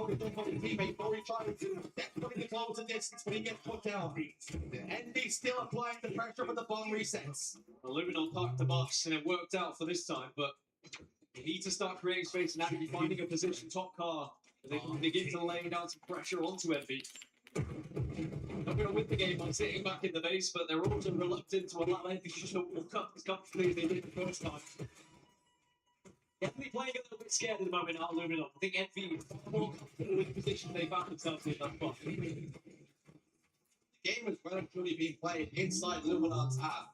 focused on his teammate. Rory tries to desperately close the distance, but he gets put down. Envy still applying the pressure, but the bomb resets. Illuminor parked the bus, and it worked out for this time, but you need to start creating space and actually finding a position top car. They can begin to lay down some pressure onto Envy. Not going to win the game by sitting back in the base, but they're also reluctant to allow Envy to just walk up as comfortably as they did the first time. Definitely playing a little bit scared at the moment out Illuminor. I think Envy is more comfortable with the position they found themselves in that spot. The game is well and truly being played inside Illuminor's half.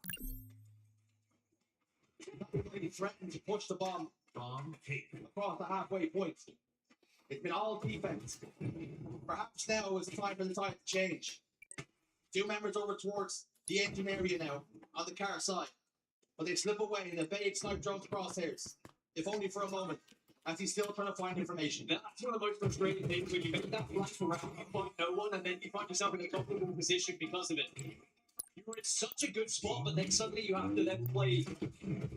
They threatened to push the bomb across the halfway point. It's been all defense. Perhaps now is the time for the tide to change. Two members over towards the engine area now, on the car side. But they slip away and evade Snipe Drone's crosshairs, if only for a moment, as he's still trying to find information. That's one of the most frustrating things when you make that flash around, you find no one, and then you find yourself in a comfortable position because of it. You were in such a good spot, but then suddenly you have to then play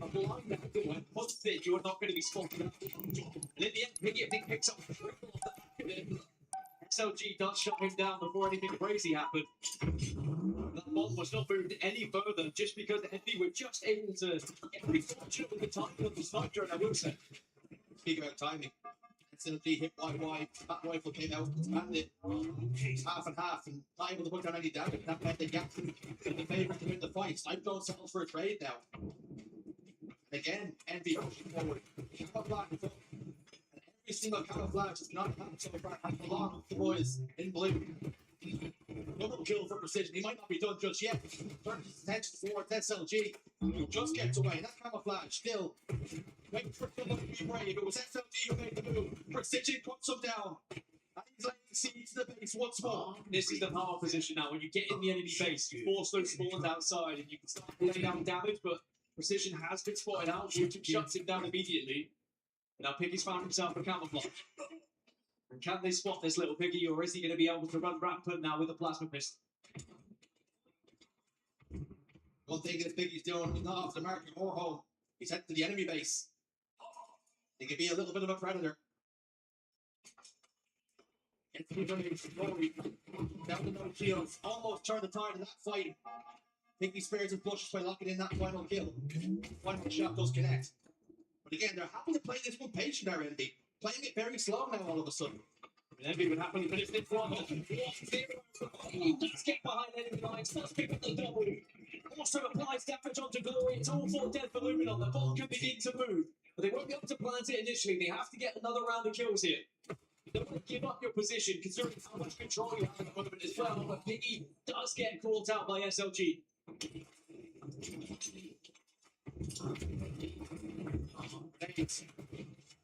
a blind angle and once that you are not going to be spotted out. And in the end, Piggy picks up the triple off the back of it. SLG does shut him down before anything crazy happened. That bomb was not moved any further just because Envy were just able to get pretty fortunate with the timing of the Snipe Drone, I will say. Speak about timing. Instantly hit wide. That rifle came out, expanded half and half, and not able to put down any damage. That meant they got in the favourite to win the fight. Snipe Drone settles for a trade now. And again, Envy pushing forward. Camouflage is up. And every single camouflage has not happened so far has belonged to the boys in blue. Double kill for Precision. He might not be done just yet. Turns his attention towards SLG, who just gets away. That camouflage still waiting for someone to be brave. It was SLG who made the move. Precision puts him down. And he's laying siege to the base once more. This is the power position now. When you get in the enemy base, you force those spawns outside and you can start laying down damage, but Precision has been spotted out, which shuts him down immediately. Now Piggy's found himself a camouflage. And can they spot this little Piggy, or is he going to be able to run rampant now with the plasma pistol? One thing that Piggy's doing, he's not off the mark or home. He's heading to the enemy base. He could be a little bit of a predator. Down to no shields. Almost turned the tide of that fight. Piggy spares his blushes by locking in that final kill. Final shot does connect. But again, they're happy to play this one patient, our Envy. Playing it very slow now all of a sudden. Envy would happily finish this one. 1-0. He does get behind enemy lines. Does pick up the double. Also applies damage onto Glory. It's all for dead for Illuminor. The ball can begin to move. But they won't be able to plant it initially. They have to get another round of kills here. You don't want to give up your position, considering how much control you have at the moment as well. But Piggy does get caught out by SLG.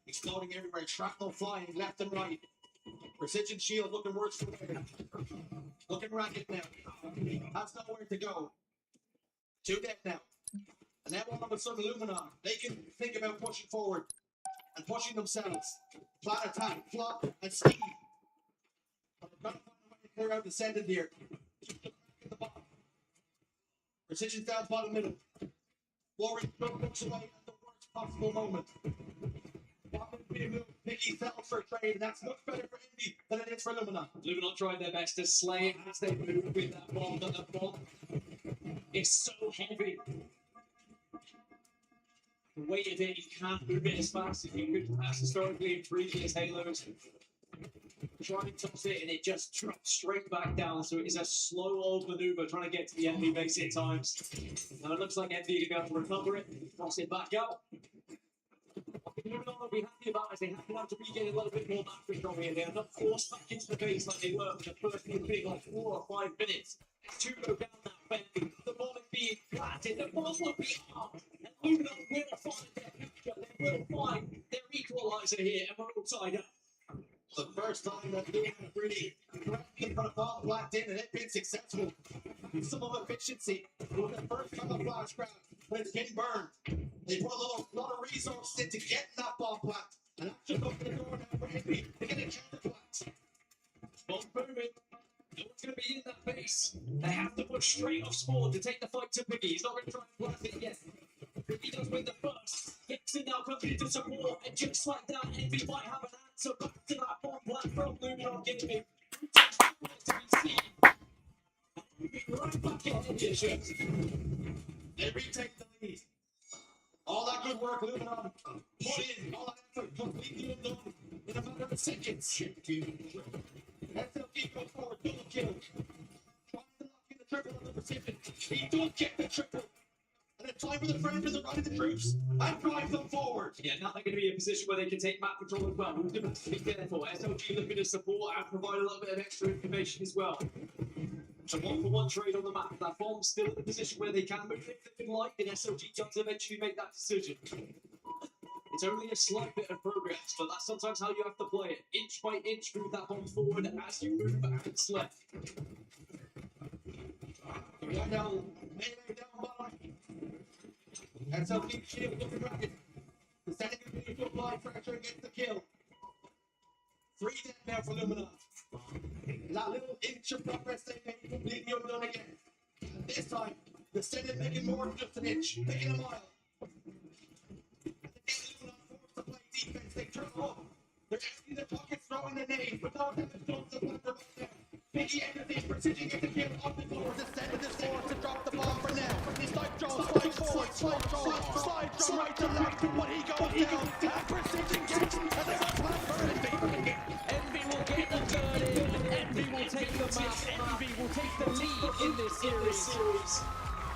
Exploding everywhere, shrapnel flying left and right. Precision shield looking worse for wear. Looking ragged now. Has nowhere to go. 2 dead now. And now all of a sudden Illuminor, they can think about pushing forward and pushing themselves. Plan attack, flop, and speed. But they're going to find a way to clear out the sending here. Precision's down bottom middle. Warren looks away at the worst possible moment. Piggy fell for a trade, and that's much better for Envy than it is for Illuminor. Illuminor tried their best to slay it as they move with that bomb, but the bomb is so heavy. The weight of it, you can't move it as fast as you could pass historically in previous Halos. Try and toss it, and it just drops straight back down, so it is a slow old maneuver trying to get to the enemy base at times. Now it looks like Envy are going to recover it, toss it back out. Illuminor will be happy about as they have been able to regain a little bit more map control here. They are not forced back into the base like they were for the first big like 4 or 5 minutes. To go down that bend, the ball is being planted, the ball will be up, and Illuminor will find their future, they will find their equaliser here, and we're all tied up. The first time that Illuminor really threatened for the ball blacked in, and it's been successful. Some of efficiency with the first camouflage grab, but it's been burned. They put a lot of resources into getting that ball plant, and that's just open the door now for Envy to get a counter plant. Ball's moving. No one's going to be in that base. They have to push straight off Spawn to take the fight to Piggy. He's not going to try and blast it yet. Piggy does win the first. Gibson now comes into support, and just like that, Envy might have an answer back to that bomb plan from Luminon Gaming. Right back in here, They retake the lead. All that good work Luminon put in, all that effort completely undone in a matter of seconds. SLG goes forward, double kill. Trying to lock in the triple on the Pacific. He does get the triple. And it's time for the friends with the right of the troops and drive them forward. Yeah, now they're going to be in a position where they can take map control as well. We're going to have to be careful. SLG looking to support and provide a little bit of extra information as well. So 1-for-1 trade on the map. That bomb's still in the position where they can move if they can like, and SLG does eventually make that decision. It's only a slight bit of progress, but that's sometimes how you have to play it. Inch by inch, move that bomb forward as you move back and left. Right now, melee down bottom. SLG shield looking rapid. The setting of the apply pressure against the kill. 3 dead now for Luminon. That little inch of progress they made completely undone again. And this time, the Senate making more than just an inch, taking a mile. And again, Luminon forced to play defense, they turn up. They're emptying their pockets, throwing the nades, but now damage done to the right now. Biggie Energy, Precision gets the kill on the floor. The Senate is forced to drop the bomb for now. He slide drone, slide forward, slide drone right to left, but he goes down. And Precision gets, and there's a plan for Envy. Envy will get the third in. Envy will take the map. Envy will take the lead in this series.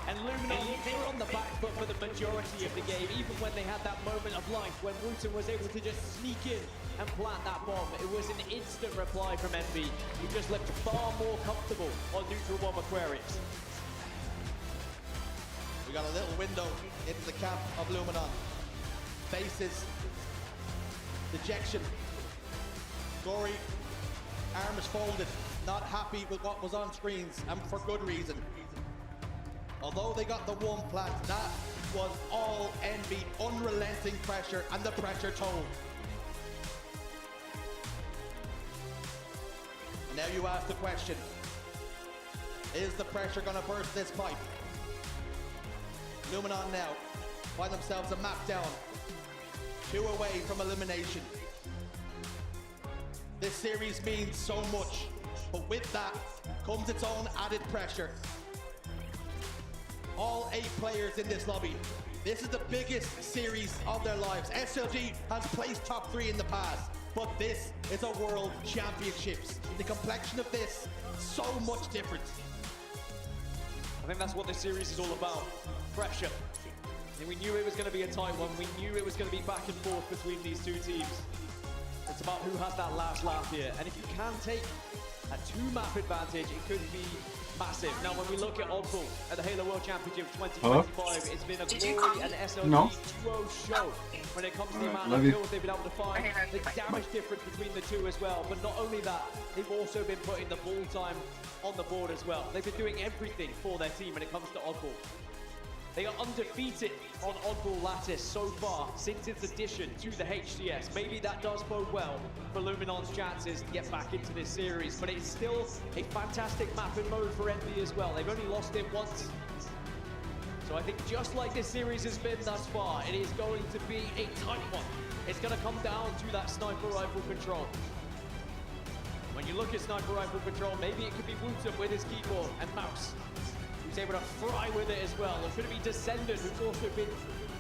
And Luminon, they were on the back foot for the majority of the game, even when they had that moment of life when Wooten was able to just sneak in and plant that bomb. It was an instant reply from Envy, who just looked far more comfortable on neutral bomb Aquarius. We got a little window into the camp of Luminon. Faces, dejection. Gory, arms folded, not happy with what was on screens, and for good reason. Although they got the one plant, that was all Envy, unrelenting pressure, and the pressure told. And now you ask the question, is the pressure gonna burst this pipe? Luminon now find themselves a map down, 2 away from elimination. This series means so much, but with that comes its own added pressure. All 8 players in this lobby. This is the biggest series of their lives. SLG has placed top 3 in the past, but this is a World Championships. The complexion of this, so much different. I think that's what this series is all about. Pressure. And we knew it was going to be a tight one. We knew it was going to be back and forth between these 2 teams. It's about who has that last laugh here. And if you can take a 2-map advantage, it could be massive. Now, when we look at Oddball at the Halo World Championship 2025, it's been a Glory and SLG duo show when it comes to the amount of kills they've been able to find, the damage difference between the 2 as well. But not only that, they've also been putting the ball time on the board as well. They've been doing everything for their team when it comes to Oddball. They are undefeated on Oddball Lattice so far since its addition to the HCS. Maybe that does bode well for Luminon's chances to get back into this series, but it's still a fantastic map and mode for Envy as well. They've only lost it once. So I think just like this series has been thus far, it is going to be a tight one. It's going to come down to that sniper rifle control. When you look at sniper rifle control, maybe it could be Wooten with his keyboard and mouse, who's able to fry with it as well. Or could it be Descendant, who's also been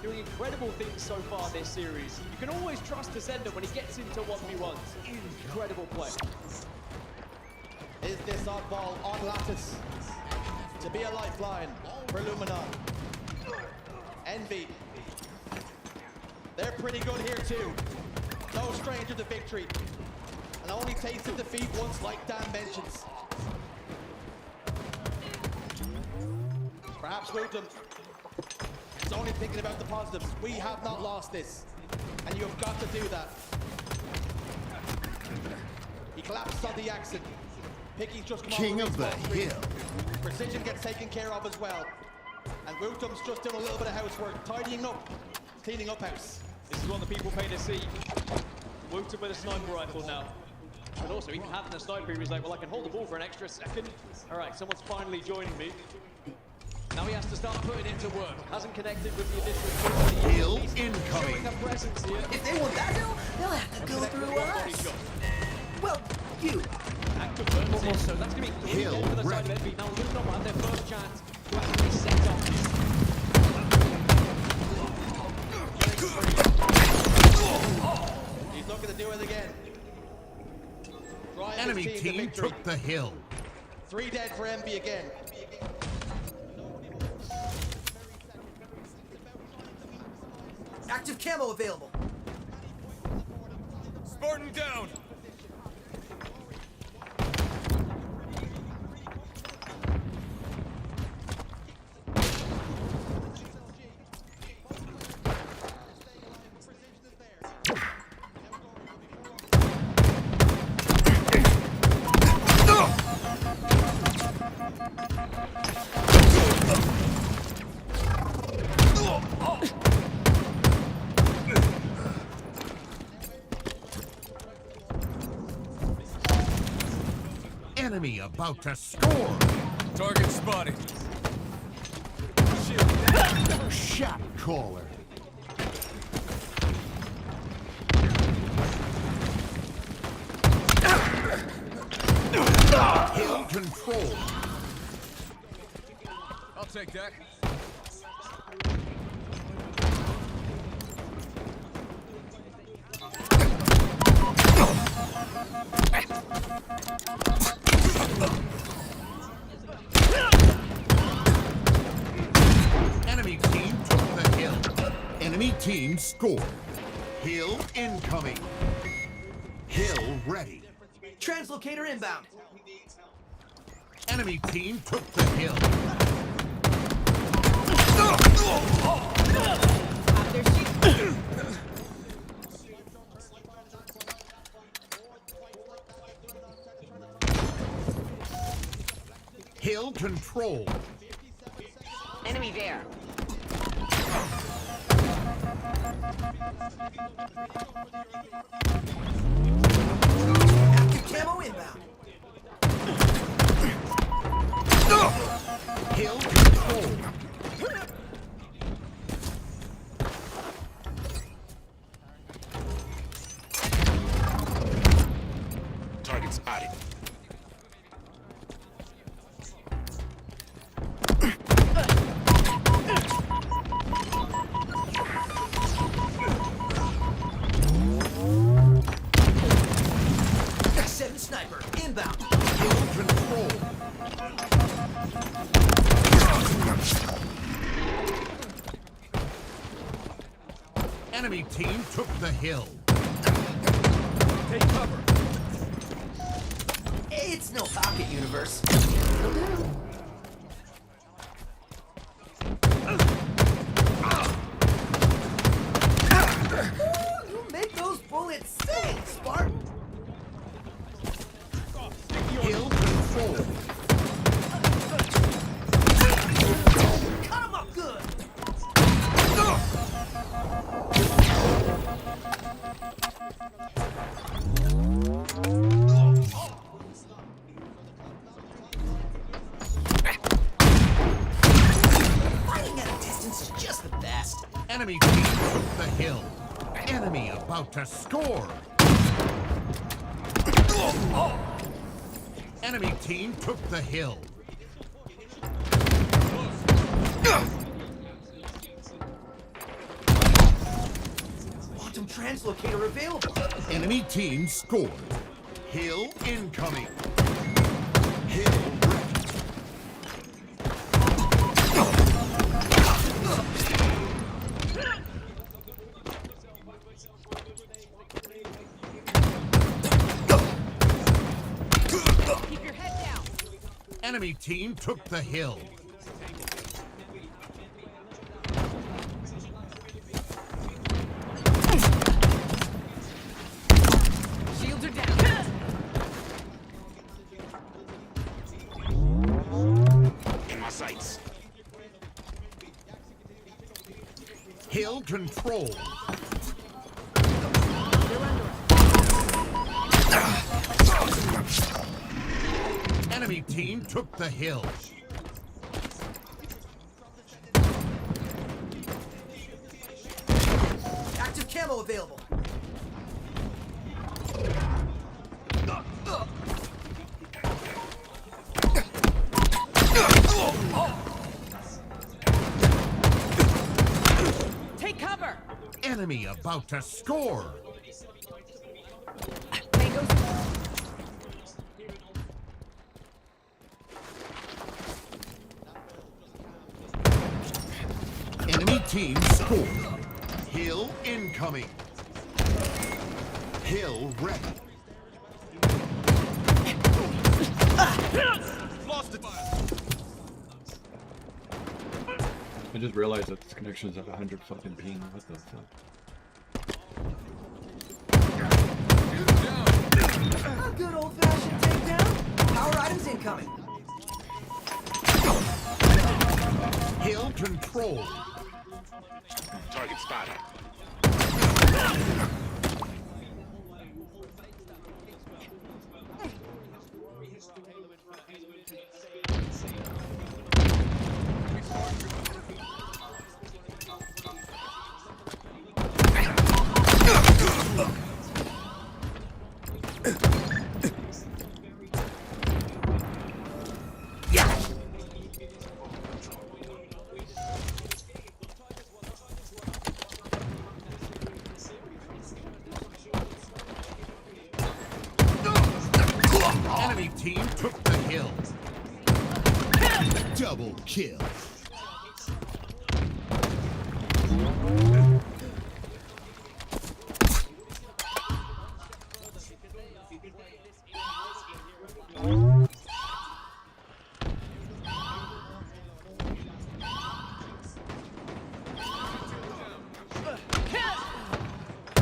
doing incredible things so far this series. You can always trust Descendant when he gets into what he wants. Incredible play. Is this oddball on Lattice to be a lifeline for Luminon? Envy, they're pretty good here too. No stranger to victory. And only tasted defeat once, like Dan mentions. Perhaps Wooten is only thinking about the positives. We have not lost this, and you have got to do that. He collapsed on the exit. Picky's just come King of the Hill. Precision gets taken care of as well. And Wooten's just doing a little bit of housework, tidying up, cleaning up house. This is what the people pay to see. Wooten with a sniper rifle now. But also, even having a sniper, he was like, well, I can hold the ball for an extra second. All right, someone's finally joining me. Now he has to start putting it to work. Hasn't connected with the initial Hill incoming. incoming. Showing a presence here. If they want that hill, they'll have to go through us. Well, you. Active burns so that's going to be Hill, good for the side of red. Envy. Now Luna will have their first chance to actually set up. He's looking to do it again. Drive Enemy his team to team victory. took the hill. 3 dead for Envy again. Active camo available. Spartan down! Enemy about to score. Target spotted. Shot caller. Hill control. I'll take that. Enemy team took the hill. Enemy team scored. Hill incoming. Hill ready. Translocator inbound. Enemy team took the hill. Hill control. Enemy there. Active camo inbound. Hill control. Target spotted. X7 sniper inbound. Hill control. Enemy team took the hill. Take cover. It's no pocket universe. Ooh, you make those bullets sing, Spartan. Hill control. Cut 'em up good. Fighting at a distance is just the best. Enemy team took the hill. Enemy about to score. Enemy team took the hill. Quantum translocator available. Enemy team scored. Hill incoming. Hill ready. Keep your head down. Enemy team took the hill. Shields are down. In my sights. Hill control. Enemy team took the hill. Active camo available. enemy about to score. Tango's Enemy team score. Hill incoming. Hill ready. Lost it. I just realized that this connection's at 100 fucking ping. What the fuck? A good old-fashioned takedown. Power items incoming. Hill control. Target spotted. Enemy team took the hill. Double kill.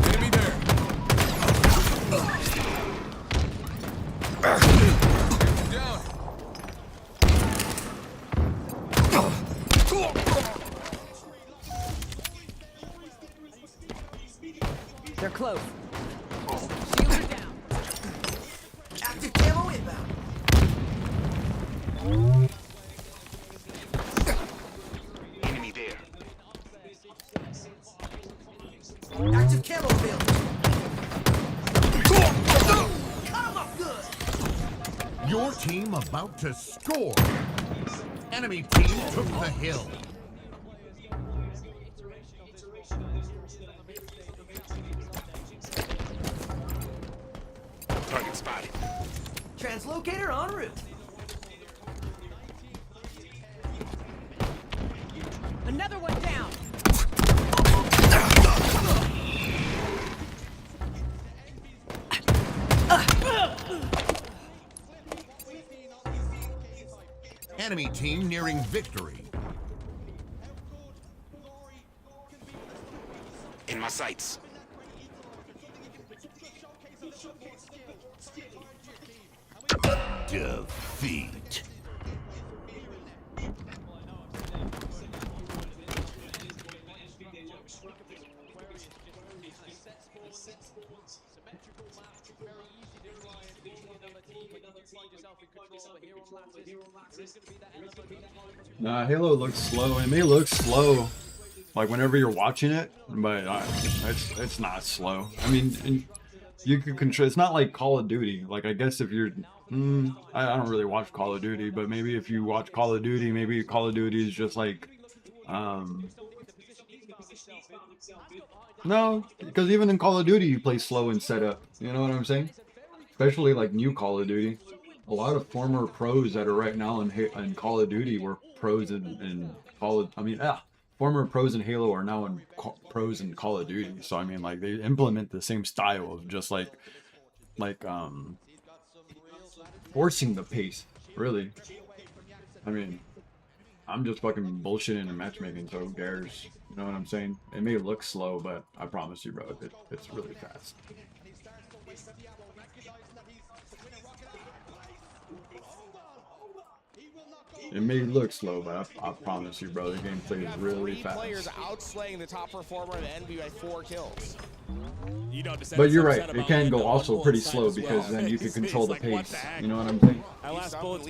Enemy there. Down. They're close. Shields are down. Active camo inbound. Enemy there. Active camo available. Cut him up good. Your team about to score. Enemy team took the hill. Target spotted. Translocator en route. Another one down. Enemy team nearing victory. In my sights. Defeat. Nah, Halo looks slow. It may look slow, like whenever you're watching it, but it's not slow. I mean, and you can control. It's not like Call of Duty. Like I guess if you're, I don't really watch Call of Duty, but maybe if you watch Call of Duty, maybe Call of Duty is just like, no, because even in Call of Duty you play slow and setup. You know what I'm saying? Especially like new Call of Duty. A lot of former pros that are right now in Call of Duty were pros in Call of, former pros in Halo are now pros in Call of Duty. So I mean, like they implement the same style of just like forcing the pace. Really, I mean, I'm just fucking bullshitting and matchmaking, so who cares? You know what I'm saying? It may look slow, but I promise you, bro, it's really fast. It may look slow, but I promise you, bro, the gameplay is really fast. Players outslaying the top performer of the envy by 4 kills. But you're right, it can go also pretty slow because then you can control the pace. You know what I'm saying?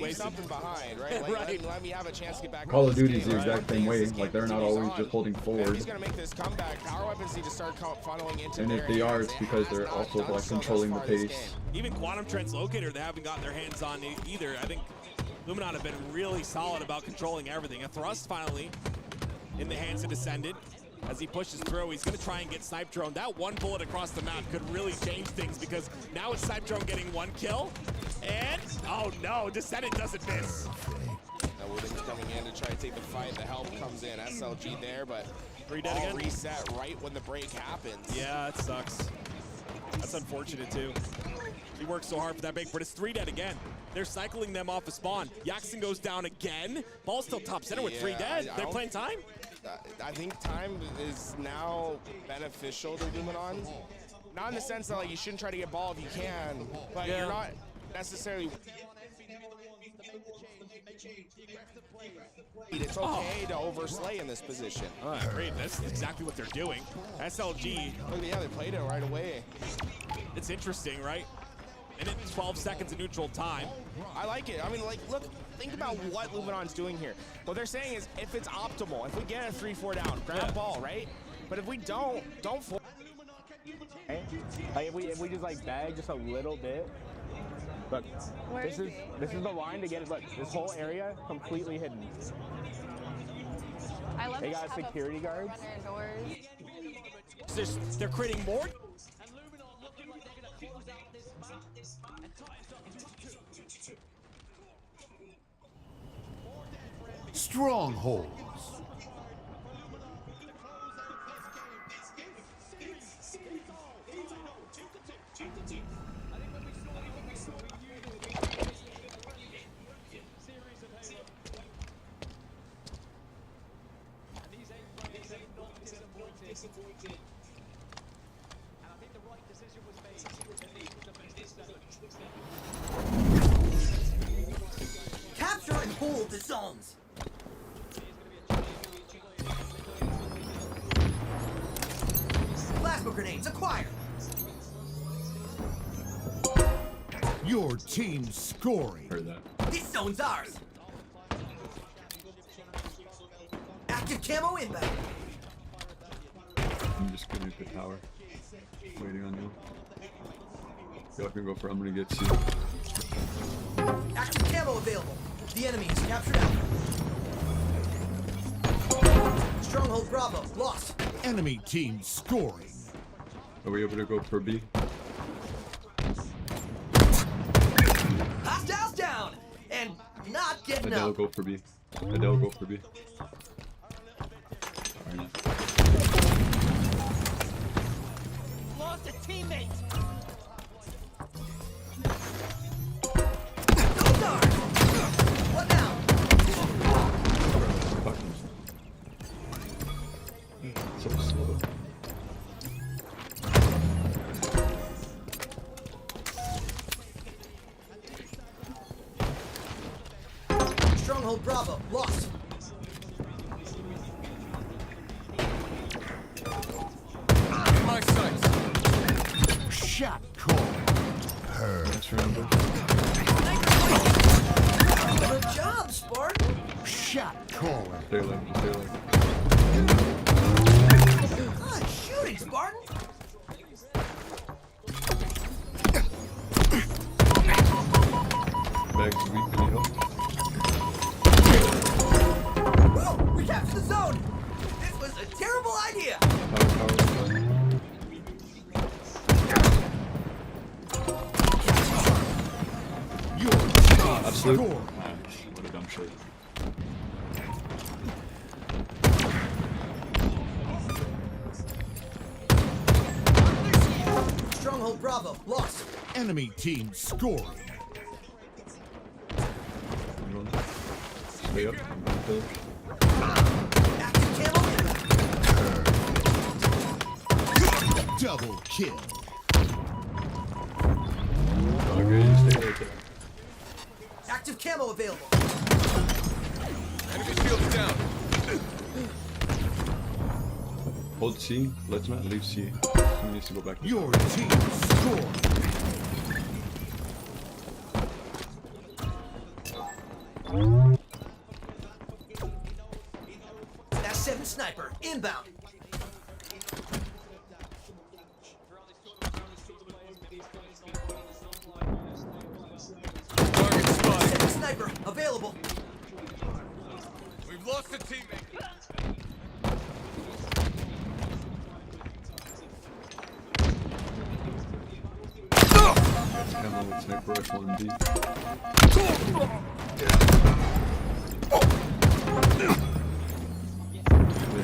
Leave something behind, right? Let me have a chance to get back. Call of Duty is the exact same way. Like they're not always just holding forward. He's gonna make this comeback. Power weapons need to start funneling into. And if they are, it's because they're also like controlling the pace. Even Quantum Translocator, they haven't gotten their hands on either. I think Luminon have been really solid about controlling everything. A thrust finally in the hands of Descendant. as he pushes through. He's going to try and get Snipe Drone. That one bullet across the map could really change things because now it's Snipe Drone getting one kill. And, oh no, Descendant doesn't miss. Now Wooden's coming in to try to take the fight. The help comes in. SLG there, but Three dead all again. reset right when the break happens. Yeah, it sucks. That's unfortunate too. He worked so hard for that break, but it's 3 dead again. They're cycling them off the spawn. Yaxon goes down again. Ball's still top center with 3 dead. They're playing time. I think time is now beneficial to Luminon. Not in the sense that like you shouldn't try to get ball if you can, but you're not necessarily. It's okay to overslay in this position. Great, that's exactly what they're doing. SLG, Yeah, they played it right away. it's interesting, right? And it's 12 seconds of neutral time. I like it. I mean, like, look, think about what Luminon's doing here. What they're saying is, if it's optimal, if we get a 3-4 down, grab ball, right? But if we don't force. Like if we just like bag just a little bit. Look, this is the line to get it. Look, this whole area completely hidden. I love They got security guards. They're creating more. Strongholds. Capture and hold the zones. Plasma grenades acquired. Your team scoring. Heard that. This zone's ours. Active camo inbound. I'm just gonna hit the tower. Waiting on you. Y'all can go for I'm gonna get C. Active camo available. The enemy is captured out. Stronghold Bravo lost. Enemy team scoring. Are we able to go for B? Hostiles down and not getting Adele up. go for B. Adele go for B. Alright. Lost a teammate. Those are. What now? Fucking. So slow. Stronghold Bravo lost. My sights. Shot call. Let's remember. Good job, Spartan. Shot call. Stay like, stay like. Good shooting, Spartan. Bags weak, can you help? Whoa, we captured the zone. This was a terrible idea. Power. Your team Absolute. scoring. Nice. What a dumb shit. Stronghold Bravo lost. Enemy team scoring. Stay up. I'm gonna finish. Active camo inbound. Double kill. Okay, you stay right there. Active camo available. Enemy shields down. Hold C. Let's not leave C. Someone needs to go back. Your team scoring. S7 sniper inbound. Target spotted. S7 sniper available. We've lost a teammate. Camo with sniper rifle and D. There's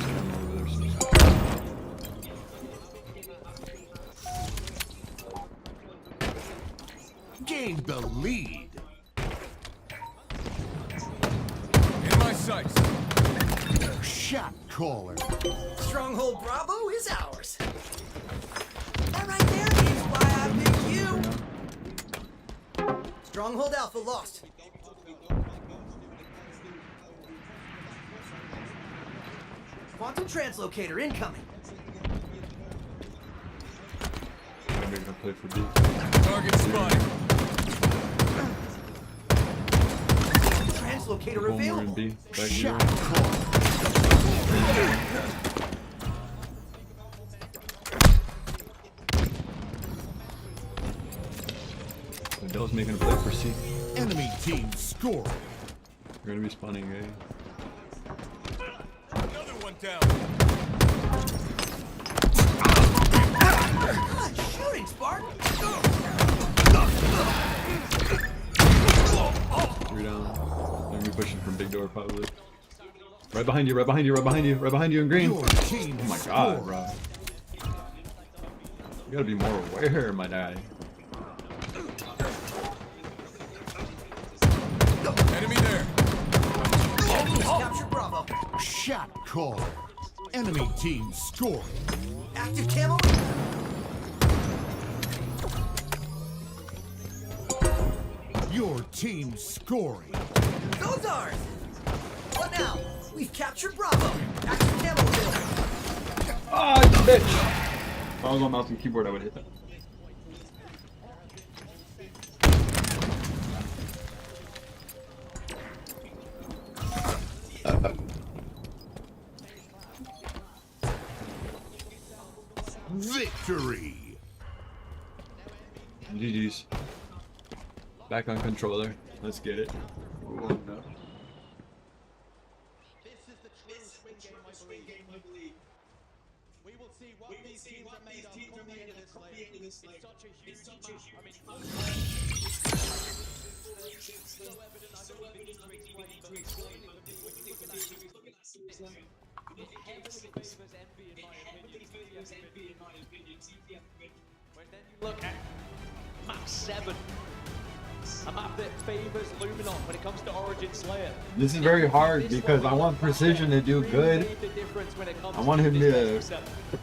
camo over there somewhere. Gained the lead. In my sights. Shot caller. Stronghold Bravo is ours. That right there is why I pick you. Stronghold Alpha lost. Quantum translocator incoming. I'm gonna play for D. Target spotted. Translocator One more in available. B. Back Shot here. caller. Adele's making a play for C. Enemy team score. We're gonna be spawning A. Another one down. Good shooting, Spartan. 3 down. They're gonna be pushing from big door probably. Right behind you, right behind you, right behind you, right behind you in green. Your team Oh my god, score. bro. You gotta be more aware, my guy. Enemy there. Capture Bravo. Shot caller. Enemy team score. Active camo. Your team scoring. Those ours. What now? We've captured Bravo. Active camo available. Ah, bitch! If I was on mouse and keyboard, I would hit that. Victory. GG's. Back on controller. Let's get it. Ooh, no. This is the true swing game, I believe. We will see what these teams are made of come the end of this lane. It's such a huge match. I mean, so evident. I don't even need to explain it. Look at that series. Look at that series. It heavily favors Envy in my opinion. When then you look at map 7, a map that favors Luminon when it comes to Origin Slayer. This is very hard because I want Precision to do good. I want him to.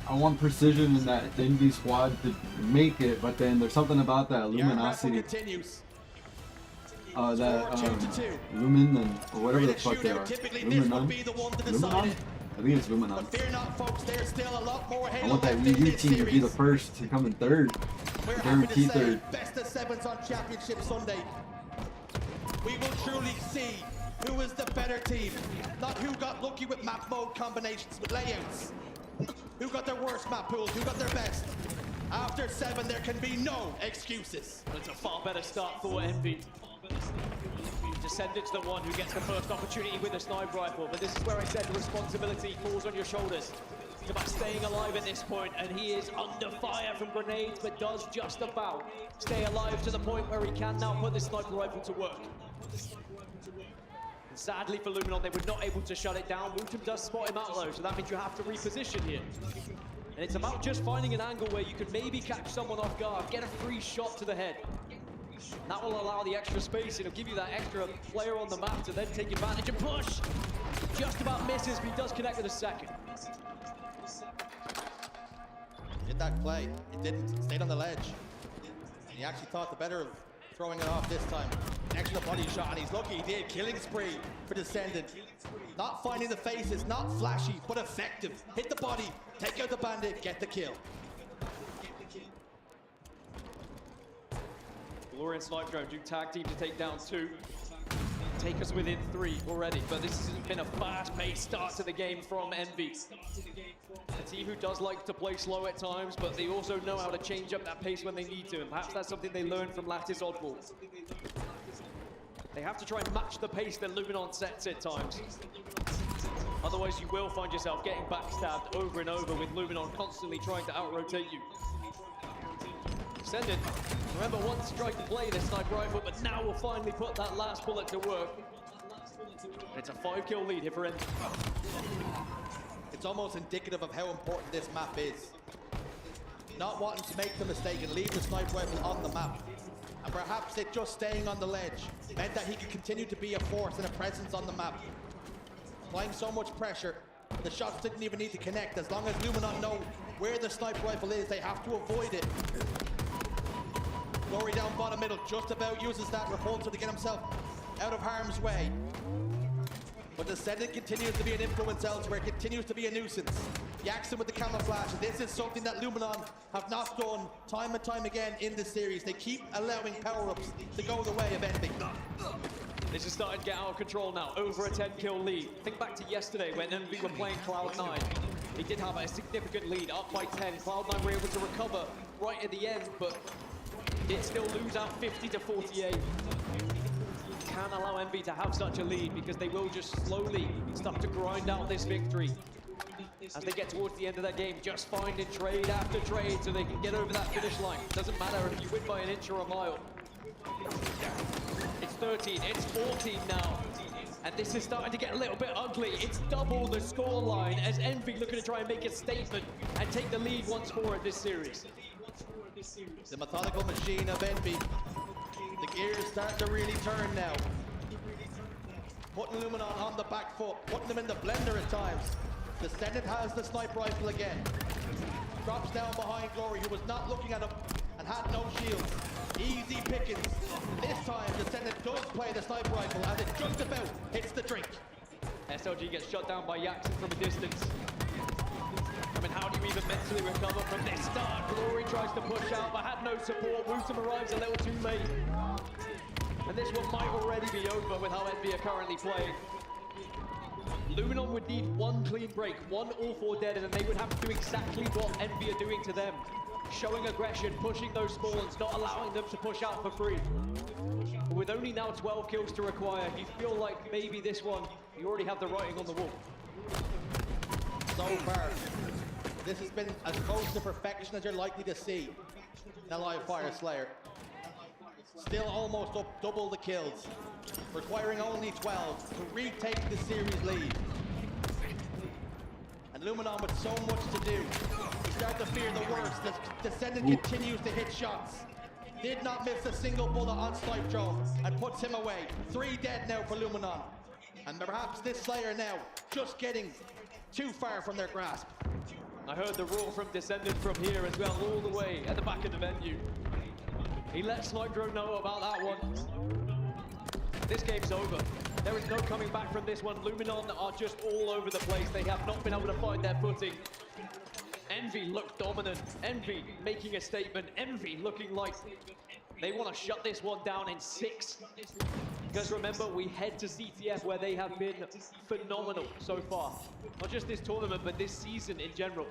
I want Precision in that Envy squad to make it, but then there's something about that luminosity. Continues. Lumen and or whatever the fuck they are. Luminon? Luminon? I think it's Luminon. But fear not, folks, there's still a lot more Halo I want that left in EU this team to be the series. first to come in third. We're happy to Guaranteed say third. best of sevens on Championship Sunday. We will truly see who is the better team, not who got lucky with map mode combinations, with layouts. Who got their worst map pools, who got their best. After 7, there can be no excuses. It's a far better start for Envy. Descendant's the one who gets the first opportunity with a sniper rifle, but this is where I said the responsibility falls on your shoulders. It's about staying alive at this point, and he is under fire from grenades, but does just about stay alive to the point where he can now put this sniper rifle to work. And sadly for Luminon, they were not able to shut it down. Wootum does spot him out though, so that means you have to reposition here. And it's about just finding an angle where you could maybe catch someone off guard, get a free shot to the head. That will allow the extra space, it'll give you that extra player on the map to then take advantage and push. Just about misses, but he does connect with a second. Did that play, it didn't, stayed on the ledge. And he actually thought the better of throwing it off this time. Extra body shot, and he's lucky he did. Killing spree for Descendant. Not finding the faces, not flashy, but effective. Hit the body, take out the bandit, get the kill. Glorian Sniper Drone do tag team to take down 2. Take us within 3 already, but this has been a fast-paced start to the game from Envy. A team who does like to play slow at times, but they also know how to change up that pace when they need to, and perhaps that's something they learned from Lattice Oddball. They have to try and match the pace that Luminon sets at times. Otherwise, you will find yourself getting backstabbed over and over with Luminon constantly trying to out-rotate you. Descendant, remember, one strike to play this sniper rifle, but now we'll finally put that last bullet to work. It's a 5-kill lead here for Envy. It's almost indicative of how important this map is. Not wanting to make the mistake and leave the sniper rifle on the map. And perhaps it just staying on the ledge meant that he could continue to be a force and a presence on the map. Applying so much pressure, the shots didn't even need to connect. As long as Luminon know where the sniper rifle is, they have to avoid it. Glory down bottom middle, just about uses that repulsor to get himself out of harm's way. But Descendant continues to be an influence elsewhere, continues to be a nuisance. Jackson with the camouflage, and this is something that Luminon have not done time and time again in this series. They keep allowing power-ups to go the way of Envy. This is starting to get out of control now, over a 10-kill lead. Think back to yesterday when Envy were playing Cloud9. They did have a significant lead, up by 10. Cloud9 were able to recover right at the end, but did still lose out 50 to 48. Can't allow Envy to have such a lead because they will just slowly start to grind out this victory as they get towards the end of that game, just finding trade after trade so they can get over that finish line. Doesn't matter if you win by an inch or a mile. It's 13, it's 14 now. And this is starting to get a little bit ugly. It's double the score line as Envy looking to try and make a statement and take the lead once more in this series. The methodical machine of Envy. The gears start to really turn now. Putting Luminon on the back foot, putting them in the blender at times. Descendant has the sniper rifle again. Drops down behind Glory, who was not looking at him and had no shields. Easy pickings. This time, Descendant does play the sniper rifle and it just about hits the drink. SLG gets shut down by Jackson from a distance. I mean, how do you even mentally recover from this start? Glory tries to push out, but had no support. Wootum arrives a little too late. And this one might already be over with how Envy are currently playing. Luminon would need one clean break, one all 4 dead, and then they would have to do exactly what Envy are doing to them. Showing aggression, pushing those spawns, not allowing them to push out for free. But with only now 12 kills to require, you feel like maybe this one, you already have the writing on the wall. So far, this has been as close to perfection as you're likely to see in a live fire Slayer. Still almost up double the kills, requiring only 12 to retake the series lead. And Luminon with so much to do, we start to fear the worst as Descendant continues to hit shots. Did not miss a single bullet on Snipe Drone and puts him away. 3 dead now for Luminon. And perhaps this Slayer now just getting too far from their grasp. I heard the roar from Descendant from here as well, all the way at the back of the venue. He let Snipe Drone know about that one. This game's over. There is no coming back from this one. Luminon are just all over the place. They have not been able to find their footing. Envy looked dominant. Envy making a statement. Envy looking like they want to shut this one down in 6. Because remember, we head to CTF where they have been phenomenal so far. Not just this tournament, but this season in general.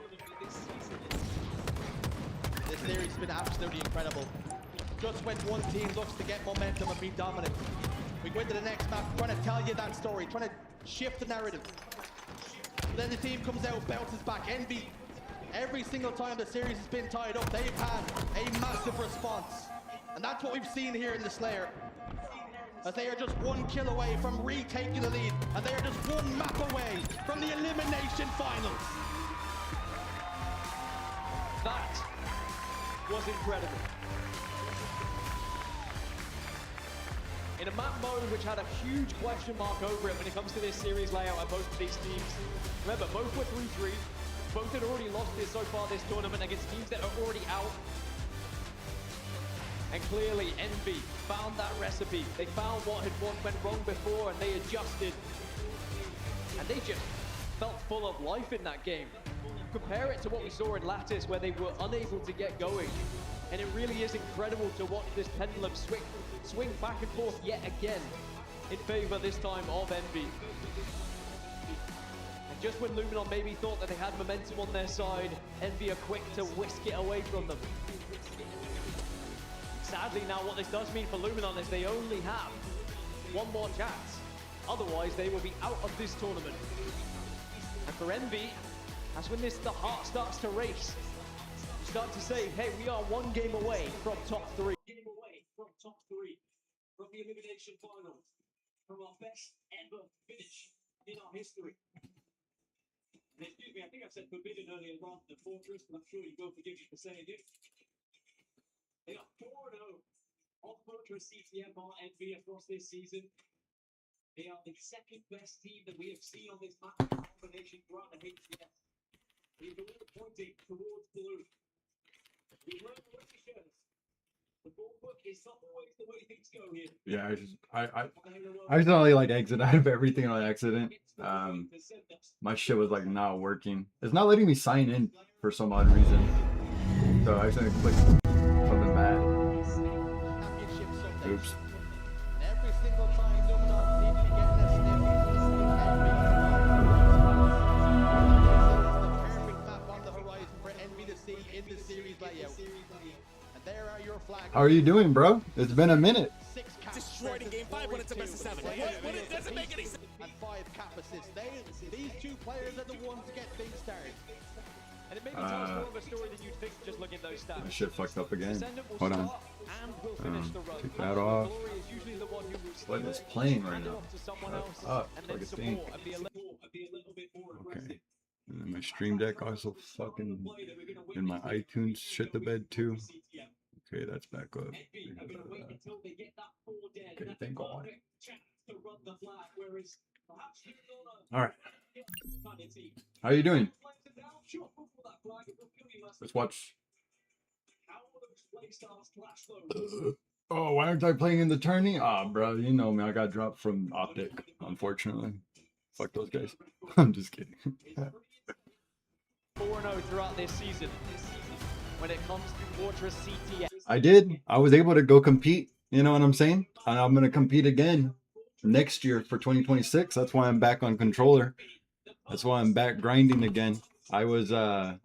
This series has been absolutely incredible. Just when one team looks to get momentum and be dominant, we go into the next map trying to tell you that story, trying to shift the narrative. Then the team comes out, bounces back. Envy, every single time the series has been tied up, they've had a massive response. And that's what we've seen here in the Slayer. As they are just 1 kill away from retaking the lead, and they are just 1 map away from the elimination finals. That was incredible. In a map mode which had a huge question mark over it when it comes to this series layout at both of these teams. Remember, both were 3-3. Both had already lost this so far this tournament against teams that are already out. And clearly, Envy found that recipe. They found what went wrong before and they adjusted. And they just felt full of life in that game. Compare it to what we saw in Lattice where they were unable to get going. And it really is incredible to watch this pendulum swing back and forth yet again in favor this time of Envy. And just when Luminon maybe thought that they had momentum on their side, Envy are quick to whisk it away from them. Sadly now what this does mean for Luminon is they only have 1 more chance. Otherwise they will be out of this tournament. And for Envy, that's when the heart starts to race. start to say, hey, we are one game away from top 3. Game away from top 3 from the elimination finals, from our best ever finish in our history. And excuse me, I think I said forbidden earlier on the Fortress, but I'm sure you will forgive me for saying it. They are 4-0 on Fortress CTMR NV across this season. They are the second best team that we have seen on this map combination throughout the HCS. They're all pointing towards blue. We learned the way shirts. The ball book is not always the way things go here. Yeah, I just only like exit out of everything on accident. My shit was like not working. It's not letting me sign in for some odd reason. So I accidentally clicked something bad. Oops. Every single time Luminon seems to be getting a sniff. The perfect map on the horizon for Envy to see in the series layout. And there are your flags. How are you doing, bro? It's been a minute. Destroyed in game 5 when it's a best of 7. What it doesn't make any sense. And 5 cap assists. These two players are the ones to get things started. And it maybe tells more of a story than you'd think just looking at those stats. My shit fucked up again. Descendant will Hold on. start and will finish the run. Take that off. Glory is usually the one who moves What is first, playing right hand it now? off to someone Shut else, up, and like then a thing. support and be a little bit more Okay. aggressive. And then my stream deck also fucking and my iTunes shit the bed too. Okay, that's back up. Okay, thank God. Alright. How are you doing? Let's watch. Oh, why aren't I playing in the tourney? Ah, bro, you know me. I got dropped from Optic, unfortunately. Fuck those guys. I'm just kidding. 4-0 throughout this season. When it comes to Fortress CTS. I did. I was able to go compete. You know what I'm saying? And I'm going to compete again next year for 2026. That's why I'm back on controller. That's why I'm back grinding again. I was, I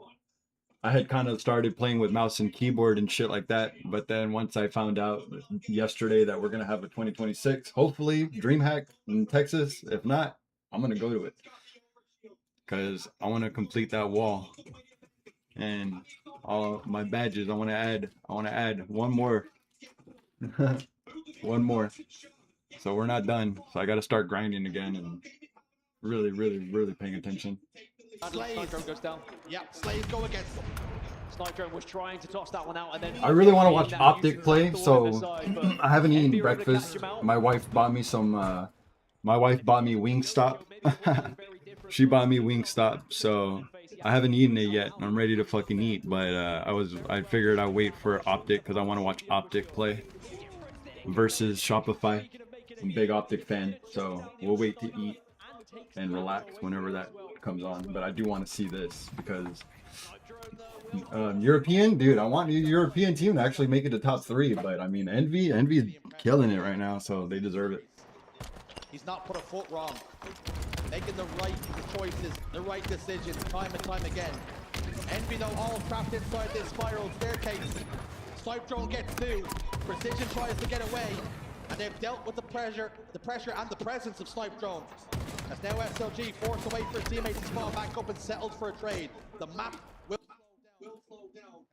had kind of started playing with mouse and keyboard and shit like that. But then once I found out yesterday that we're going to have a 2026, hopefully DreamHack in Texas. If not, I'm going to go to it. Because I want to complete that wall. And all my badges, I want to add one more. One more. So we're not done. So I got to start grinding again and really paying attention. Snydrome goes down. Yeah, Slaves go against them. Snydrome was trying to toss that one out, and then I really want to watch Optic play, so I haven't eaten breakfast. My wife bought me some. My wife bought me Wingstop. She bought me Wingstop, so I haven't eaten it yet. I'm ready to fucking eat, but I figured I'd wait for Optic because I want to watch Optic play versus Shopify. I'm a big Optic fan, so we'll wait to eat and relax whenever that comes on. But I do want to see this because European, dude, I want the European team to actually make it to top 3. But I mean, Envy's killing it right now, so they deserve it. He's not put a foot wrong. Making the right choices, the right decisions, time and time again. Envy though all trapped inside this spiral staircase. Snydrome gets through. Precision tries to get away. And they've dealt with the pressure and the presence of Snydrome. As now SLG forced away for his teammates to spawn back up and settled for a trade. The map will slow down.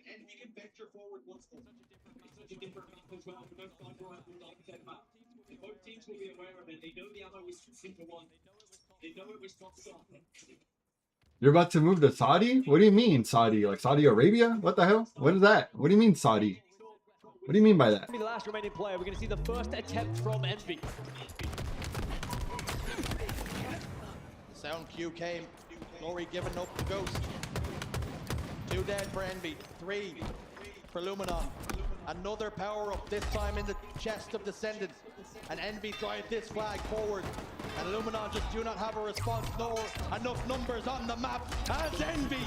Envy can venture forward once more. It's such a different map as well. We don't find right like that map. Both teams will be aware of it. They know the ammo is 2-1. They know it was not something. You're about to move to Saudi? What do you mean Saudi? Like Saudi Arabia? What the hell? What is that? What do you mean Saudi? What do you mean by that? The last remaining player, we're going to see the first attempt from Envy. Sound cue came. Glory giving up the ghost. 2 dead for Envy. 3 for Luminon. Another power up, this time in the chest of Descendant. And Envy drive this flag forward. And Luminon just do not have a response, nor enough numbers on the map. As Envy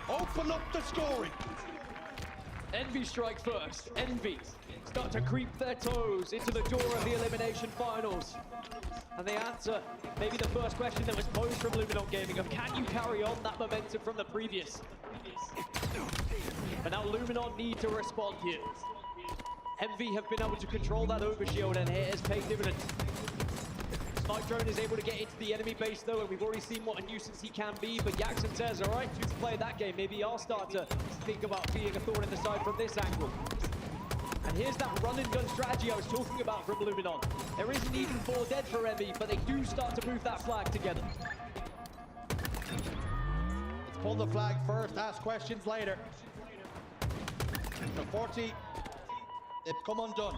open up the scoring. Envy strike first. Envy start to creep their toes into the door of the elimination finals. And they answer maybe the first question that was posed from Luminon Gaming of can you carry on that momentum from the previous? But now Luminon need to respond here. Envy have been able to control that overshield and it has paid dividends. Snipe Drone is able to get into the enemy base though, and we've already seen what a nuisance he can be, but Jackson says, all right, you can play that game. Maybe I'll start to think about being a thorn in the side from this angle. And here's that run and gun strategy I was talking about from Luminon. There isn't even 4 dead for Envy, but they do start to move that flag together. Let's pull the flag first, ask questions later. So 40, they've come undone.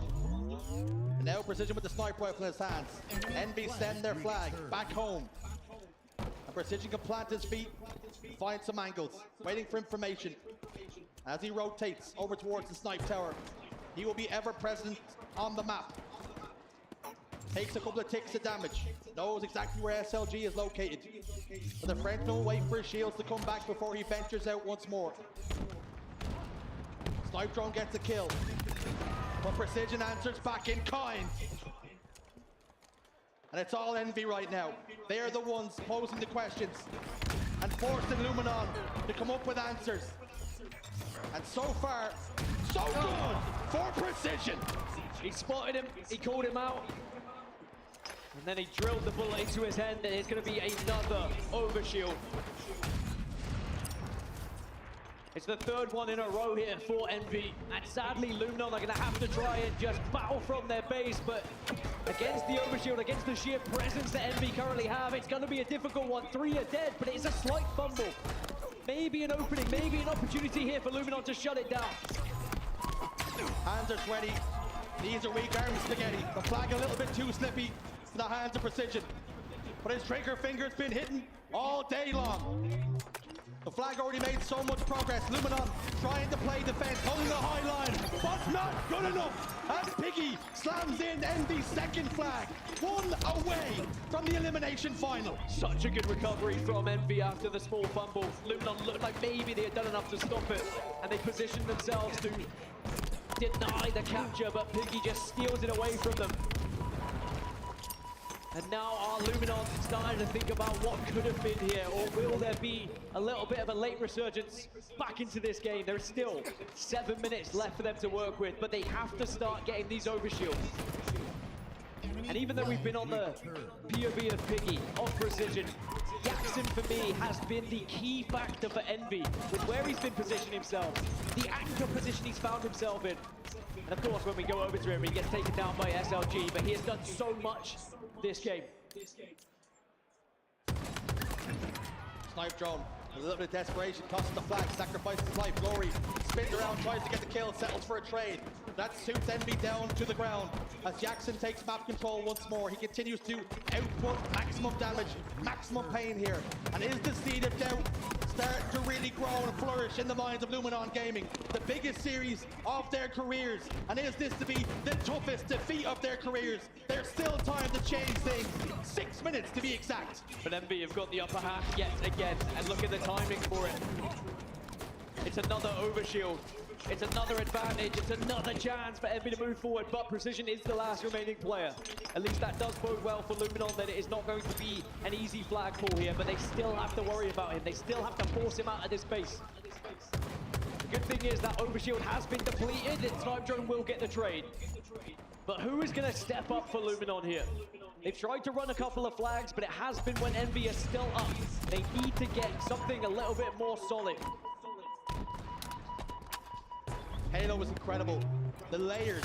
And now Precision with the sniper rifle in his hands. Envy send their flag back home. And Precision can plant his feet, find some angles, waiting for information. As he rotates over towards the snipe tower, he will be ever present on the map. Takes a couple of ticks of damage, knows exactly where SLG is located. But the Frenchman will wait for his shields to come back before he ventures out once more. Snipe Drone gets a kill, but Precision answers back in kind. And it's all Envy right now. They are the ones posing the questions and forcing Luminon to come up with answers. And so far, so good for Precision. He spotted him, he called him out. And then he drilled the bullet into his head, and it's going to be another overshield. It's the 3rd one in a row here for Envy. And sadly, Luminon are going to have to try and just battle from their base. But against the overshield, against the sheer presence that Envy currently have, it's going to be a difficult one. 3 are dead, but it's a slight fumble. Maybe an opening, maybe an opportunity here for Luminon to shut it down. Hands are sweaty. Knees are weak, arms spaghetti. The flag a little bit too slippy for the hands of Precision. But his trigger finger's been hitting all day long. The flag already made so much progress. Luminon trying to play defense, holding the high line, but not good enough. As Piggy slams in Envy's 2nd flag, 1 away from the elimination final. Such a good recovery from Envy after the small fumble. Luminon looked like maybe they had done enough to stop it, and they positioned themselves to deny the capture, but Piggy just steals it away from them. And now are Luminon starting to think about what could have been here, or will there be a little bit of a late resurgence back into this game? There's still 7 minutes left for them to work with, but they have to start getting these overshields. And even though we've been on the POV of Piggy, of Precision, Jackson for me has been the key factor for Envy with where he's been positioning himself, the anchor position he's found himself in. And of course, when we go over to him, he gets taken down by SLG, but he has done so much this game. Snipe Drone, a little bit of desperation, tosses the flag, sacrifices his life. Glory spins around, tries to get the kill, settles for a trade. That suits Envy down to the ground as Jackson takes map control once more. He continues to output maximum damage, maximum pain here. And is the seed of doubt starting to really grow and flourish in the minds of Luminon Gaming? The biggest series of their careers. And is this to be the toughest defeat of their careers? There's still time to change things. 6 minutes to be exact. But Envy have got the upper hand yet again, and look at the timing for it. It's another overshield. It's another advantage. It's another chance for Envy to move forward, but Precision is the last remaining player. At least that does bode well for Luminon, that it is not going to be an easy flag pull here, but they still have to worry about him. They still have to force him out of this base. The good thing is that overshield has been depleted, and Snipe Drone will get the trade. But who is going to step up for Luminon here? They've tried to run a couple of flags, but it has been when Envy is still up. They need to get something a little bit more solid. Halo was incredible. The layers,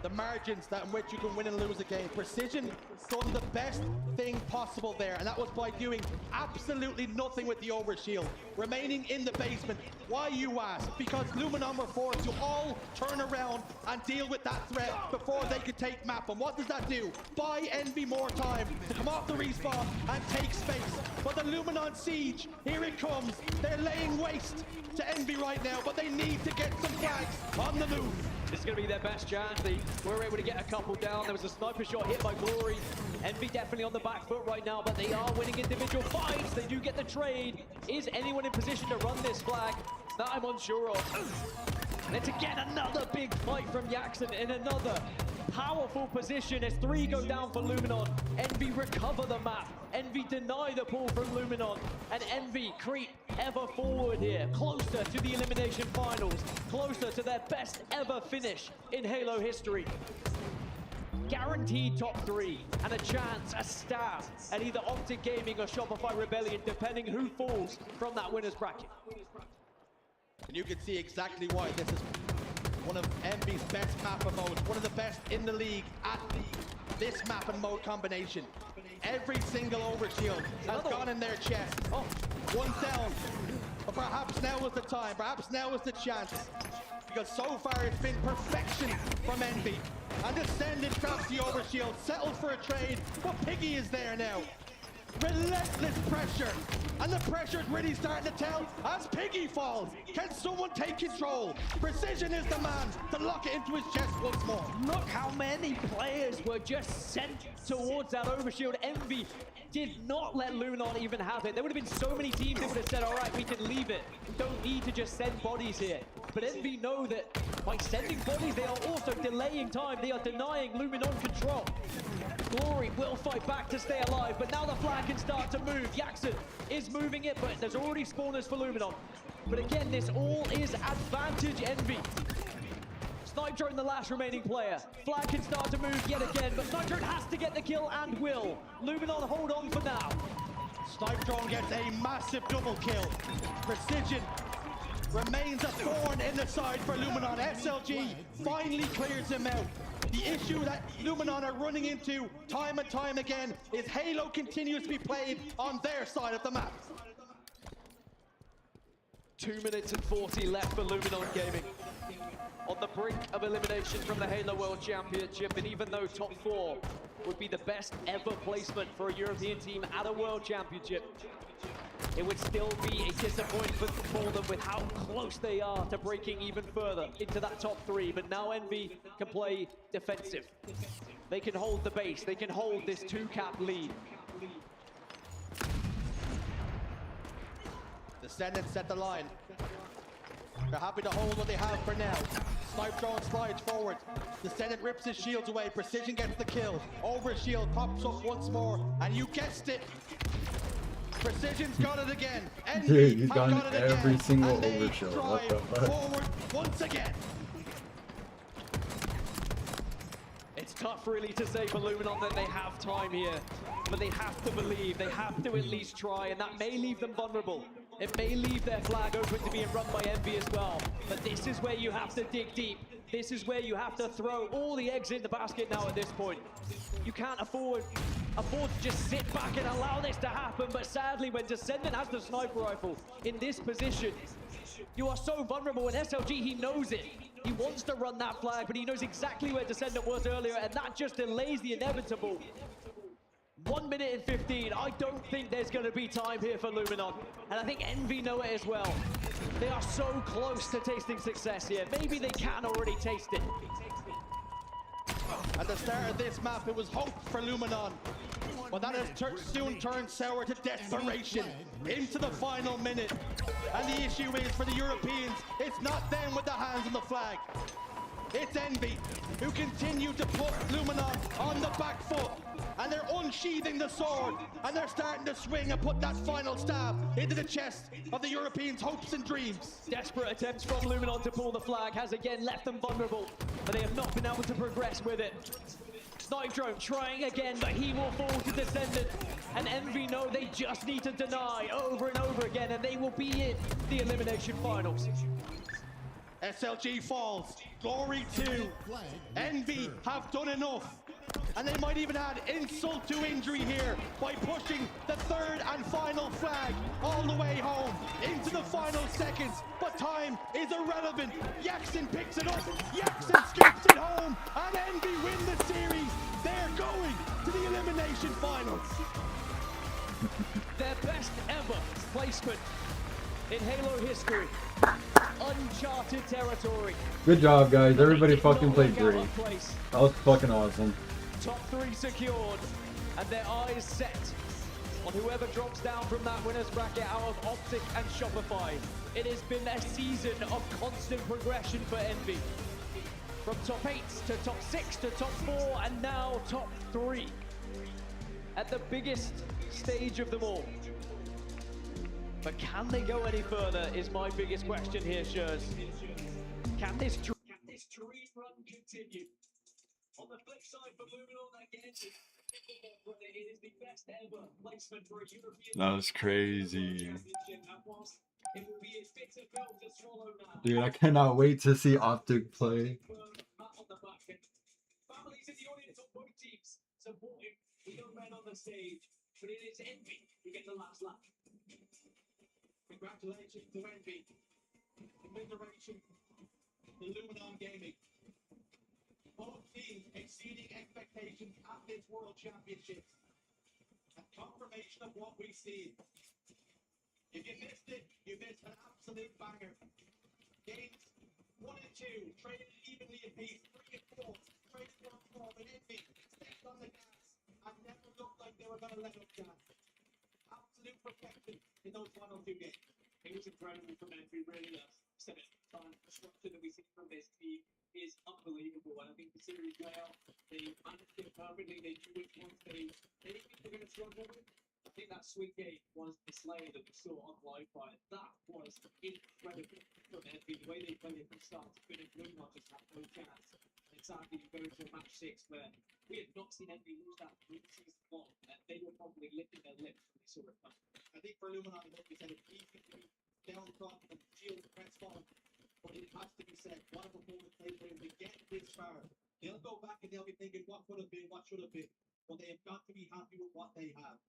the margins that in which you can win and lose a game. Precision done the best thing possible there, and that was by doing absolutely nothing with the overshield, remaining in the basement. Why, you ask? Because Luminon were forced to all turn around and deal with that threat before they could take map. And what does that do? Buy Envy more time to come off the respawn and take space. But the Luminon siege, here it comes. They're laying waste to Envy right now, but they need to get some flags on the move. This is going to be their best chance. They were able to get a couple down. There was a sniper shot hit by Glory. Envy definitely on the back foot right now, but they are winning individual fights. They do get the trade. Is anyone in position to run this flag? That I'm unsure of. And it's again another big fight from Jackson in another powerful position as 3 go down for Luminon. Envy recover the map. Envy deny the pull from Luminon. And Envy creep ever forward here, closer to the elimination finals, closer to their best ever finish in Halo history. Guaranteed guaranteed top 3 and a chance, a stab at either Optic Gaming or Shopify Rebellion, depending who falls from that winner's bracket. And you can see exactly why this is one of Envy's best map and modes, one of the best in the league at this map and mode combination. Every single overshield has gone in their chest. Oh, one down. But perhaps now was the time, perhaps now was the chance. Because so far it's been perfection from Envy. And Descendant traps the overshield, settled for a trade, but Piggy is there now. Relentless pressure, and the pressure's really starting to tell as Piggy falls. Can someone take control? Precision is the man to lock it into his chest once more. Look how many players were just sent towards that overshield. Envy did not let Luminon even have it. There would have been so many teams that would have said, all right, we can leave it. We don't need to just send bodies here. But Envy know that by sending bodies, they are also delaying time. They are denying Luminon control. Glory will fight back to stay alive, but now the flag can start to move. Jackson is moving it, but there's already spawners for Luminon. But again, this all is advantage Envy. Snipe Drone, the last remaining player. Flag can start to move yet again, but Snipe Drone has to get the kill and will. Luminon hold on for now. Snipe Drone gets a massive double kill. Precision remains a thorn in the side for Luminon. SLG finally clears him out. The issue that Luminon are running into time and time again is Halo continues to be played on their side of the map. 2 minutes and 40 left for Luminon Gaming. On the brink of elimination from the Halo World Championship, and even though top 4 would be the best ever placement for a European team at a World Championship, it would still be a disappointment for them with how close they are to breaking even further into that top 3. But now Envy can play defensive. They can hold the base. They can hold this 2-cap lead. Descendants set the line. They're happy to hold what they have for now. Snipe Drone slides forward. Descendant rips his shields away. Precision gets the kill. Overshield pops up once more. And you guessed it. Precision's got it again. Envy Dude, he's got gotten it every again. single And they overshield. What the drive fuck? forward once again. It's tough really to say for Luminon that they have time here, but they have to believe, they have to at least try, and that may leave them vulnerable. It may leave their flag open to being run by Envy as well. But this is where you have to dig deep. This is where you have to throw all the eggs in the basket now at this point. You can't afford to just sit back and allow this to happen, but sadly when Descendant has the sniper rifle in this position, you are so vulnerable, and SLG, he knows it. He wants to run that flag, but he knows exactly where Descendant was earlier, and that just delays the inevitable. 1 minute and 15. I don't think there's going to be time here for Luminon, and I think Envy know it as well. They are so close to tasting success here. Maybe they can already taste it. At the start of this map, it was hope for Luminon. But that has soon turned sour to desperation into the final minute. And the issue is for the Europeans, it's not them with the hands on the flag. It's Envy who continue to put Luminon on the back foot. And they're unsheathing the sword. And they're starting to swing and put that final stab into the chest of the Europeans' hopes and dreams. Desperate attempts from Luminon to pull the flag has again left them vulnerable, but they have not been able to progress with it. Snipe Drone trying again, but he will fall to Descendant. And Envy know they just need to deny over and over again, and they will be in the elimination finals. SLG falls. Glory 2. Envy have done enough. And they might even add insult to injury here by pushing the third and final flag all the way home into the final seconds. But time is irrelevant. Jackson picks it up. Jackson scoops it home. And Envy win the series. They're going to the elimination finals. Their best ever placement in Halo history. Uncharted territory. Good job, guys. Everybody fucking played great. That was fucking awesome. Top 3 secured, and their eyes set on whoever drops down from that winner's bracket out of Optic and Shopify. It has been a season of constant progression for Envy. From top 8 to top 6 to top 4, and now top 3. At the biggest stage of them all. But can they go any further is my biggest question here, Shurs. Can this dream run continue? On the flip side, for moving on again, it is the best ever placement for a European. That was crazy. It will be a bitter pill to swallow now. Dude, I cannot wait to see Optic play. On the back end. Families in the audience on both teams supporting the young men on the stage, but it is Envy who get the last lap. Congratulations to Envy. Commiseration to Luminon Gaming. Both teams exceeding expectations at this World Championships. A confirmation of what we've seen. If you missed it, you missed an absolute banger. Games 1 and 2, traded evenly apiece. 3 and 4, traded 1 and 4, but Envy stepped on the gas and never looked like they were going to let up gas. Absolute perfection in those final 2 games. It was incredible from Envy, really. Said it, the structure that we see from this team is unbelievable. And I think the series layout, they managed it perfectly. They knew which ones they didn't think they're going to struggle with. I think that sweet game was the Slayer that we saw on live fire. That was incredible from Envy. The way they played it from start to finish, Luminon just had no chance. And sadly, you go into a match 6 where we had not seen Envy lose that season long, and they were probably licking their lips when they saw it come. I think for Luminon, like you said, it's easy to be down front and shield the press forward. But it has to be said, what a performance they bring to get this far. They'll go back and they'll be thinking, what could have been, what should have been. But they have got to be happy with what they have.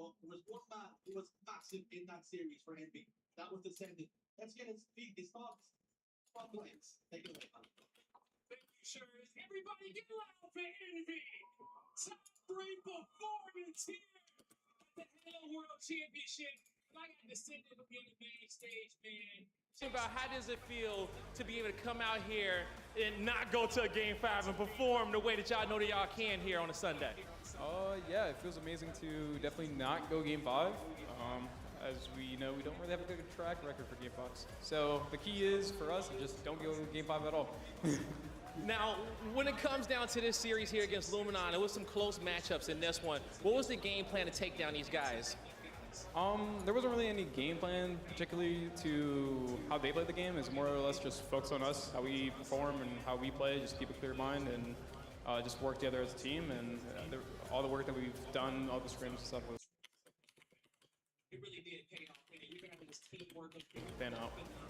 But there was one man who was massive in that series for Envy. That was Descendant. Let's get his thoughts. Spotlights. Take it away, man. Thank you, Shurs. Everybody get loud for Envy. Top 3 performance here at the Halo World Championship. I got Descendant to be on the main stage, man. About how does it feel to be able to come out here and not go to a Game 5 and perform the way that y'all know that y'all can here on a Sunday? Yeah, it feels amazing to definitely not go Game 5. As we know, we don't really have a good track record for Game 5s. So the key is for us to just don't go Game 5 at all. Now, when it comes down to this series here against Luminon, there was some close matchups in this one. What was the game plan to take down these guys? There wasn't really any game plan, particularly to how they play the game. It's more or less just focus on us, how we perform and how we play, just keep a clear mind and just work together as a team. And all the work that we've done, all the scrims and stuff was. It really did pay off, man. You guys' teamwork up there.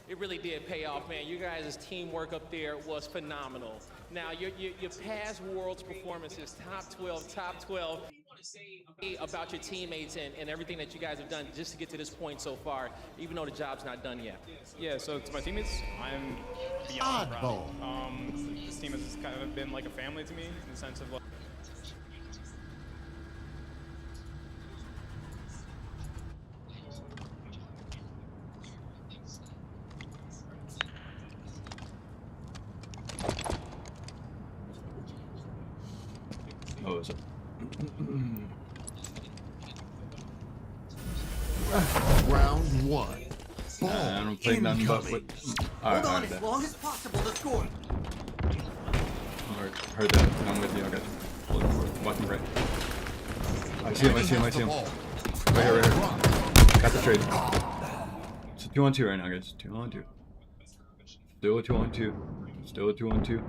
It really did pay off, man. You guys' teamwork up there was phenomenal. Now, your past Worlds performances, top 12. Say about your teammates and everything that you guys have done just to get to this point so far, even though the job's not done yet. Yeah, so to my teammates, I'm beyond proud. This team has kind of been like a family to me in the sense of like. Oh, is it? Round 1. Ball I don't play nothing but with. Hold on as long as possible to score. Heard that. I'm with you. I got you. Walking right. I see him. Right here. Got the trade. It's a 2-on-2 right now, guys. 2-on-2. Still a 2-on-2.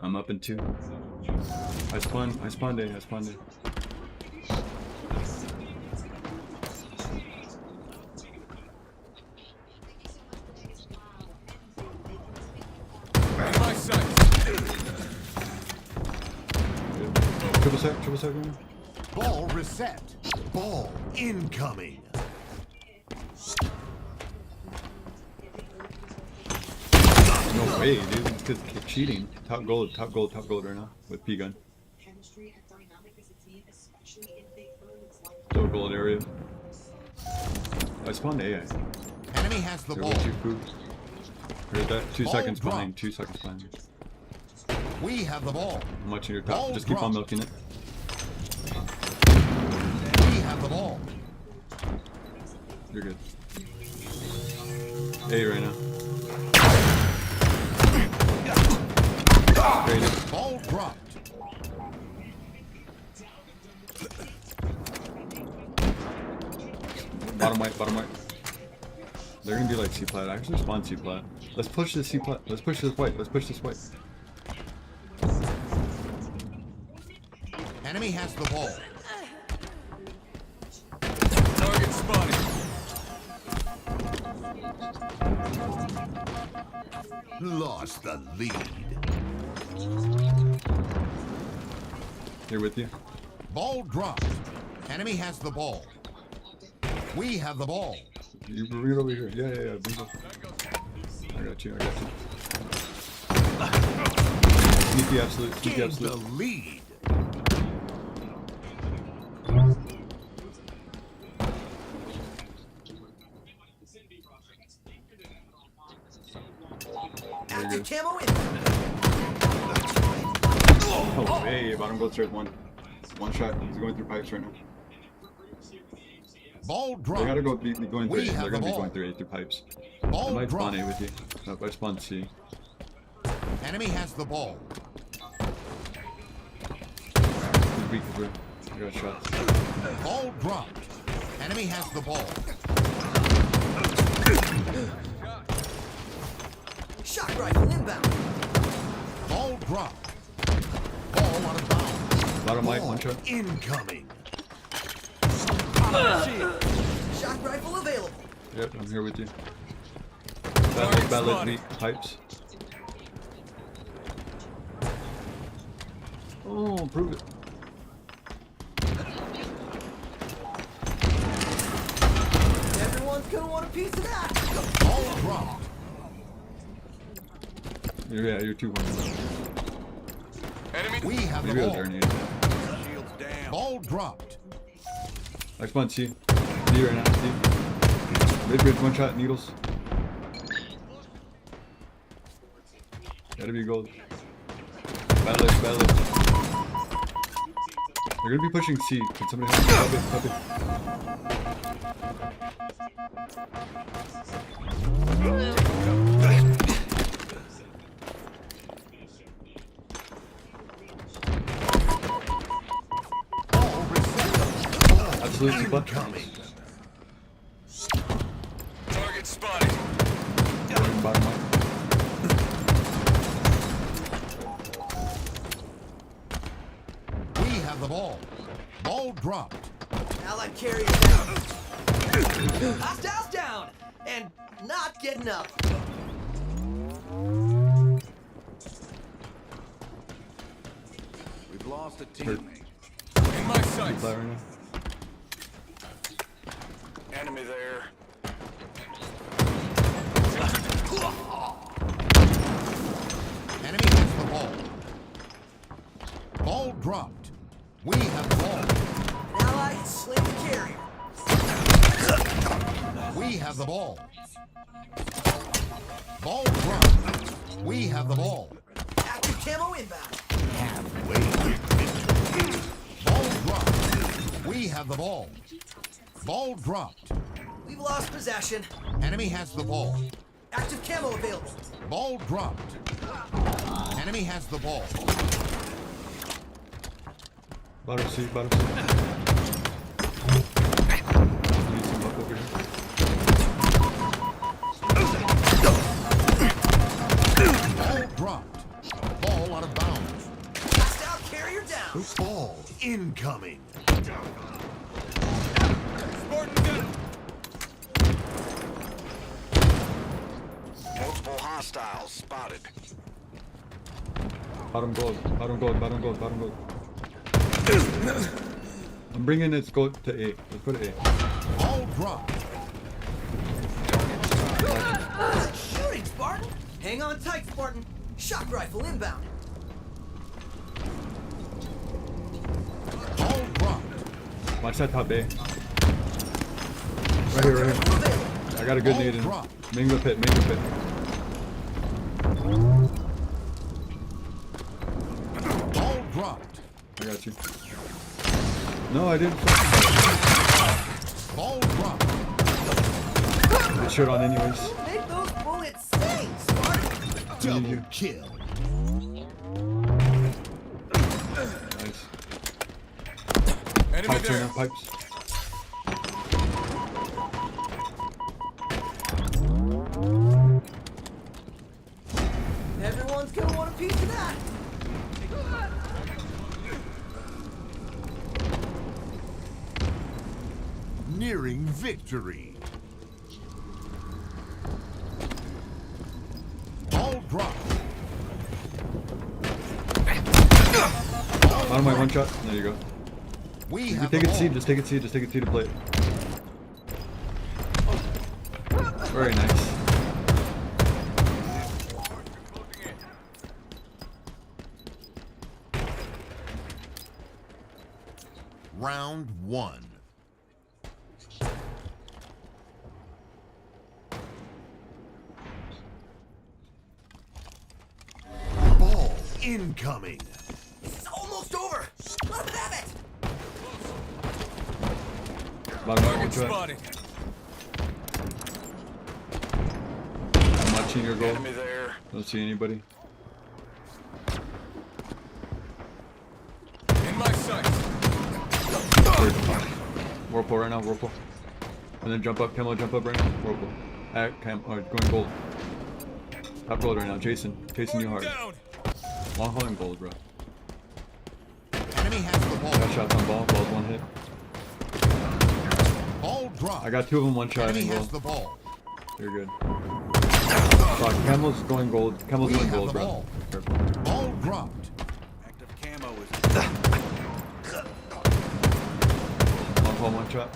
I'm up in 2. I spawned it. My sight. Triple sec. Ball reset. Ball incoming. No way, dude. This kid's cheating. Top gold right now with P-Gun. Still gold area. I spawned AI. Enemy has the ball. Heard that? 2 Ball seconds dropped. behind. 2 seconds behind. We have the ball. I'm watching your top. Ball Just keep on dropped. milking it. We have the ball. You're good. A right now. Traded. Ball dropped. Bottom right. They're gonna be like C-plat. I actually spawned C-plat. Let's push this C-plat. Let's push this white. Enemy has the ball. Target spotted. Lost the lead. Here with you. Ball dropped. Enemy has the ball. We have the ball. You bring it over here. Yeah. Bingo. I got you. Sneaky absolute. Sneaky Gained absolute. the lead. Active camo in. Oh, hey, bottom gold stairs one. One shot. He's going through pipes right now. Ball They dropped. gotta go be going through. We have They're gonna the be ball. going through A through pipes. Ball I might spawn dropped. A with you. No, I spawn C. Enemy has the ball. He's weak as well. I got shots. Ball dropped. Enemy has the ball. Shock rifle inbound. Ball dropped. Ball out of bounds. Bottom light, Ball one shot. incoming. Shock rifle available. Yep, I'm here with you. Target Battle spotted. weak pipes. Oh, prove it. Everyone's gonna want a piece of that. Ball dropped. Yeah, you're 2-1. Enemy. We have the Maybe I was ball. already needed. Shields down. Ball dropped. I spawn C. D right now, C. Mid-bridge, one shot, needles. Gotta be gold. Battle edge. They're gonna be pushing C. Can somebody help me? Help it. Ball received. Absolutely, but Incoming. Target spotted. bottom up. We have the ball. Ball dropped. Allied carrier down. Hostiles down. And not getting up. We've lost a Hurt. teammate. In my sights. Fly right now. Enemy there. Enemy has the ball. Ball dropped. We have the ball. An ally has slain the carrier. We have the ball. Ball dropped. We have the ball. Active camo inbound. Halfway. Ball dropped. We have the ball. Ball dropped. We've lost possession. Enemy has the ball. Active camo available. Ball dropped. Enemy has the ball. Bottom C. Need some luck over here. Ball dropped. Ball out of bounds. Hostile carrier down. Ball incoming. Spartan gun. Multiple hostiles spotted. Bottom gold. I'm bringing this gold to A. Let's go to A. Ball dropped. Good shooting, Spartan. Hang on tight, Spartan. Shock rifle inbound. Ball dropped. Watch that top A. Right here. I got a good nade in. Mango pit. Ball dropped. I got you. No, I didn't. Ball dropped. Good shirt on anyways. Make those bullets sting, Spartan. Double kill. Nice. Enemy Pipes right there. now, pipes. Everyone's gonna want a piece of that. nearing victory. Ball drop. Bottom right, one shot. There you go. We You have take the it seed, ball. just take it seed, just take it seed to play. Very nice. Round 1. Ball incoming. It's almost over. Let's have it. Bottom right, one Target shot. spotted. I'm watching your goal. Enemy there. Don't see anybody. In my sights. Whirlpool right now, whirlpool. And then jump up, Camo, jump up right now. Whirlpool. Going gold. Top gold right now, Jason. Chasing you hard. Down. Long hauling gold, bro. Enemy has the ball. Got shots on ball, ball's one hit. Ball drop. I got 2 of them, one shot Enemy in has gold. the ball. You're good. Fuck, Camo's going gold. Camo's We going have gold, the bro. ball. Careful. Ball dropped. Active camo is. Long haul, one shot.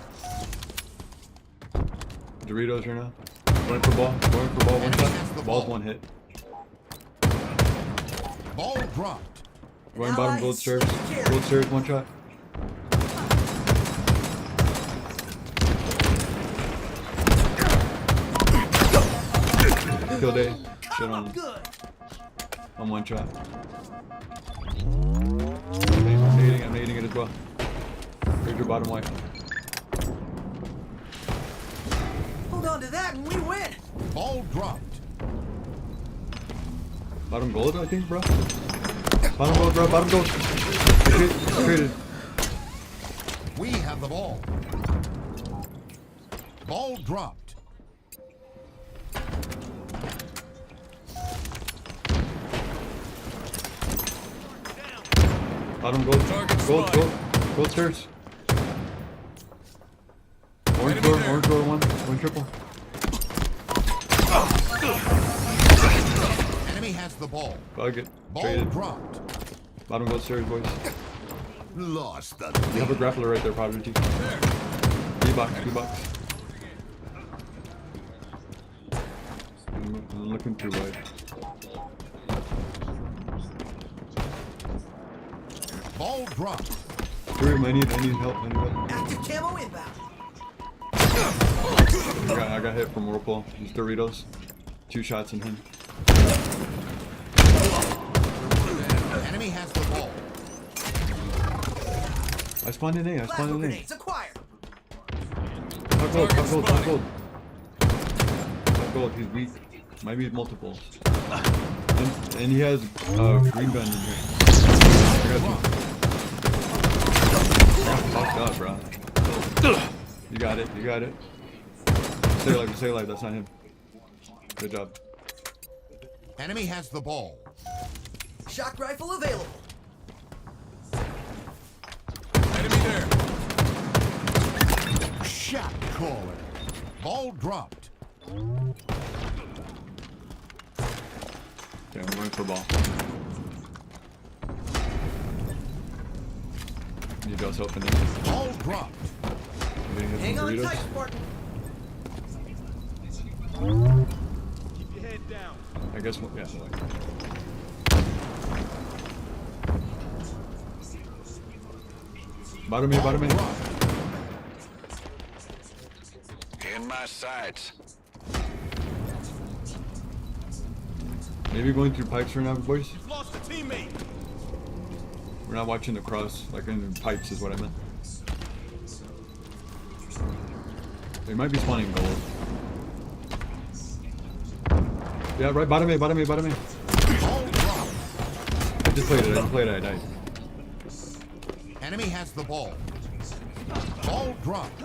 Doritos right now. Going for ball, one shot. Ball's one hit. Ball dropped. Going bottom, gold stairs. Gold stairs, one shot. Kill day. Shit on him. On one shot. I'm nading it as well. Here's your bottom white. Hold on to that and we win. Ball dropped. Bottom gold, I think, bro. Bottom gold, bro. Bottom gold. Traded. We have the ball. Ball dropped. Bottom gold. Gold stairs. Orange door, one triple. Enemy has the ball. Bug it. Ball Traded. dropped. Bottom gold stairs, boys. Lost the You have a grappler right there, Prodigy. D-box. I'm looking too wide. Ball dropped. Drew, I need help. Active camo inbound. I got hit from Whirlpool. These Doritos. 2 shots in him. Enemy has the ball. I spawned in A. Plasma grenades acquired. Top gold. Top gold, he's weak. Might be multiples. And he has green gun in here. I got you. Fucked up, bro. You got it. Stay alive, that's not him. Good job. Enemy has the ball. Shock rifle available. Enemy there. Shot caller. Ball dropped. Okay, I'm going for ball. Need y'all's help in there. Ball dropped. Hang on tight, Spartan. Keep your head down. I guess, yeah. Bottom me. In my sights. Maybe going through pipes right now, boys. You've lost a teammate. We're not watching the cross, like in pipes is what I meant. They might be spawning gold. Yeah, right, bottom A. Ball dropped. I just played it, I died. Enemy has the ball. Ball dropped.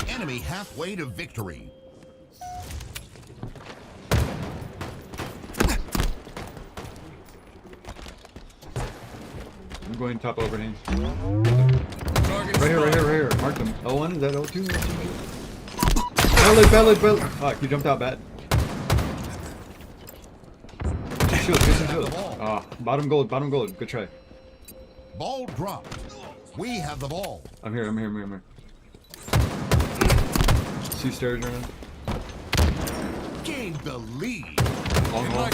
Enemy halfway to victory. I'm going top overhang. Right here, right here, right here. Mark them. L1, is that L2? Belly. Fuck, you jumped out bad. Get some shield. Ah, bottom gold. Good try. Ball dropped. We have the ball. I'm here. 2 stairs right now. Gained the lead. Long haul.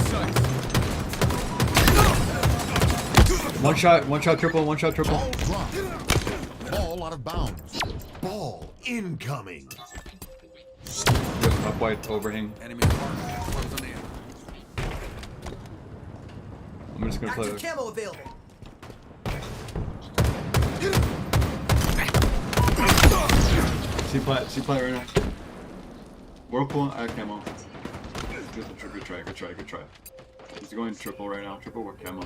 One shot triple. Ball dropped. Ball out of bounds. Ball incoming. Up white overhang. Enemy close on in. I'm just gonna play. Active camo available. C plant right now. Whirlpool, I have camo. Good try. He's going triple right now. Triple with camo.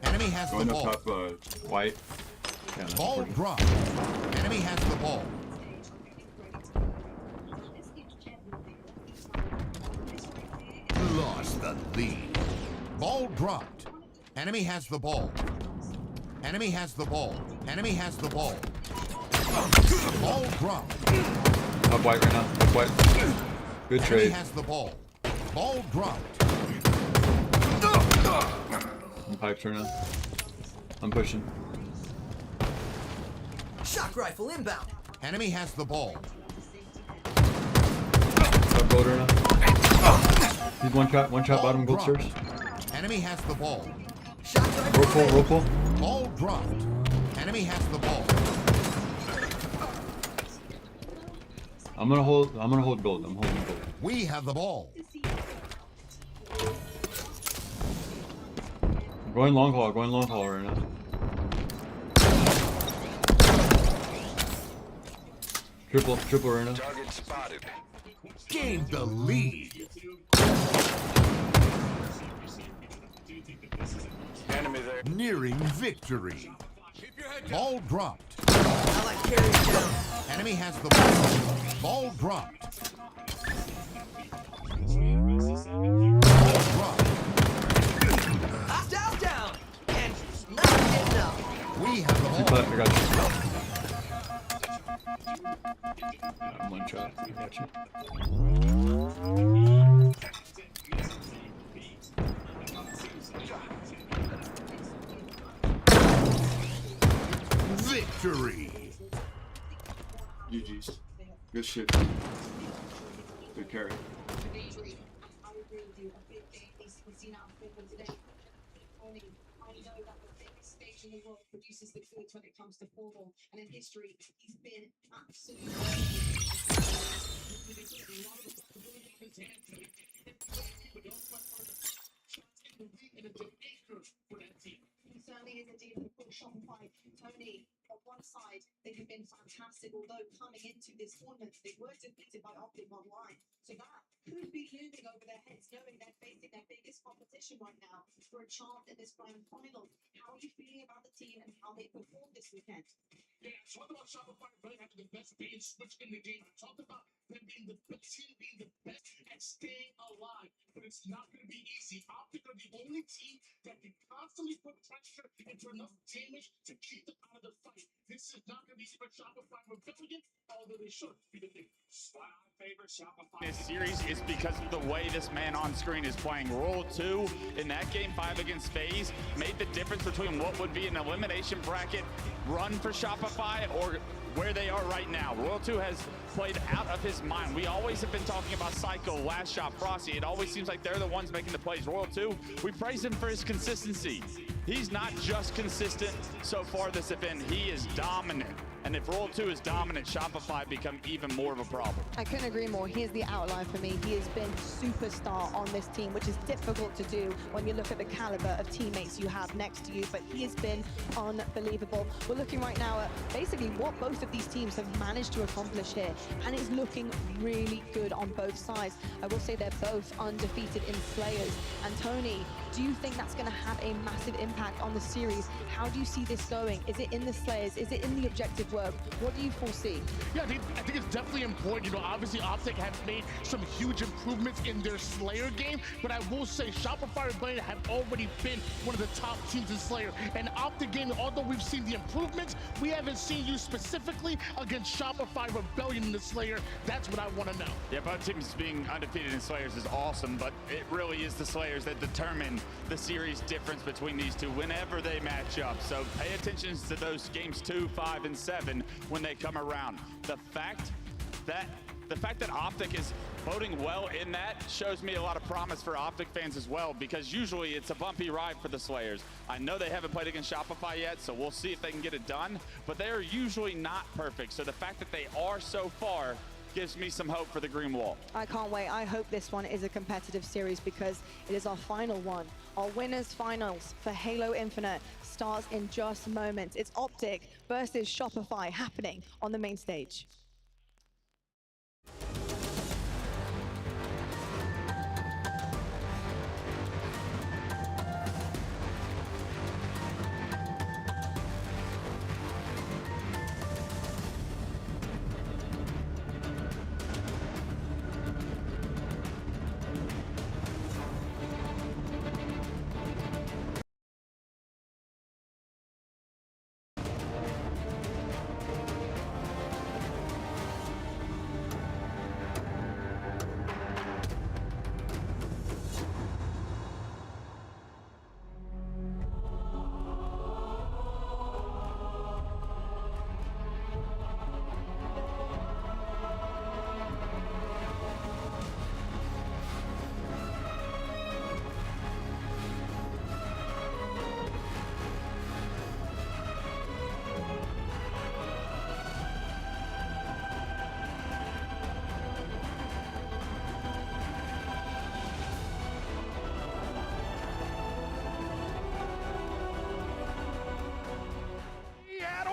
Enemy has going the up ball. top white. Yeah, Ball dropped. Enemy has the ball. Lost the lead. Ball dropped. Enemy has the ball. Enemy has the ball. Ball dropped. Up white right now. Up white. Good trade. Enemy has the ball. Ball dropped. I'm pipes right now. I'm pushing. Shock rifle inbound. Enemy has the ball. Top gold right now. He's one shot bottom gold stairs. Enemy has the ball. Roll pull. Ball dropped. Enemy has the ball. I'm gonna hold gold. I'm holding gold. We have the ball. I'm going long haul right now. Triple right now. Target spotted. Gained the lead. Enemy there. Nearing victory. Ball dropped. Allied carries down. Enemy has the ball. Ball dropped. Ball dropped. Hostile down. And not enough. We have the ball. I got you. One shot. I got you. Victory. GG's. Good shit. Good carry. In the world produces the goods when it comes to formal, and in history he's been absolutely he certainly is indeed a full Shopify. Tony, on one side they have been fantastic, although coming into this tournament they were defeated by Optic Online, so that could be looming over their heads, knowing they're facing their biggest competition right now for a chance in this grand final. How are you feeling about the team and how they performed this weekend? Yeah, talk about Shopify really having the best bait and switch in the game. Talk about them being the best team, being the best at staying alive. But it's not going to be easy. Optic are the only team that can constantly put pressure into enough damage to keep them out of the fight. This is not going to be for Shopify Rebellion, although they should be the thing. Why I favor Shopify. This series is because of the way this man on screen is playing. Roll 2 in that game 5 against FaZe made the difference between what would be an elimination bracket run for Shopify or where they are right now. Royal 2 has played out of his mind. We always have been talking about Psycho, Last Shot, Frosty. It always seems like they're the ones making the plays. Royal 2, we praise him for his consistency. He's not just consistent so far this event, he is dominant. And if Royal 2 is dominant, Shopify become even more of a problem. I couldn't agree more. He is the outlier for me. He has been superstar on this team, which is difficult to do when you look at the caliber of teammates you have next to you, but he has been unbelievable. We're looking right now at basically what both of these teams have managed to accomplish here, and it's looking really good on both sides. I will say they're both undefeated in Slayers. And Tony, do you think that's going to have a massive impact on the series? How do you see this going? Is it in the Slayers? Is it in the objective work. What do you foresee? Yeah, I think it's definitely important. You know, obviously Optic has made some huge improvements in their Slayer game, but I will say Shopify Rebellion have already been one of the top teams in Slayer. And Optic Gaming, although we've seen the improvements, we haven't seen you specifically against Shopify Rebellion in the Slayer. That's what I want to know. Yeah, both teams being undefeated in Slayers is awesome, but it really is the Slayers that determine the series difference between these two whenever they match up. So pay attention to those games 2, 5, and 7 when they come around. The fact that Optic is voting well in that shows me a lot of promise for Optic fans as well, because usually it's a bumpy ride for the Slayers. I know they haven't played against Shopify yet, so we'll see if they can get it done, but they are usually not perfect. So the fact that they are so far gives me some hope for the Green Wall. I can't wait. I hope this one is a competitive series because it is our final one. Our winners finals for Halo Infinite starts in just moments. It's Optic versus Shopify happening on the main stage.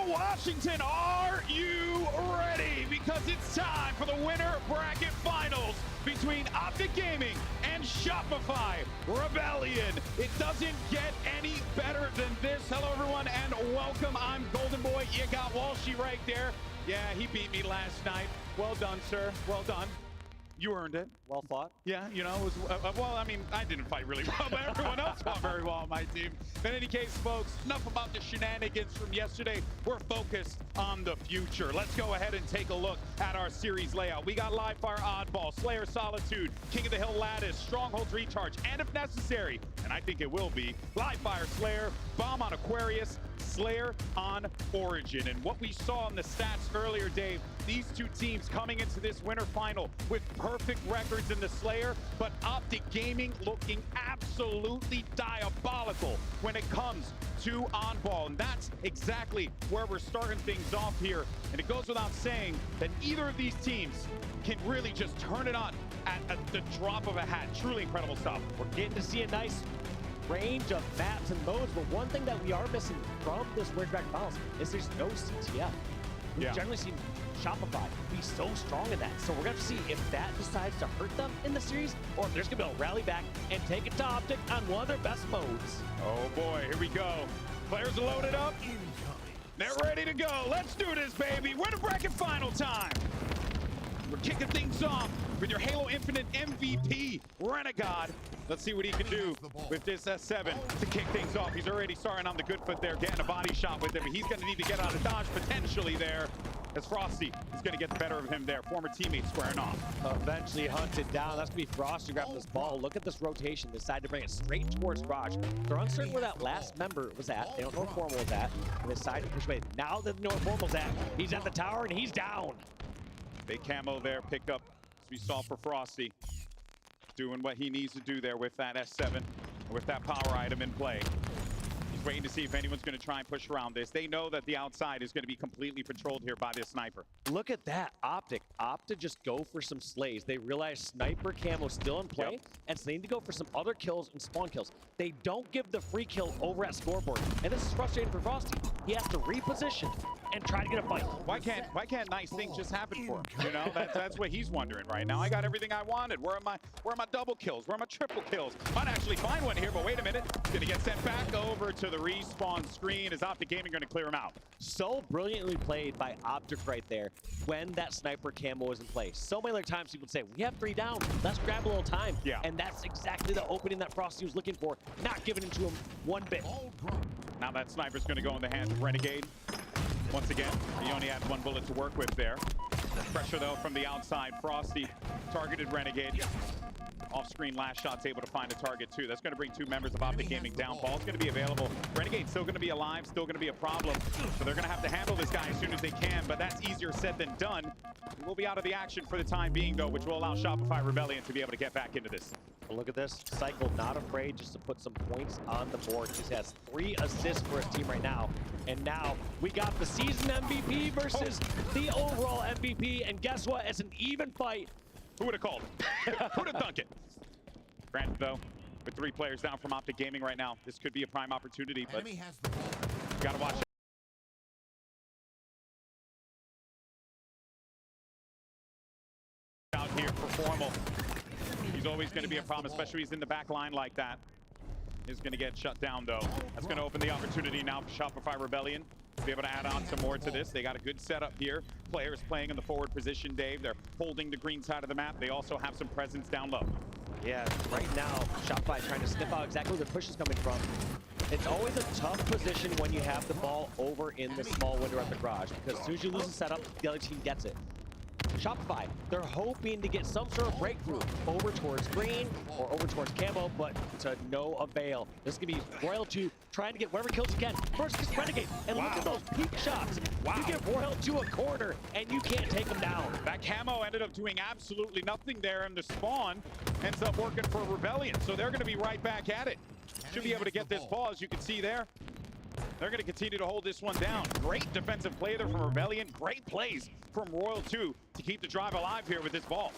Washington, are you ready? Because it's time for the winner bracket finals between Optic Gaming and Shopify Rebellion. It doesn't get any better than this. Hello, everyone, and welcome. I'm Golden Boy. You got Walshy right there. Yeah, he beat me last night. Well done, sir. Well done. You earned it. Well fought. Yeah, you know, it was, well, I mean, I didn't fight really well, but everyone else fought very well on my team. In any case, folks, enough about the shenanigans from yesterday. We're focused on the future. Let's go ahead and take a look at our series layout. We got Live Fire Oddball, Slayer Solitude, King of the Hill Lattice, Strongholds Recharge, and if necessary, and I think it will be, Live Fire Slayer, Bomb on Aquarius, Slayer on Origin. And what we saw in the stats earlier, Dave, these two teams coming into this winter final with perfect records in the Slayer, but Optic Gaming looking absolutely diabolical when it comes to on-ball. And that's exactly where we're starting things off here. And it goes without saying that either of these teams can really just turn it on at the drop of a hat. Truly incredible stuff. We're getting to see a nice range of maps and modes, but one thing that we are missing from this Winter Bracket Finals is there's no CTF. We've generally seen Shopify be so strong in that, so we're going to see if that decides to hurt them in the series, or if there's going to be a rally back and take it to Optic on one of their best modes. Oh boy, here we go. Players are loaded up. They're ready to go. Let's do this, baby. Winter Bracket Final time. We're kicking things off with your Halo Infinite MVP, Renegade. Let's see what he can do with this S7 to kick things off. He's already starting on the good foot there, getting a body shot with him. He's going to need to get out of dodge potentially there, as Frosty is going to get the better of him there. Former teammate squaring off. Eventually hunted down. That's going to be Frosty grabbing this ball. Look at this rotation. They decided to bring it straight towards Raj. They're uncertain where that last member was at. They don't know where Formal was at. And they decided to push away. Now that they know where Formal's at, he's at the tower and he's down. Big camo there, picked up, as we saw for Frosty. Doing what he needs to do there with that S7, with that power item in play. He's waiting to see if anyone's going to try and push around this. They know that the outside is going to be completely patrolled here by this sniper. Look at that. Optic opt to just go for some slays. They realize sniper camo still in play, and so they need to go for some other kills and spawn kills. They don't give the free kill over at scoreboard, and this is frustrating for Frosty. He has to reposition and try to get a fight. Why can't nice things just happen for him? You know, that's what he's wondering right now. I got everything I wanted. Where are my double kills? Where are my triple kills? Might actually find one here, but wait a minute. Gonna get sent back over to the the respawn screen. Is Optic Gaming going to clear him out? So brilliantly played by Optic right there when that sniper camo was in place. So many other times people would say, we have 3 down, let's grab a little time. Yeah. And that's exactly the opening that Frosty was looking for, not giving it to him one bit. Now that sniper's going to go in the hands of Renegade. Once again, he only had 1 bullet to work with there. Pressure though from the outside. Frosty targeted Renegade. Off-screen last shot's able to find a target too. That's going to bring 2 members of Optic Gaming down. Ball's going to be available. Renegade's still going to be alive, still going to be a problem. So they're going to have to handle this guy as soon as they can, but that's easier said than done. We'll be out of the action for the time being though, which will allow Shopify Rebellion to be able to get back into this. Look at this. Cycle not afraid just to put some points on the board. He has 3 assists for his team right now. And now we got the season MVP versus the overall MVP. And guess what? It's an even fight. Who would have called it? Who would have dunked it? Granted though, with 3 players down from Optic Gaming right now, this could be a prime opportunity, but you gotta watch out here for Formal. He's always going to be a problem, especially he's in the back line like that. He's going to get shut down though. That's going to open the opportunity now for Shopify Rebellion to be able to add on some more to this. They got a good setup here. Players playing in the forward position, Dave. They're holding the green side of the map. They also have some presence down low. Yeah, right now, Shopify trying to sniff out exactly where the push is coming from. It's always a tough position when you have the ball over in the small window at the garage, because as soon as you lose the setup, the other team gets it. Shopify, they're hoping to get some sort of breakthrough over towards green or over towards camo, but to no avail. This is going to be Royal 2 trying to get whatever kills he can. First gets Renegade, and look at those peak shots. You get Royal 2 a corner, and you can't take him down. That camo ended up doing absolutely nothing there, and the spawn ends up working for Rebellion, so they're going to be right back at it. Should be able to get this ball, as you can see there. They're going to continue to hold this one down. Great defensive play there from Rebellion. Great plays from Royal 2 to keep the drive alive here with this ball.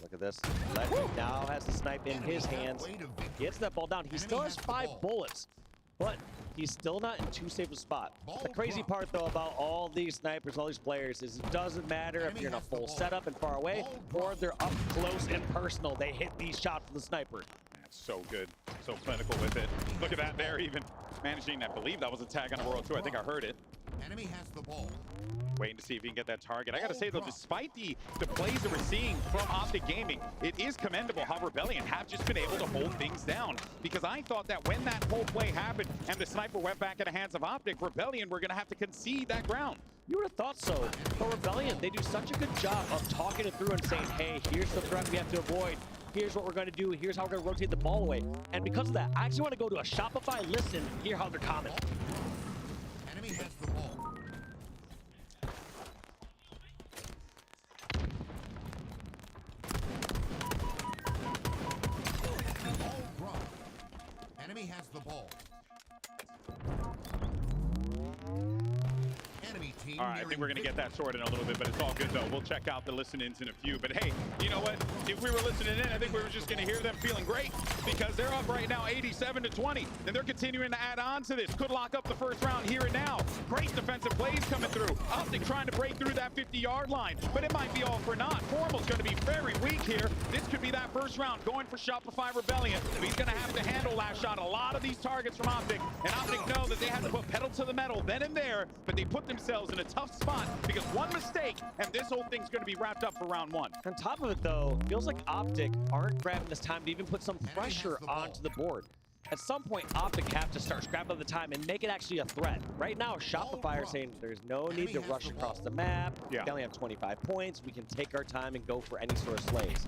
Look at this. Legend now has the snipe in his hands. Gets that ball down. He still has 5 bullets, but he's still not in too safe a spot. The crazy part, though, about all these snipers, all these players, is it doesn't matter if you're in a full setup and far away, or if they're up close and personal. They hit these shots with the sniper. That's so good. So clinical with it. Look at that there, even managing, I believe that was a tag on a Royal 2. I think I heard it. Enemy has the ball. Waiting to see if he can get that target. I gotta say though, despite the plays that we're seeing from Optic Gaming, it is commendable how Rebellion have just been able to hold things down. Because I thought that when that whole play happened and the sniper went back in the hands of Optic, Rebellion were gonna have to concede that ground. You would have thought so. But Rebellion, they do such a good job of talking it through and saying, hey, here's the threat we have to avoid. Here's what we're going to do. Here's how we're going to rotate the ball away. And because of that, I actually want to go to a Shopify listen, hear how they're coming. Enemy has the ball. Ball drop. Enemy has the ball. Enemy team. All right, I think we're going to get that sorted in a little bit, but it's all good, though. We'll check out the listen-ins in a few. But, hey, you know what? If we were listening in, I think we were just going to hear them feeling great because they're up right now 87-20, and they're continuing to add on to this. Could lock up the first round here and now. Great defensive plays coming through. Optic trying to break through that 50-yard line, but it might be all for naught. Formal's going to be very weak here. This could be that first round going for Shopify Rebellion. He's going to have to handle last shot. A lot of these targets from Optic, and Optic know that they had to put pedal to the metal then and there, but they put themselves in a tough spot because one mistake and this whole thing's going to be wrapped up for round 1. On top of it, though, feels like Optic aren't grabbing this time to even put some pressure onto the board. At some point, Optic have to start scrapping the time and make it actually a threat. Right now, Shopify are saying there's no need to rush across the map. Yeah. They only have 25 points. We can take our time and go for any sort of slays.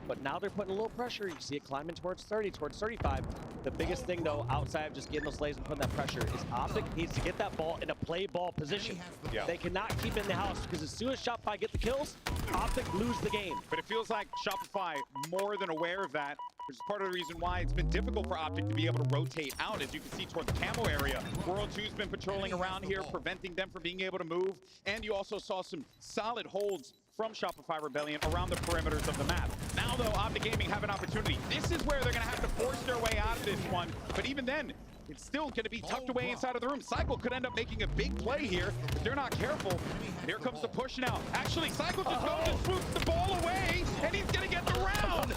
But now they're putting a little pressure. You see it climbing towards 30, towards 35. The biggest thing, though, outside of just getting those slays and putting that pressure, is Optic needs to get that ball in a play ball position. Yeah. They cannot keep it in the house, because as soon as Shopify get the kills, Optic lose the game. But it feels like Shopify more than aware of that, which is part of the reason why it's been difficult for Optic to be able to rotate out. As you can see toward the camo area, World 2's been patrolling around here, preventing them from being able to move. And you also saw some solid holds from Shopify Rebellion around the perimeters of the map. Now, though, Optic Gaming have an opportunity. This is where they're going to have to force their way out of this one. But even then, it's still going to be tucked away inside of the room. Cycle could end up making a big play here if they're not careful. Here comes the push now. Actually, Cycle just goes and swoops the ball away, and he's going to get the round.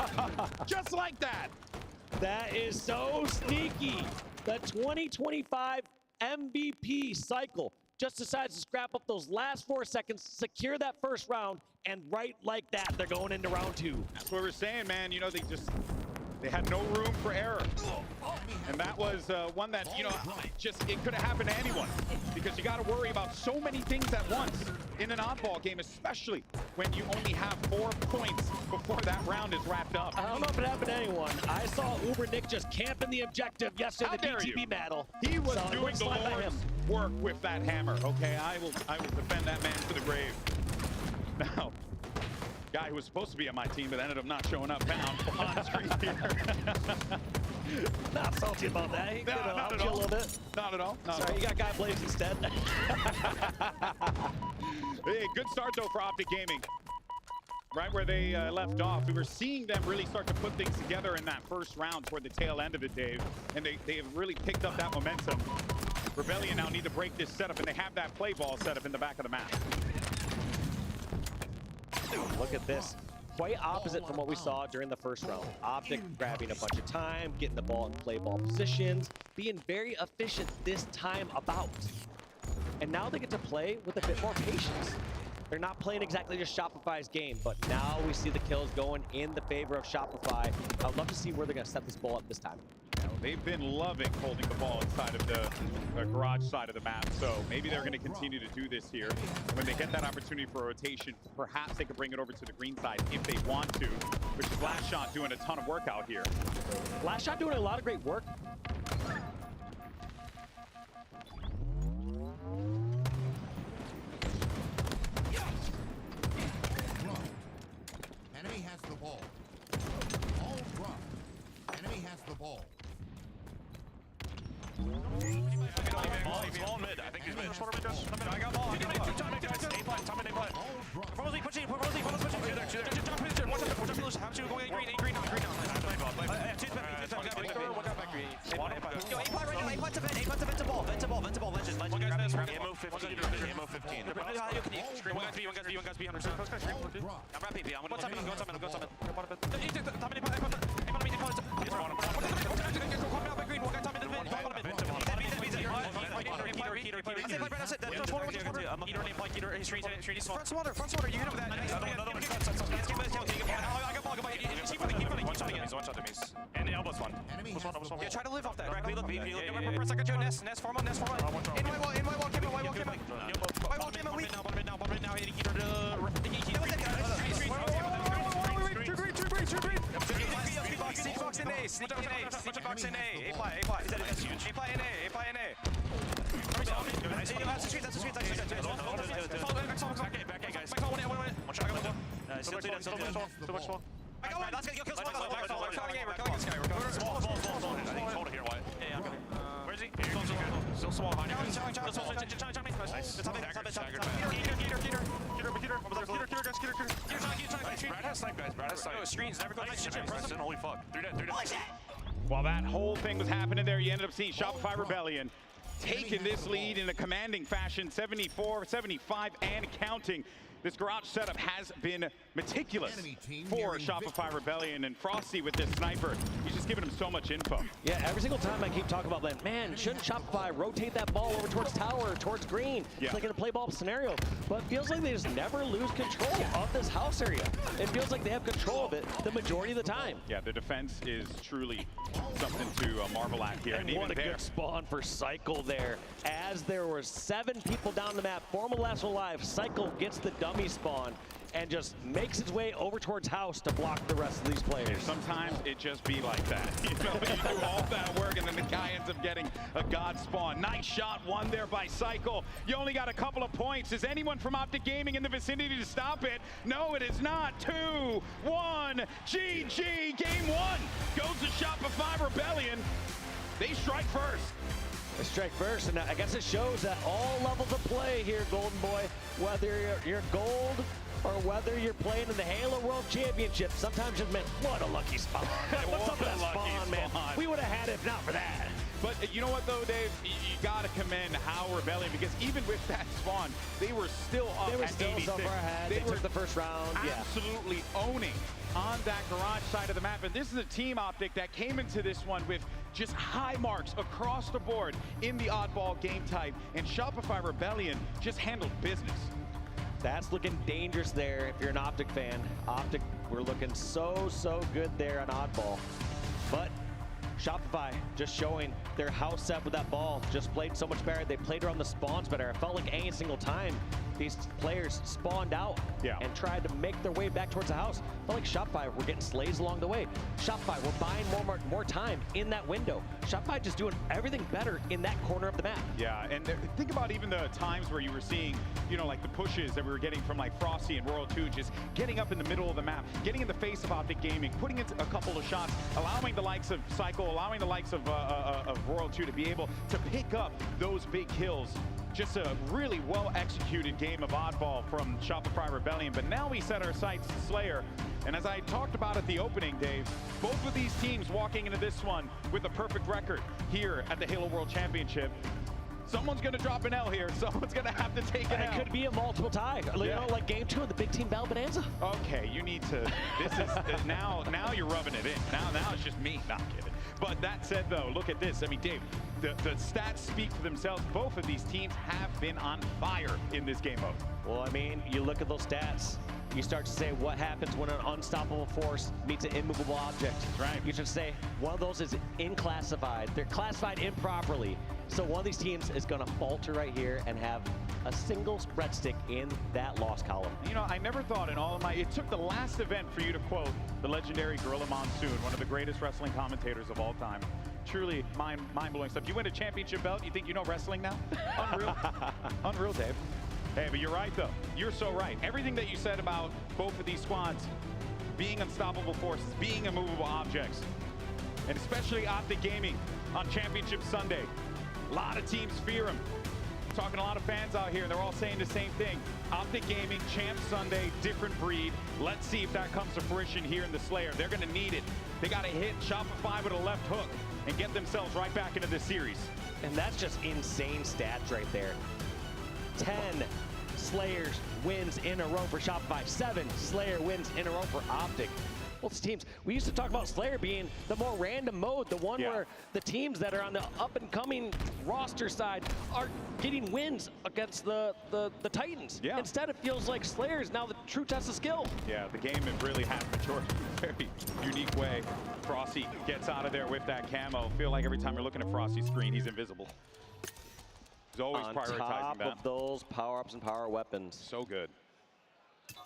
Just like that. That is so sneaky. The 2025 MVP Cycle just decides to scrap up those last 4 seconds, secure that first round, and right like that, they're going into round 2. That's what we're saying, man. You know, they had no room for error. And that was one that, you know, it could have happened to anyone, because you got to worry about so many things at once in an oddball game, especially when you only have 4 points before that round is wrapped up. I don't know if it happened to anyone. I saw Uber Nick just camping the objective yesterday in the BTB battle. He was So doing the Lord's work with that hammer. Okay, I will defend that man to the grave. Now, guy who was supposed to be on my team but ended up not showing up found on screen here. Not salty about that. He could have helped you a little bit. Not at all. Sorry, you got Guy Blaze instead. Hey, good start though for Optic Gaming. Right where they left off, we were seeing them really start to put things together in that first round toward the tail end of it, Dave. And they have really picked up that momentum. Rebellion now need to break this setup, and they have that play ball set up in the back of the map. Look at this. Quite opposite from what we saw during the first round. Optic grabbing a bunch of time, getting the ball in play ball positions, being very efficient this time about. And now they get to play with a bit more patience. They're not playing exactly just Shopify's game, but now we see the kills going in the favor of Shopify. I'd love to see where they're going to set this ball up this time. Yeah, well, they've been loving holding the ball inside of the garage side of the map, so maybe they're going to continue to do this here. When they get that opportunity for rotation, perhaps they could bring it over to the green side if they want to, which is Last Shot doing a ton of work out here. Last Shot doing a lot of great work. Enemy has the ball. All drop. Enemy has the ball. Ball mid. I think he's mid. I got ball. Top mid, A-play. Proposing, pushing. Have to go green now. Yo, A-play right now, A-play to vent to ball, legend. Ammo 15. Ammo 15. One guy's B, one guy's B, 100%. I'm wrapping B, I'm go top Front swatter, you hit him with that. He's one shot to me. And the elbow's one. Yeah, try to live off that. Look, press like a Joe, Nest, form one. In my wall, came in. My wall came in, weak. Bottom mid now, hitting Heater Fox in A, sneaking in A, Fox in A, A-play in A. That's the street. Back A, guys. One shot, I got one. Still much small. I got one. Let's get kills. We're coming this guy. Small. I think he's holding here, Wyatt. Yeah, okay. Where is he? Still small behind you. Nice. Brad has snipe, guys. Brad has snipe. Screens never go. Preston, holy fuck. 3 dead. While that whole thing was happening there, you ended up seeing Shopify Rebellion taking this lead in a commanding fashion, 74, 75, and counting. This garage setup has been meticulous for Shopify Rebellion, and Frosty with this sniper, he's just giving him so much info. Yeah, every single time I keep talking about that, man, shouldn't Shopify rotate that ball over towards tower, or towards green? Yeah. It's like in a play ball scenario. But it feels like they just never lose control of this house area. It feels like they have control of it the majority of the time. Yeah, the defense is truly something to marvel at here. And what a good spawn for Cycle there. As there were 7 people down the map, Formal Last Alive, Cycle gets the dummy spawn and just makes its way over towards house to block the rest of these players. Sometimes it just be like that. You know, you do all that work and then the guy ends up getting a god spawn. Nice shot, one there by Cycle. You only got a couple of points. Is anyone from Optic Gaming in the vicinity to stop it? No, it is not. 2-1. GG. Game 1 goes to Shopify Rebellion. They strike first. They strike first, and I guess it shows that all levels of play here, Golden Boy, whether you're gold or whether you're playing in the Halo World Championship, sometimes you've meant, what a lucky spawn. What's up with that spawn, man? We would have had it if not for that. But you know what, though, Dave? You got to commend how Rebellion, because even with that spawn, they were still up They were at still 86. so far ahead. They took the first round. Absolutely owning on that garage side of the map. And this is a team, Optic, that came into this one with just high marks across the board in the oddball game type, and Shopify Rebellion just handled business. That's looking dangerous there if you're an Optic fan. Optic, we're looking so good there on oddball. But Shopify just showing their house set with that ball, just played so much better. They played around the spawns better. It felt like any single time these players spawned out and tried to make their way back towards the house. Felt like Shopify were getting slays along the way. Shopify were buying more time in that window. Shopify just doing everything better in that corner of the map. Yeah, and think about even the times where you were seeing, you know, like the pushes that we were getting from like Frosty and Royal 2, just getting up in the middle of the map, getting in the face of Optic Gaming, putting in a couple of shots, allowing the likes of Cycle, allowing the likes of Royal 2 to be able to pick up those big kills. Just a really well-executed game of oddball from Shopify Rebellion. But now we set our sights to Slayer. And as I talked about at the opening, Dave, both of these teams walking into this one with a perfect record here at the Halo World Championship. Someone's going to drop an L here. Someone's going to have to take an L. It could be a multiple tie. You know, like game 2 of the Big Team Battle Bonanza. Okay, you need to. This is now you're rubbing it in. Now it's just me. Not kidding. But that said, though, look at this. I mean, Dave, the stats speak for themselves. Both of these teams have been on fire in this game mode. Well, I mean, you look at those stats. You start to say what happens when an unstoppable force meets an immovable object. Right. You should say one of those is inclassified. They're classified improperly. So one of these teams is going to falter right here and have a single breadstick in that loss column. You know, I never thought in all of my... It took the last event for you to quote the legendary Gorilla Monsoon, one of the greatest wrestling commentators of all time. Truly mind-blowing stuff. You win a championship belt, you think you know wrestling now? Unreal. Unreal, Dave. Hey, but you're right, though. You're so right. Everything that you said about both of these squads being unstoppable forces, being immovable objects, and especially Optic Gaming on Championship Sunday. A lot of teams fear him. Talking to a lot of fans out here, and they're all saying the same thing. Optic Gaming, Champ Sunday, different breed. Let's see if that comes to fruition here in the Slayer. They're going to need it. They got to hit Shopify with a left hook and get themselves right back into this series. And that's just insane stats right there. 10 Slayers wins in a row for Shopify. 7 Slayer wins in a row for Optic. Both teams. We used to talk about Slayer being the more random mode, the one where the teams that are on the up-and-coming roster side are getting wins against the Titans. Yeah. Instead, it feels like Slayer is now the true test of skill. Yeah, the game really has matured in a very unique way. Frosty gets out of there with that camo. Feel like every time you're looking at Frosty's screen, he's invisible. He's always prioritizing top that. of those power-ups and power weapons. So good.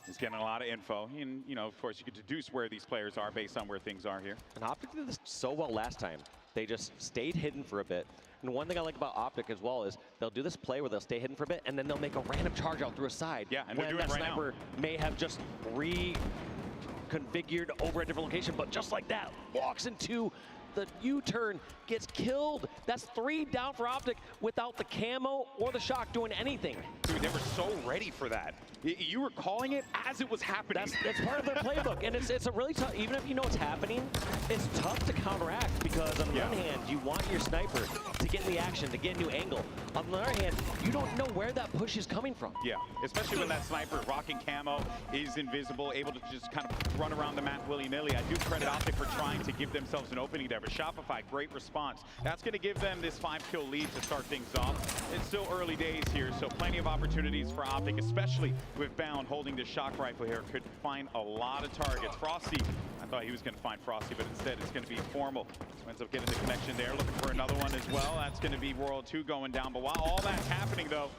He's getting a lot of info. And, you know, of course, you can deduce where these players are based on where things are here. And Optic did this so well last time. They just stayed hidden for a bit. And one thing I like about Optic as well is they'll do this play where they'll stay hidden for a bit, and then they'll make a random charge out through a side. Yeah, and they're when doing that it right sniper may have just reconfigured over a different location, but just like that, walks into the U-turn, gets killed. That's 3 down for Optic without the camo or the shock doing anything. Dude, they were so ready for that. You were calling it as it was happening. That's part of their playbook, and it's a really tough, even if you know what's happening, it's tough to counteract because on the one hand, you want your sniper to get in the action, to get a new angle. On the other hand, you don't know where that push is coming from. Yeah, especially when that sniper rocking camo is invisible, able to just kind of run around the map willy-nilly. I do credit Optic for trying to give themselves an opening there, but Shopify, great response. That's going to give them this 5-kill lead to start things off. It's still early days here, so plenty of opportunities for Optic, especially with Bound holding the shock rifle here. Could find a lot of targets. Frosty, I thought he was going to find Frosty, but instead it's going to be Formal. Ends up getting the connection there, looking for another one as well. That's going to be World 2 going down. But while all that's happening, though,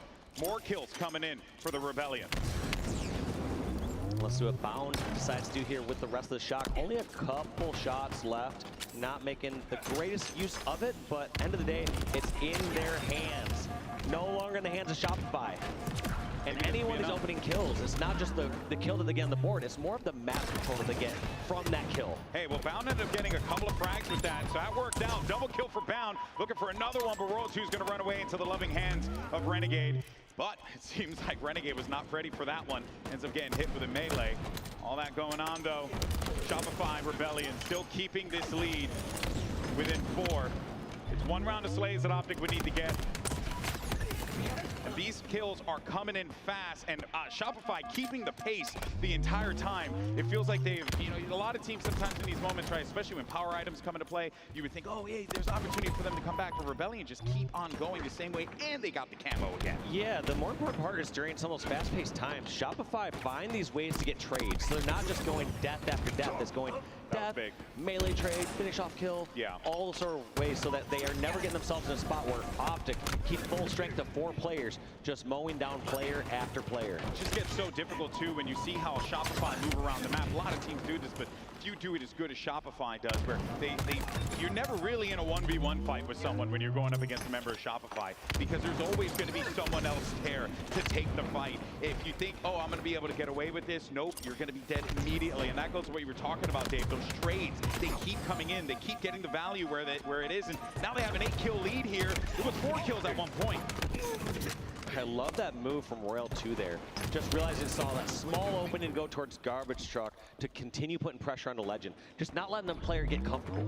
more kills coming in for the Rebellion. Let's see what Bound decides to do here with the rest of the shock. Only a couple shots left, not making the greatest use of it, but end of the day, it's in their hands. No longer in the hands of Shopify. And anyone who's opening kills, it's not just the kill that they get on the board, it's more of the map control that they get from that kill. Hey, well, Bound ended up getting a couple of frags with that, so that worked out. Double kill for Bound, looking for another one, but World 2 is going to run away into the loving hands of Renegade. But it seems like Renegade was not ready for that one. Ends up getting hit with a melee. All that going on, though. Shopify Rebellion still keeping this lead within 4. It's 1 round of slays that Optic would need to get. And These kills are coming in fast, and Shopify keeping the pace the entire time. It feels like they've, a lot of teams sometimes in these moments, right, especially when power items come into play, you would think, oh, hey, there's opportunity for them to come back, but Rebellion just keep on going the same way, and they got the camo again. Yeah, the more important part is during some of those fast-paced times, Shopify find these ways to get trades. So they're not just going death after death. It's going death, melee trade, finish off kill, all those sort of ways so that they are never getting themselves in a spot where Optic keep full strength of 4 players, just mowing down player after player. It just gets so difficult too when you see how Shopify move around the map. A lot of teams do this, but few do it as good as Shopify does, where you're never really in a 1v1 fight with someone when you're going up against a member of Shopify, because there's always going to be someone else there to take the fight. If you think, oh, I'm going to be able to get away with this, nope, you're going to be dead immediately. And that goes to what you were talking about, Dave. Those trades, they keep coming in, they keep getting the value where it is, and now they have an 8-kill lead here. It was 4 kills at one point. I love that move from Royal 2 there. Just realizing it saw that small opening go towards Garbage Truck to continue putting pressure on the Legend. Just not letting the player get comfortable.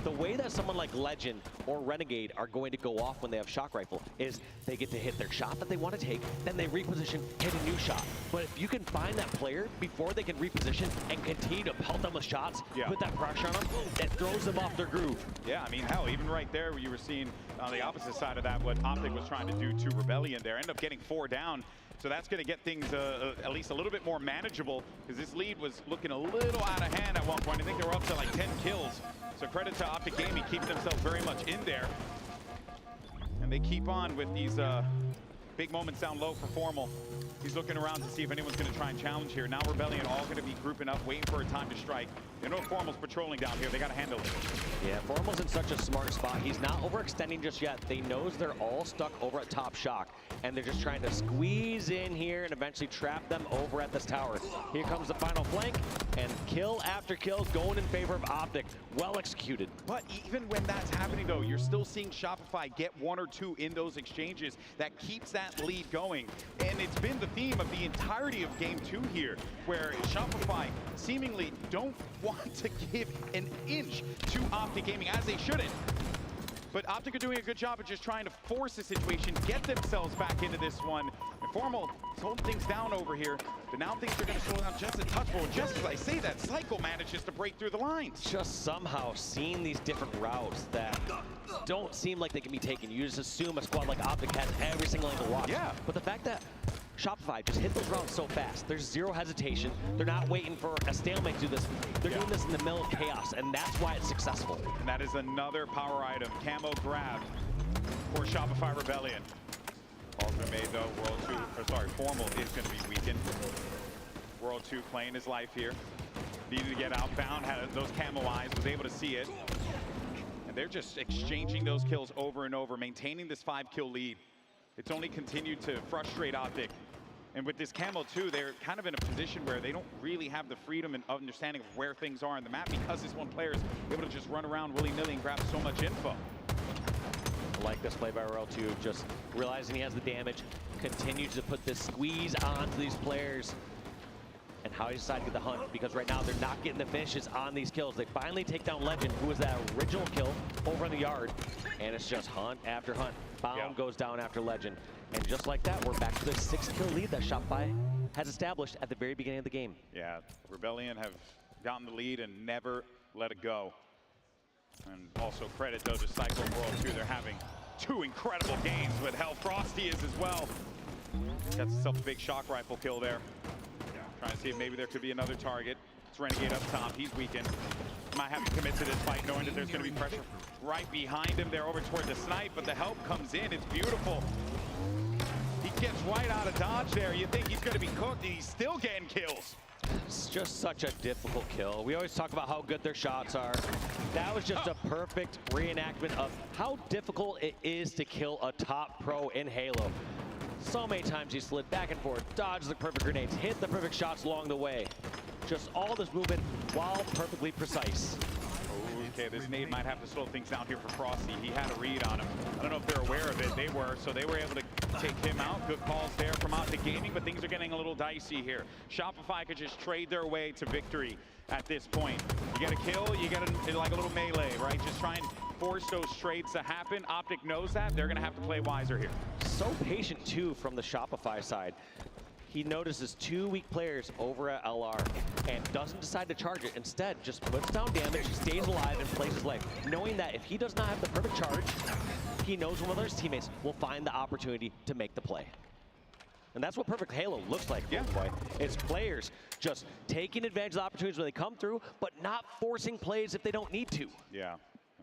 The way that someone like Legend or Renegade are going to go off when they have Shock Rifle is they get to hit their shot that they want to take, then they reposition, hit a new shot. But if you can find that player before they can reposition and continue to pelt them with shots, put that pressure on them, it throws them off their groove. Yeah, I mean, hell, even right there, you were seeing on the opposite side of that what Optic was trying to do to Rebellion there. End up getting 4 down. So that's going to get things at least a little bit more manageable, because this lead was looking a little out of hand at one point. I think they were up to like 10 kills. So credit to Optic Gaming, keeping themselves very much in there. And they keep on with these big moments down low for Formal. He's looking around to see if anyone's going to try and challenge here. Now Rebellion all going to be grouping up, waiting for a time to strike. They know Formal's patrolling down here. They got to handle it. Yeah, Formal's in such a smart spot. He's not overextending just yet. They knows they're all stuck over at top Shock, and they're just trying to squeeze in here and eventually trap them over at this tower. Here comes the final flank, and kill after kill going in favor of Optic. Well executed. But even when that's happening, though, you're still seeing Shopify get 1 or 2 in those exchanges. That keeps that lead going. And it's been the theme of the entirety of Game 2 here, where Shopify seemingly don't want to give an inch to Optic Gaming, as they shouldn't. But Optic are doing a good job of just trying to force the situation, get themselves back into this one. And Formal is holding things down over here, but now things are going to slow down just a touch. Well, just as I say that, Psycho manages to break through the lines. Just somehow seeing these different routes that don't seem like they can be taken. You just assume a squad like Optic has every single angle watched. Yeah. But the fact that Shopify just hit those rounds so fast, there's zero hesitation. They're not waiting for a stalemate to do this. They're doing this in the middle of chaos, and that's why it's successful. And that is another power item. Camo grabbed for Shopify Rebellion. Ball's been made, though. Formal is going to be weakened. World 2 playing his life here. Needed to get outbound, had those camo eyes, was able to see it. And they're just exchanging those kills over and over, maintaining this 5-kill lead. It's only continued to frustrate Optic. And with this camo too, they're kind of in a position where they don't really have the freedom and understanding of where things are on the map, because this one player is able to just run around willy-nilly and grab so much info. I like this play by Royal 2, just realizing he has the damage, continues to put this squeeze onto these players. And how he decided to get the hunt, because right now they're not getting the finishes on these kills. They finally take down Legend, who was that original kill over in the yard, and it's just hunt after hunt. Baum goes down after Legend, and just like that, we're back to the 6-kill lead that Shopify has established at the very beginning of the game. Yeah, Rebellion have gotten the lead and never let it go. And also credit, though, to Psycho World 2. They're having 2 incredible games, with hell Frosty is as well. Got himself a big shock rifle kill there. Trying to see if maybe there could be another target. It's Renegade up top. He's weakened. Might have to commit to this fight, knowing that there's going to be pressure right behind him. They're over toward the snipe, but the help comes in. It's beautiful. He gets right out of dodge there. You think he's going to be cooked, and he's still getting kills. It's just such a difficult kill. We always talk about how good their shots are. That was just a perfect reenactment of how difficult it is to kill a top pro in Halo. So many times he slid back and forth, dodged the perfect grenades, hit the perfect shots along the way. Just all this movement while perfectly precise. Okay, this nade might have to slow things down here for Frosty. He had a read on him. I don't know if they're aware of it. They were, so they were able to take him out. Good calls there from Optic Gaming, but things are getting a little dicey here. Shopify could just trade their way to victory at this point. You get a kill, you get like a little melee, right? Just try and force those trades to happen. Optic knows that. They're going to have to play wiser here. So patient, too, from the Shopify side. He notices 2 weak players over at LR and doesn't decide to charge it. Instead, just puts down damage, stays alive, and plays his life, knowing that if he does not have the perfect charge, he knows one of his teammates will find the opportunity to make the play. And that's what Perfect Halo looks like, boy. It's players just taking advantage of the opportunities when they come through, but not forcing plays if they don't need to. Yeah.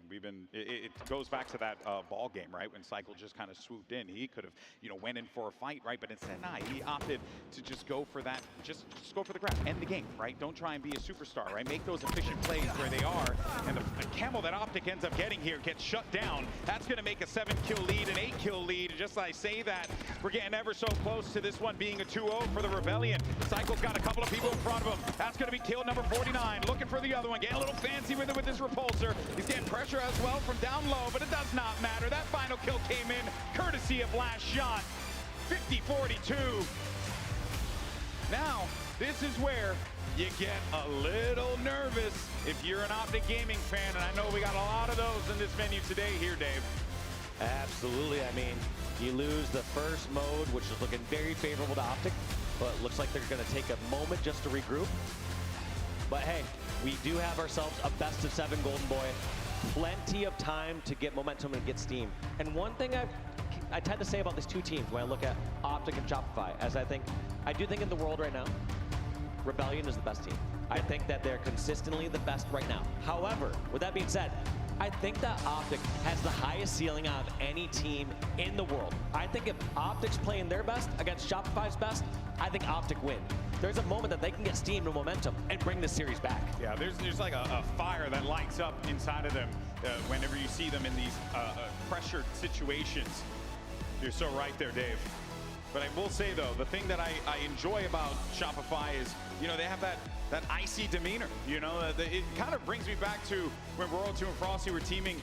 We've been, it goes back to that ball game, right? When Cycle just kind of swooped in. He could have, you know, went in for a fight, right? But instead, nah, he opted to just go for that, just go for the grab, end the game, right? Don't try and be a superstar, right? Make those efficient plays where they are. And the Camel that Optic ends up getting here gets shut down. That's going to make a 7-kill lead, an 8-kill lead. Just as I say that, we're getting ever so close to this one being a 2-0 for the Rebellion. Cycle's got a couple of people in front of him. That's going to be kill number 49. Looking for the other one. Getting a little fancy with it with his repulsor. He's getting pressure as well from down low, but it does not matter. That final kill came in courtesy of Last Shot. 50-42. Now, this is where you get a little nervous if you're an Optic Gaming fan, and I know we got a lot of those in this venue today here, Dave. Absolutely. I mean, you lose the first mode, which is looking very favorable to Optic, but it looks like they're going to take a moment just to regroup. But hey, we do have ourselves a best-of-7 Golden Boy. Plenty of time to get momentum and get steam. And one thing I tend to say about these two teams when I look at Optic and Shopify, as I do think in the world right now, Rebellion is the best team. I think that they're consistently the best right now. However, with that being said, I think that Optic has the highest ceiling out of any team in the world. I think if Optic's playing their best against Shopify's best, I think Optic win. There's a moment that they can get steam and momentum and bring this series back. Yeah, there's like a fire that lights up inside of them whenever you see them in these pressured situations. You're so right there, Dave. But I will say, though, the thing that I enjoy about Shopify is, you know, they have that icy demeanor. You know, it kind of brings me back to when Royal 2 and Frosty were teaming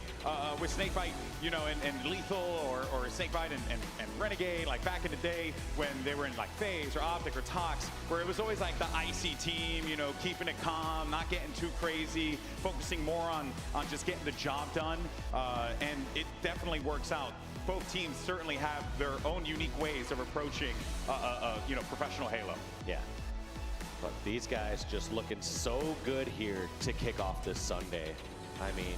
with Snakebite, you know, and Lethal or Snakebite and Renegade, like back in the day when they were in like FaZe or Optic or Tox, where it was always like the icy team, you know, keeping it calm, not getting too crazy, focusing more on just getting the job done. And it definitely works out. Both teams certainly have their own unique ways of approaching, you know, professional Halo. Yeah. But these guys just looking so good here to kick off this Sunday. I mean,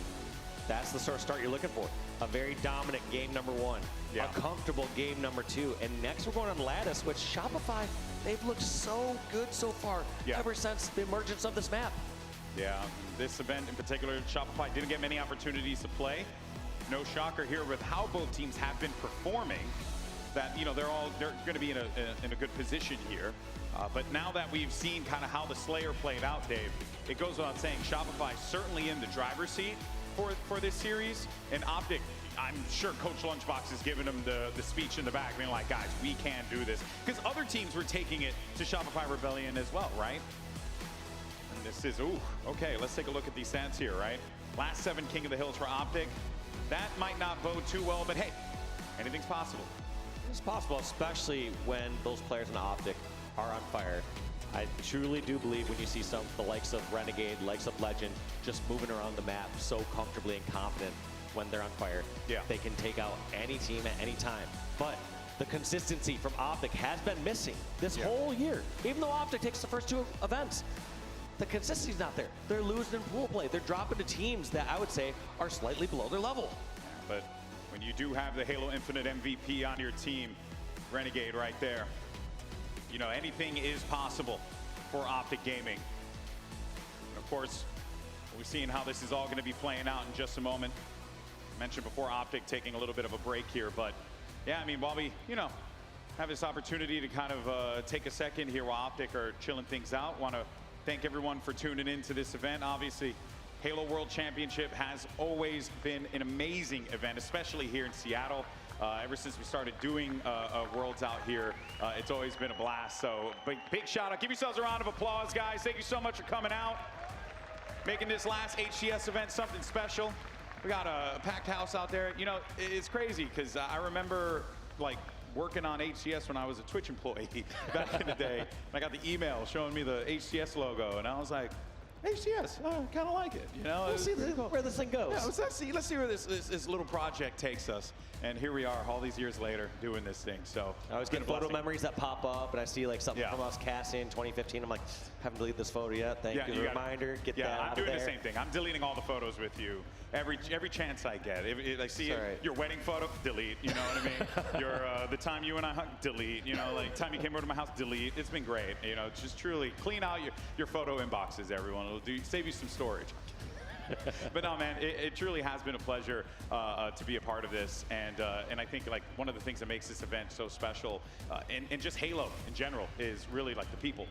that's the sort of start you're looking for. A very dominant game number 1. Yeah. A comfortable game number 2. And next we're going on Lattice, which Shopify, they've looked so good so far ever since the emergence of this map. Yeah, this event in particular, Shopify didn't get many opportunities to play. No shocker here with how both teams have been performing, that, you know, they're going to be in a good position here. But now that we've seen kind of how the Slayer played out, Dave, it goes without saying Shopify certainly in the driver's seat for this series. And Optic, I'm sure Coach Lunchbox is giving them the speech in the back, being like, guys, we can't do this. Because other teams were taking it to Shopify Rebellion as well, right? And this is, ooh, okay, let's take a look at these stats here, right? Last 7 King of the Hills for Optic. That might not bode too well, but hey, anything's possible. It's possible, especially when those players in Optic are on fire. I truly do believe when you see the likes of Renegade, likes of Legend, just moving around the map so comfortably and confident when they're on fire, they can take out any team at any time. But the consistency from Optic has been missing this whole year. Even though Optic takes the first 2 events, the consistency's not there. They're losing in pool play. They're dropping to teams that I would say are slightly below their level. But when you do have the Halo Infinite MVP on your team, Renegade right there, you know, anything is possible for Optic Gaming. And of course, we're seeing how this is all going to be playing out in just a moment. I mentioned before Optic taking a little bit of a break here, but yeah, I mean, while we, you know, have this opportunity to kind of take a second here while Optic are chilling things out, want to thank everyone for tuning in to this event. Obviously, Halo World Championship has always been an amazing event, especially here in Seattle. Ever since we started doing Worlds out here, it's always been a blast. So big shout out. Give yourselves a round of applause, guys. Thank you so much for coming out, making this last HCS event something special. We got a packed house out there. You know, it's crazy because I remember like working on HCS when I was a Twitch employee back in the day. I got the email showing me the HCS logo, and I was like, HTS, kind of like it. You know, We'll see where this thing goes. Yeah, let's see where this little project takes us. And here we are, all these years later, doing this thing. So I always get photo memories that pop up, and I see like something from us cast in 2015. I'm like, haven't deleted this photo yet. Thank you. Reminder, get that out of there. I'm doing the same thing. I'm deleting all the photos with you every chance I get. If I see your wedding photo, delete. You know what I mean? The time you and I hung, delete. You know, like time you came over to my house, delete. It's been great. You know, just truly clean out your photo inboxes, everyone. It'll save you some storage. But no, man, it truly has been a pleasure to be a part of this, and I think like one of the things that makes this event so special, and just Halo in general, is really like the people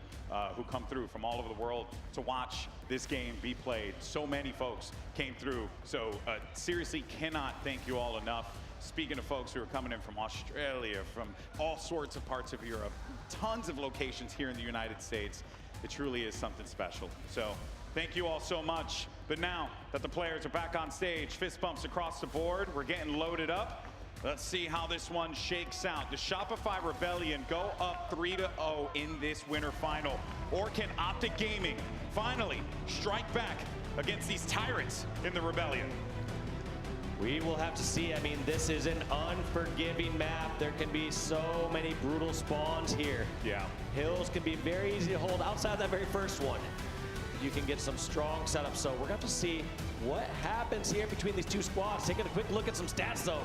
who come through from all over the world to watch this game be played. So many folks came through, so seriously cannot thank you all enough. Speaking of folks who are coming in from Australia, from all sorts of parts of Europe, tons of locations here in the United States, it truly is something special. So thank you all so much. But now that the players are back on stage, fist bumps across the board, we're getting loaded up. Let's see how this one shakes out. Does Shopify Rebellion go up 3-0 in this winter final? Or can Optic Gaming finally strike back against these tyrants in the Rebellion? We will have to see. I mean, this is an unforgiving map. There can be so many brutal spawns here. Yeah. Hills can be very easy to hold outside that very first one. You can get some strong setups. So we're going to have to see what happens here between these two squads. Taking a quick look at some stats, though,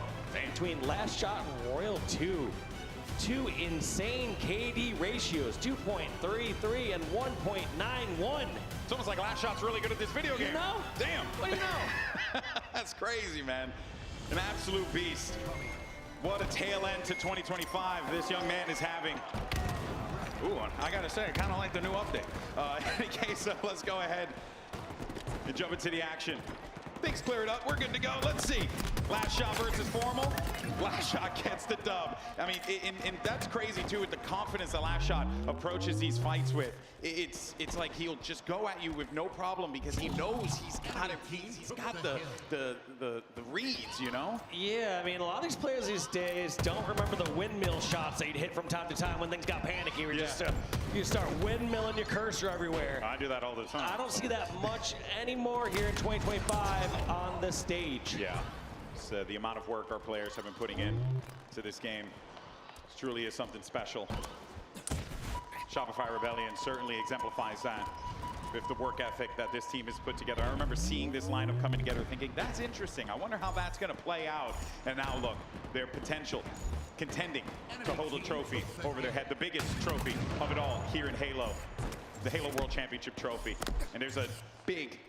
between Last Shot and Royal 2. Two insane KD ratios, 2.33 and 1.91. It's almost like Last Shot's really good at this video game. You know? Damn. What do you know? That's crazy, man. An absolute beast. What a tail end to 2025 this young man is having. Ooh, I gotta say, I kind of like the new update. In any case, let's go ahead and jump into the action. Things cleared up, we're good to go. Let's see. Last Shot versus Formal. Last Shot gets the dub. I mean, and that's crazy too, with the confidence that Last Shot approaches these fights with. It's like he'll just go at you with no problem because he knows he's got it. He's got the reads, you know? Yeah, I mean, a lot of these players these days don't remember the windmill shots that you'd hit from time to time when things got panicky. Where you start windmilling your cursor everywhere. I do that all the time. I don't see that much anymore here in 2025 on the stage. Yeah, so the amount of work our players have been putting in to this game truly is something special. Shopify Rebellion certainly exemplifies that with the work ethic that this team has put together. I remember seeing this lineup coming together thinking, that's interesting. I wonder how that's going to play out. And now look, their potential contending to hold a trophy over their head, the biggest trophy of it all here in Halo, the Halo World Championship trophy. And there's a big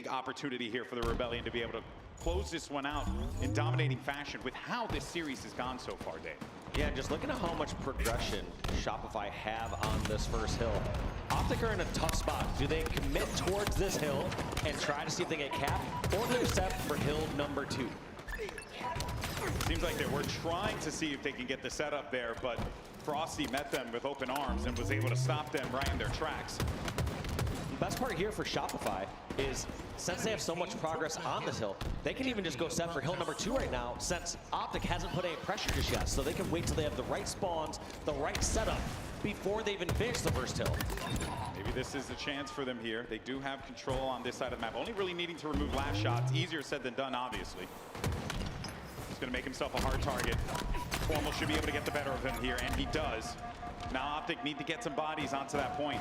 opportunity here for the Rebellion to be able to close this one out in dominating fashion with how this series has gone so far, Dave. Yeah, just looking at how much progression Shopify have on this first hill. Optic are in a tough spot. Do they commit towards this hill and try to see if they get capped, or do they set for hill number 2? Seems like they were trying to see if they can get the setup there, but Frosty met them with open arms and was able to stop them right in their tracks. The best part here for Shopify is, since they have so much progress on this hill, they can even just go set for hill number 2 right now, since Optic hasn't put any pressure just yet. So they can wait till they have the right spawns, the right setup, before they even finish the first hill. Maybe this is the chance for them here. They do have control on this side of the map, only really needing to remove Last Shot. It's easier said than done, obviously. He's gonna make himself a hard target. Formal should be able to get the better of him here, and he does. Now Optic need to get some bodies onto that point.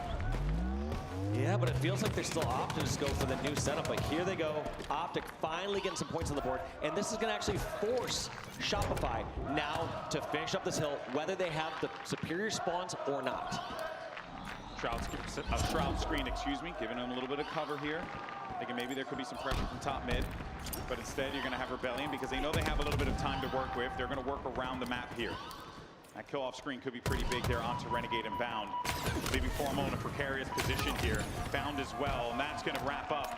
Yeah, but it feels like they're still opting to just go for the new setup. But here they go. Optic finally getting some points on the board. And this is going to actually force Shopify now to finish up this hill, whether they have the superior spawns or not. Shroud screen, excuse me, giving them a little bit of cover here. Thinking maybe there could be some pressure from top mid. But instead, you're going to have Rebellion because they know they have a little bit of time to work with. They're going to work around the map here. That kill off screen could be pretty big there onto Renegade and Bound. Leaving Formal in a precarious position here. Bound as well, and that's gonna wrap up.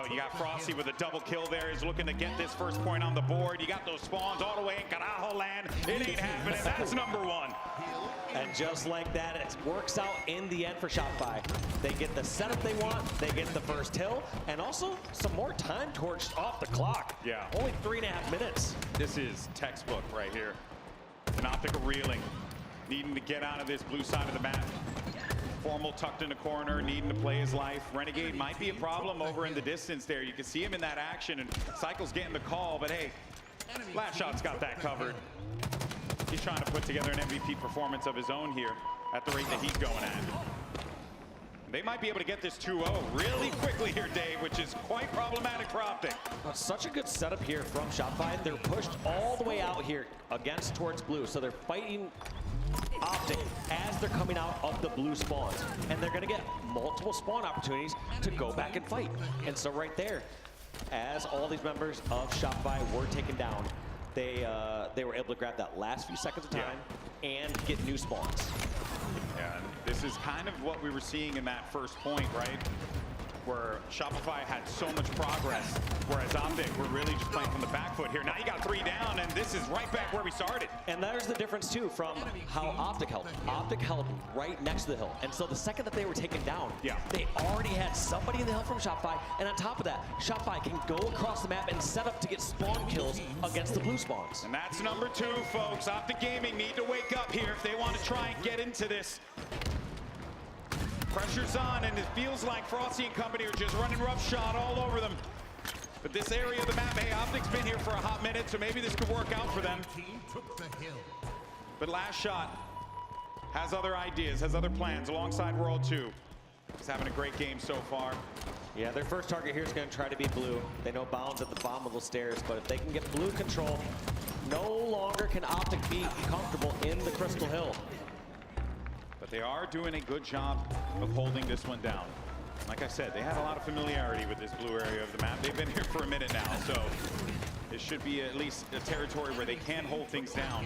You got Frosty with a double kill there. He's looking to get this first point on the board. You got those spawns all the way in Carajo land. It ain't happening, that's number 1. And just like that, it works out in the end for Shopify. They get the setup they want, they get the first hill, and also some more time torched off the clock. Yeah. Only 3.5 minutes. This is textbook right here. An Optic reeling, needing to get out of this blue side of the map. Formal tucked in a corner, needing to play his life. Renegade might be a problem over in the distance there. You can see him in that action, and Cycle's getting the call, but hey, Last Shot's got that covered. He's trying to put together an MVP performance of his own here at the rate that he's going at. They might be able to get this 2-0 really quickly here, Dave, which is quite problematic for Optic. Such a good setup here from Shopify. They're pushed all the way out here against towards blue, so they're fighting Optic as they're coming out of the blue spawns, and they're going to get multiple spawn opportunities to go back and fight. And so right there, as all these members of Shopify were taken down, they were able to grab that last few seconds of time and get new spawns. Yeah, and this is kind of what we were seeing in that first point, right? Where Shopify had so much progress, whereas Optic were really just playing from the back foot here. Now you got 3 down, and this is right back where we started. And there's the difference, too, from how Optic held. Optic held right next to the hill. And so the second that they were taken down, they already had somebody in the hill from Shopify. And on top of that, Shopify can go across the map and set up to get spawn kills against the blue spawns. And that's number 2, folks. Optic Gaming need to wake up here if they want to try and get into this. Pressure's on, and it feels like Frosty and company are just running roughshod all over them. But this area of the map, hey, Optic's been here for a hot minute, so maybe this could work out for them. But Last Shot has other ideas, has other plans alongside World 2. He's having a great game so far. Yeah, their first target here is going to try to be blue. They know Bound's at the bottom of the stairs, but if they can get blue control, no longer can Optic be comfortable in the Crystal Hill. But they are doing a good job of holding this one down. Like I said, they have a lot of familiarity with this blue area of the map. They've been here for a minute now, so this should be at least a territory where they can hold things down.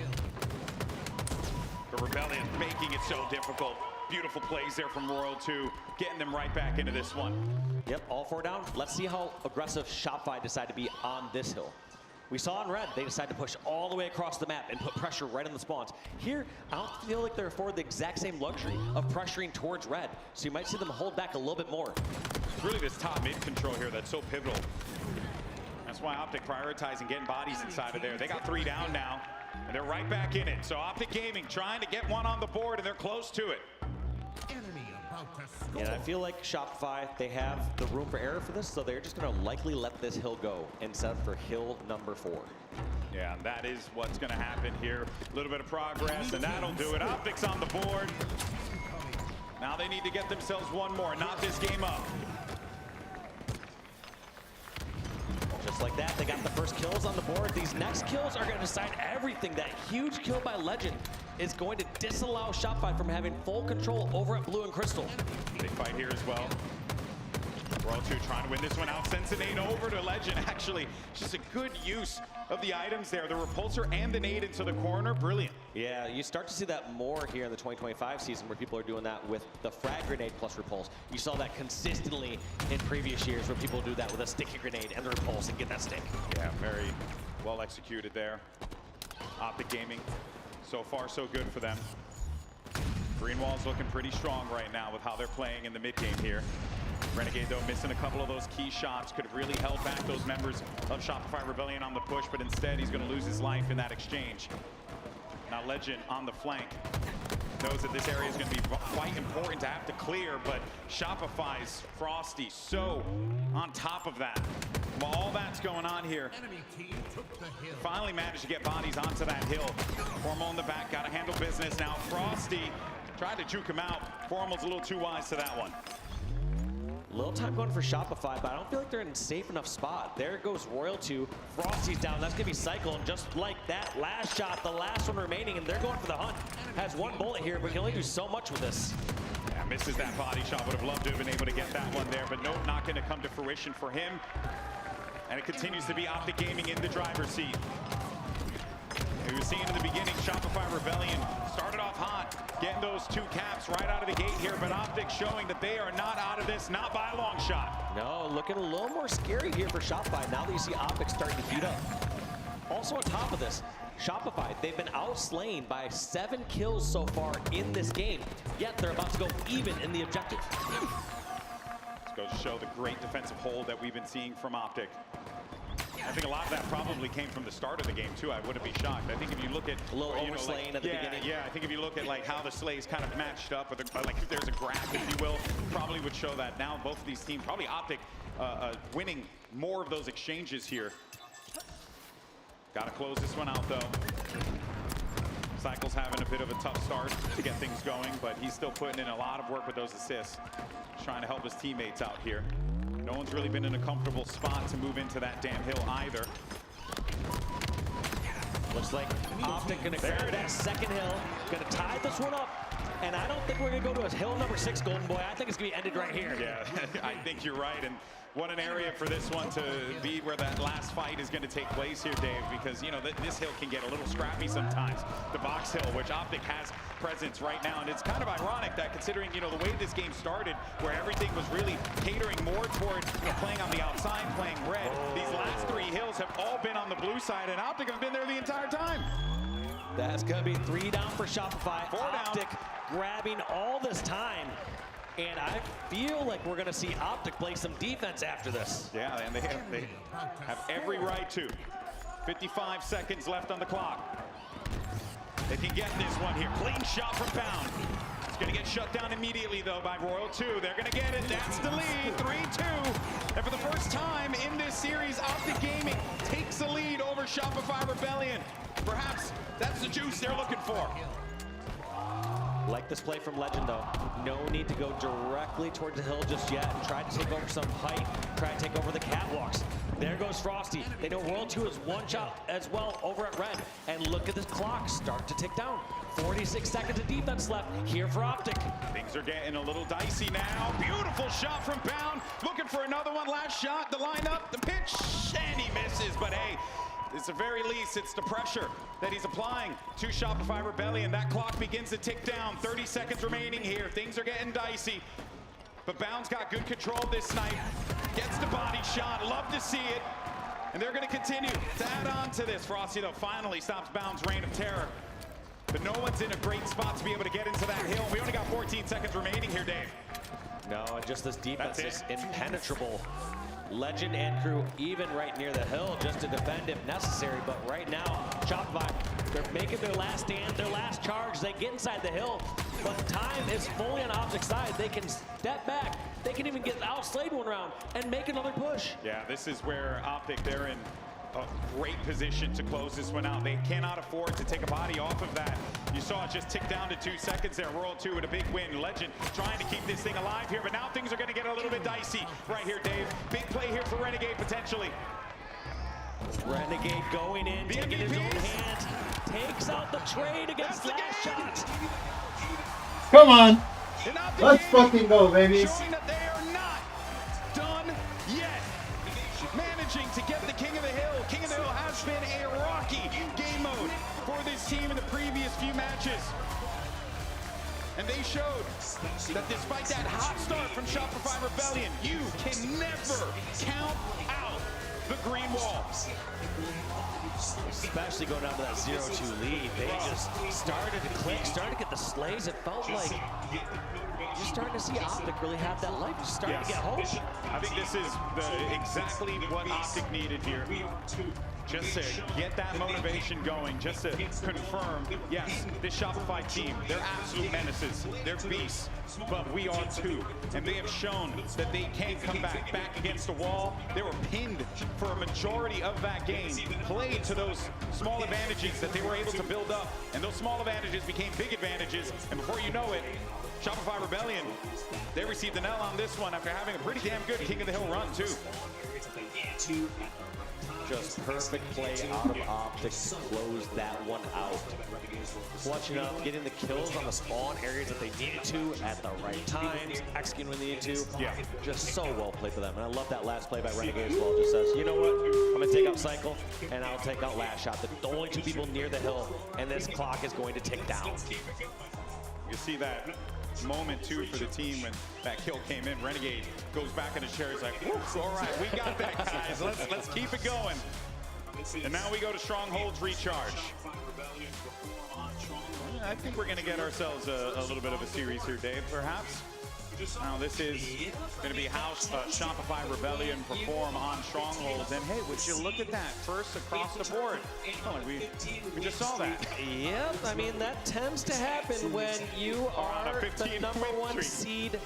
The Rebellion making it so difficult. Beautiful plays there from Royal 2, getting them right back into this one. Yep, all 4 down. Let's see how aggressive Shopify decide to be on this hill. We saw in red, they decided to push all the way across the map and put pressure right on the spawns. Here, I don't feel like they're afforded the exact same luxury of pressuring towards red. So you might see them hold back a little bit more. It's really this top mid control here that's so pivotal. That's why Optic prioritizing getting bodies inside of there. They got 3 down now, and they're right back in it. So Optic Gaming trying to get one on the board, and they're close to it. And I feel like Shopify, they have the room for error for this, so they're just going to likely let this hill go and set up for hill number 4. Yeah, and that is what's going to happen here. A little bit of progress, and that'll do it. Optic's on the board. Now they need to get themselves one more, not this game up. Just like that, they got the first kills on the board. These next kills are going to decide everything. That huge kill by Legend is going to disallow Shopify from having full control over at blue and crystal. Big fight here as well. Royal 2 trying to win this one out. Sends a nade over to Legend. Actually, just a good use of the items there. The repulsor and the nade into the corner. Brilliant. Yeah, you start to see that more here in the 2025 season where people are doing that with the frag grenade plus repulse. You saw that consistently in previous years where people do that with a sticky grenade and the repulse and get that stick. Yeah, very well executed there. Optic Gaming, so far so good for them. Greenwall's looking pretty strong right now with how they're playing in the mid game here. Renegade, though, missing a couple of those key shots. Could have really held back those members of Shopify Rebellion on the push, but instead he's going to lose his life in that exchange. Now Legend on the flank knows that this area is going to be quite important to have to clear, but Shopify's Frosty so on top of that. While all that's going on here, finally managed to get bodies onto that hill. Formal in the back, got to handle business. Now Frosty tried to juke him out. Formal's a little too wise to that one. Little time going for Shopify, but I don't feel like they're in a safe enough spot. There goes Royal 2. Frosty's down. That's going to be Cycle. And just like that, Last Shot, the last one remaining, and they're going for the hunt. Has 1 bullet here, but can only do so much with this. Yeah, misses that body shot. Would have loved to have been able to get that one there, but nope, not going to come to fruition for him. And it continues to be Optic Gaming in the driver's seat. We were seeing in the beginning, Shopify Rebellion started off hot, getting those 2 caps right out of the gate here, but Optic showing that they are not out of this, not by a long shot. No, looking a little more scary here for Shopify now that you see Optic starting to heat up. Also on top of this, Shopify, they've been outslain by 7 kills so far in this game, yet they're about to go even in the objective. This goes to show the great defensive hold that we've been seeing from Optic. I think a lot of that probably came from the start of the game too. I wouldn't be shocked. I think if you look at a little overslaying at the beginning. Yeah, I think if you look at like how the slays kind of matched up, or like if there's a graph, if you will, probably would show that now both of these teams, probably Optic winning more of those exchanges here. Got to close this one out though. Cycle's having a bit of a tough start to get things going, but he's still putting in a lot of work with those assists, trying to help his teammates out here. No one's really been in a comfortable spot to move into that damn hill either. Looks like Optic gonna grab that second hill, gonna tie this one up. And I don't think we're gonna go to a hill number 6, Golden Boy. I think it's gonna be ended right here. Yeah, I think you're right. And what an area for this one to be where that last fight is going to take place here, Dave, because, you know, this hill can get a little scrappy sometimes. The box hill, which Optic has presence right now. And it's kind of ironic that considering, you know, the way this game started, where everything was really catering more toward, you know, playing on the outside, playing red. These last 3 hills have all been on the blue side, and Optic have been there the entire time. That's gonna be 3 down for Shopify. 4 Optic down. grabbing all this time. And I feel like we're gonna see Optic play some defense after this. Yeah, and they have every right to. 55 seconds left on the clock. They can get this one here. Clean shot from Pound. It's gonna get shut down immediately though by Royal 2. They're gonna get it. That's the lead. 3-2. And for the first time in this series, Optic Gaming takes the lead over Shopify Rebellion. Perhaps that's the juice they're looking for. Like this play from Legend though. No need to go directly towards the hill just yet. Try to take over some height. Try to take over the catwalks. There goes Frosty. They know Royal 2 is 1 shot as well over at red. And look at this clock start to tick down. 46 seconds of defense left here for Optic. Things are getting a little dicey now. Beautiful shot from Pound. Looking for another one. Last shot. The lineup. The pitch. And he misses. But hey, at the very least, it's the pressure that he's applying to Shopify Rebellion. That clock begins to tick down. 30 seconds remaining here. Things are getting dicey. But Bound's got good control this night. Gets the body shot. Love to see it. And they're going to continue to add on to this. Frosty, though, finally stops Bound's reign of terror. But no one's in a great spot to be able to get into that hill. We only got 14 seconds remaining here, Dave. No, and just this defense is impenetrable. Legend and crew even right near the hill just to defend if necessary. But right now, Shopify, they're making their last stand, their last charge. They get inside the hill, but time is fully on Optic's side. They can step back. They can even get outslayed one round and make another push. Yeah, this is where Optic, they're in a great position to close this one out. They cannot afford to take a body off of that. You saw it just tick down to 2 seconds there. Royal 2 with a big win. Legend trying to keep this thing alive here, but now things are going to get a little bit dicey right here, Dave. Big play here for Renegade potentially. Renegade going in, the taking MVPs. his own hand, takes out the trade against last shot. Come on. Let's fucking go, baby. Showing that they are not done yet. Managing to get the King of the Hill. King of the Hill has been a rocky game mode for this team in the previous few matches. And they showed that despite that hot start from Shopify Rebellion, you can never count out the green wall. Especially going down to that 0-2 lead. They just started to click, started to get the slays. It felt like you're starting to see Optic really have that life. You're starting to get hope. I think this is exactly what Optic needed here. Just to get that motivation going, just to confirm, yes, this Shopify team, they're absolute menaces. They're beasts, but we are too. And they have shown that they can come back against the wall. They were pinned for a majority of that game, played to those small advantages that they were able to build up. And those small advantages became big advantages. And before you know it, Shopify Rebellion, they received an L on this one after having a pretty damn good King of the Hill run too. Just perfect play out of Optic to close that one out. Clutching up, getting the kills on the spawn areas that they needed to at the right times, executing when they needed to. Yeah. Just so well played for them. And I love that last play by Renegade as well. Just says, you know what? I'm going to take out Cycle, and I'll take out Last Shot. The only 2 people near the hill, and this clock is going to tick down. You see that moment too for the team when that kill came in. Renegade goes back in his chair. He's like, whoops, all right, we got that, guys. Let's keep it going. And now we go to Stronghold's recharge. I think we're going to get ourselves a little bit of a series here, Dave, perhaps. Now this is going to be how Shopify Rebellion perform on Strongholds. And hey, would you look at that, first across the board. Oh, we just saw that. Yep, I mean, that tends to happen when you are the #1 seed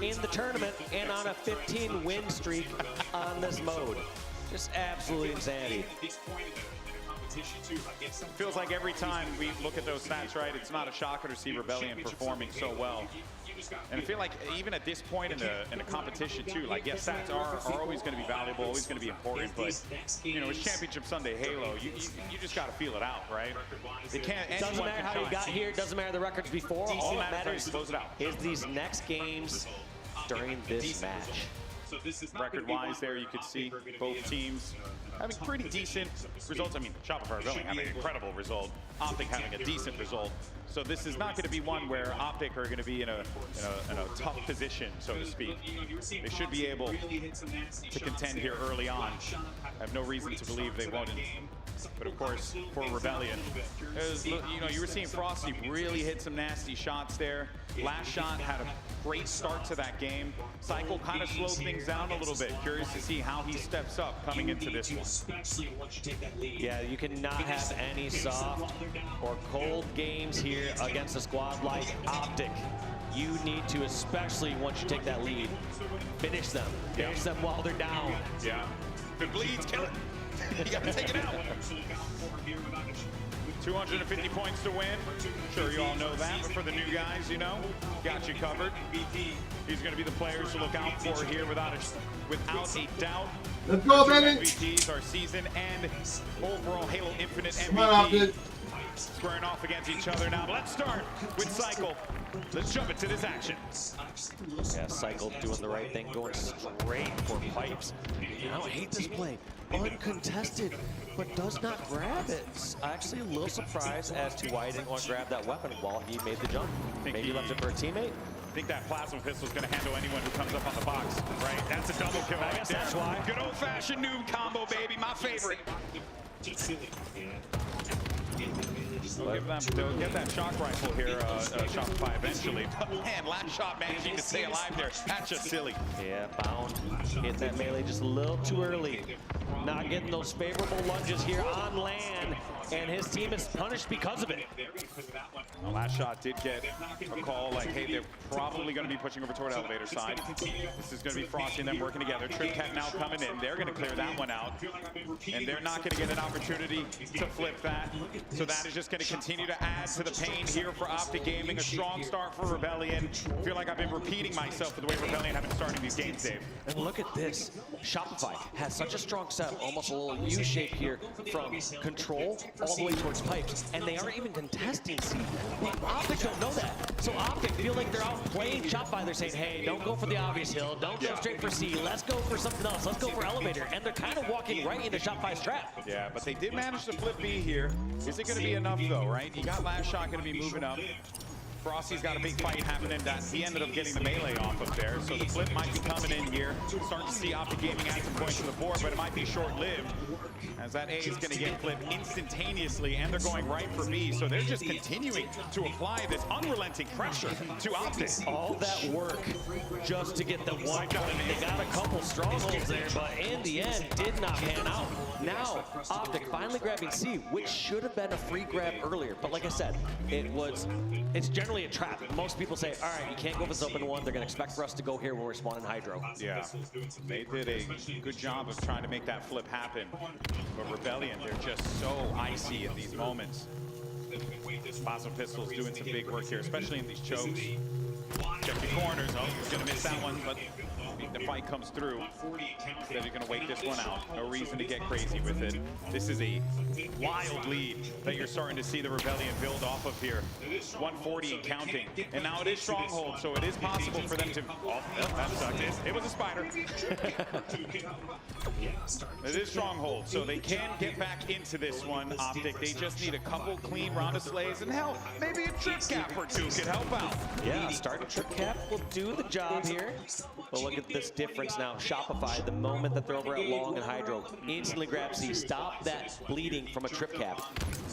in the tournament and on a 15-win streak on this mode. Just absolute insanity. Feels like every time we look at those stats, right, it's not a shocker to see Rebellion performing so well. And I feel like even at this point in the competition too, like, yes, stats are always going to be valuable, always going to be important, but you know, it's Championship Sunday Halo. You just got to feel it out, right? It can't. Doesn't matter how you got here. Doesn't matter the records before. All that matters is these next games during this match. Record-wise, there you could see both teams having pretty decent results. I mean, Shopify Rebellion having an incredible result, Optic having a decent result. So this is not going to be one where Optic are going to be in a tough position, so to speak. They should be able to contend here early on. I have no reason to believe they won't. But of course, for Rebellion, you know, you were seeing Frosty really hit some nasty shots there. Last shot had a great start to that game. Cycle kind of slowed things down a little bit. Curious to see how he steps up coming into this one. Yeah, you cannot have any soft or cold games here against a squad like Optic. You need to, especially once you take that lead, finish them. Finish them while they're down. Yeah. If it bleeds, kill it. You got to take it out. 250 points to win. Sure, you all know that, but for the new guys, you know, got you covered. He's going to be the players to look out for here without a doubt. Let's go, baby! MVPs, our season and overall Halo Infinite MVP. Come on, Optic. Squaring off against each other now. But let's start with Cycle. Let's jump into this action. Yeah, Cycle doing the right thing, going straight for pipes. I don't hate this play. Uncontested, but does not grab it. Actually, a little surprised as to why he didn't want to grab that weapon while he made the jump. Maybe he left it for a teammate. I think that plasma pistol is going to handle anyone who comes up on the box, right? That's a double kill. I guess that's why. Good old-fashioned noob combo, baby, my favorite. They'll get that shock rifle here, Shopify eventually. But man, last shot managing to stay alive there. That's just silly. Yeah, Bound hit that melee just a little too early. Not getting those favorable lunges here on land, and his team is punished because of it. The last shot did get a call like, hey, they're probably going to be pushing over toward elevator side. This is going to be Frosty and them working together. TripCat now coming in. They're going to clear that one out, and they're not going to get an opportunity to flip that. So that is just going to continue to add to the pain here for Optic Gaming. A strong start for Rebellion. I feel like I've been repeating myself for the way Rebellion have been starting these games, Dave. And look at this. Shopify has such a strong setup, almost a little U-shape here from control all the way towards pipes, and they aren't even contesting C. But Optic don't know that. So Optic feel like they're out playing Shopify. They're saying, hey, don't go for the obvious hill. Don't go straight for C. Let's go for something else. Let's go for elevator. And they're kind of walking right into Shopify's trap. Yeah, but they did manage to flip B here. Is it going to be enough, though, right? You got last shot going to be moving up. Frosty's got a big fight happening that he ended up getting the melee off of there. So the flip might be coming in here. Starting to see Optic Gaming add some points to the board, but it might be short-lived. As that A is going to get flipped instantaneously, and they're going right for B. So they're just continuing to apply this unrelenting pressure to Optic. All that work just to get the 1 point. They got a couple strongholds there, but in the end, did not pan out. Now, Optic finally grabbing C, which should have been a free grab earlier. But like I said, it's generally a trap. Most people say, all right, you can't go for this open one. They're going to expect for us to go here when we're spawning Hydro. Yeah, they did a good job of trying to make that flip happen. But Rebellion, they're just so icy at these moments. Plasma Pistol's doing some big work here, especially in these chokes. Check the corners. Oh, he's going to miss that one, but the fight comes through. Instead, you're going to wait this one out. No reason to get crazy with it. This is a wild lead that you're starting to see the Rebellion build off of here. 140 and counting. And now it is Stronghold, so it is possible for them to... Oh, that sucked. It was a spider. It is Stronghold, so they can get back into this one, Optic. They just need a couple clean round of slays, and hell, maybe a trip cap or two could help out. Yeah, starting trip cap will do the job here. But look at this biggest difference now. Shopify, the moment that they're over at Long and Hydro, instantly grab C, stop that bleeding from a trip cap.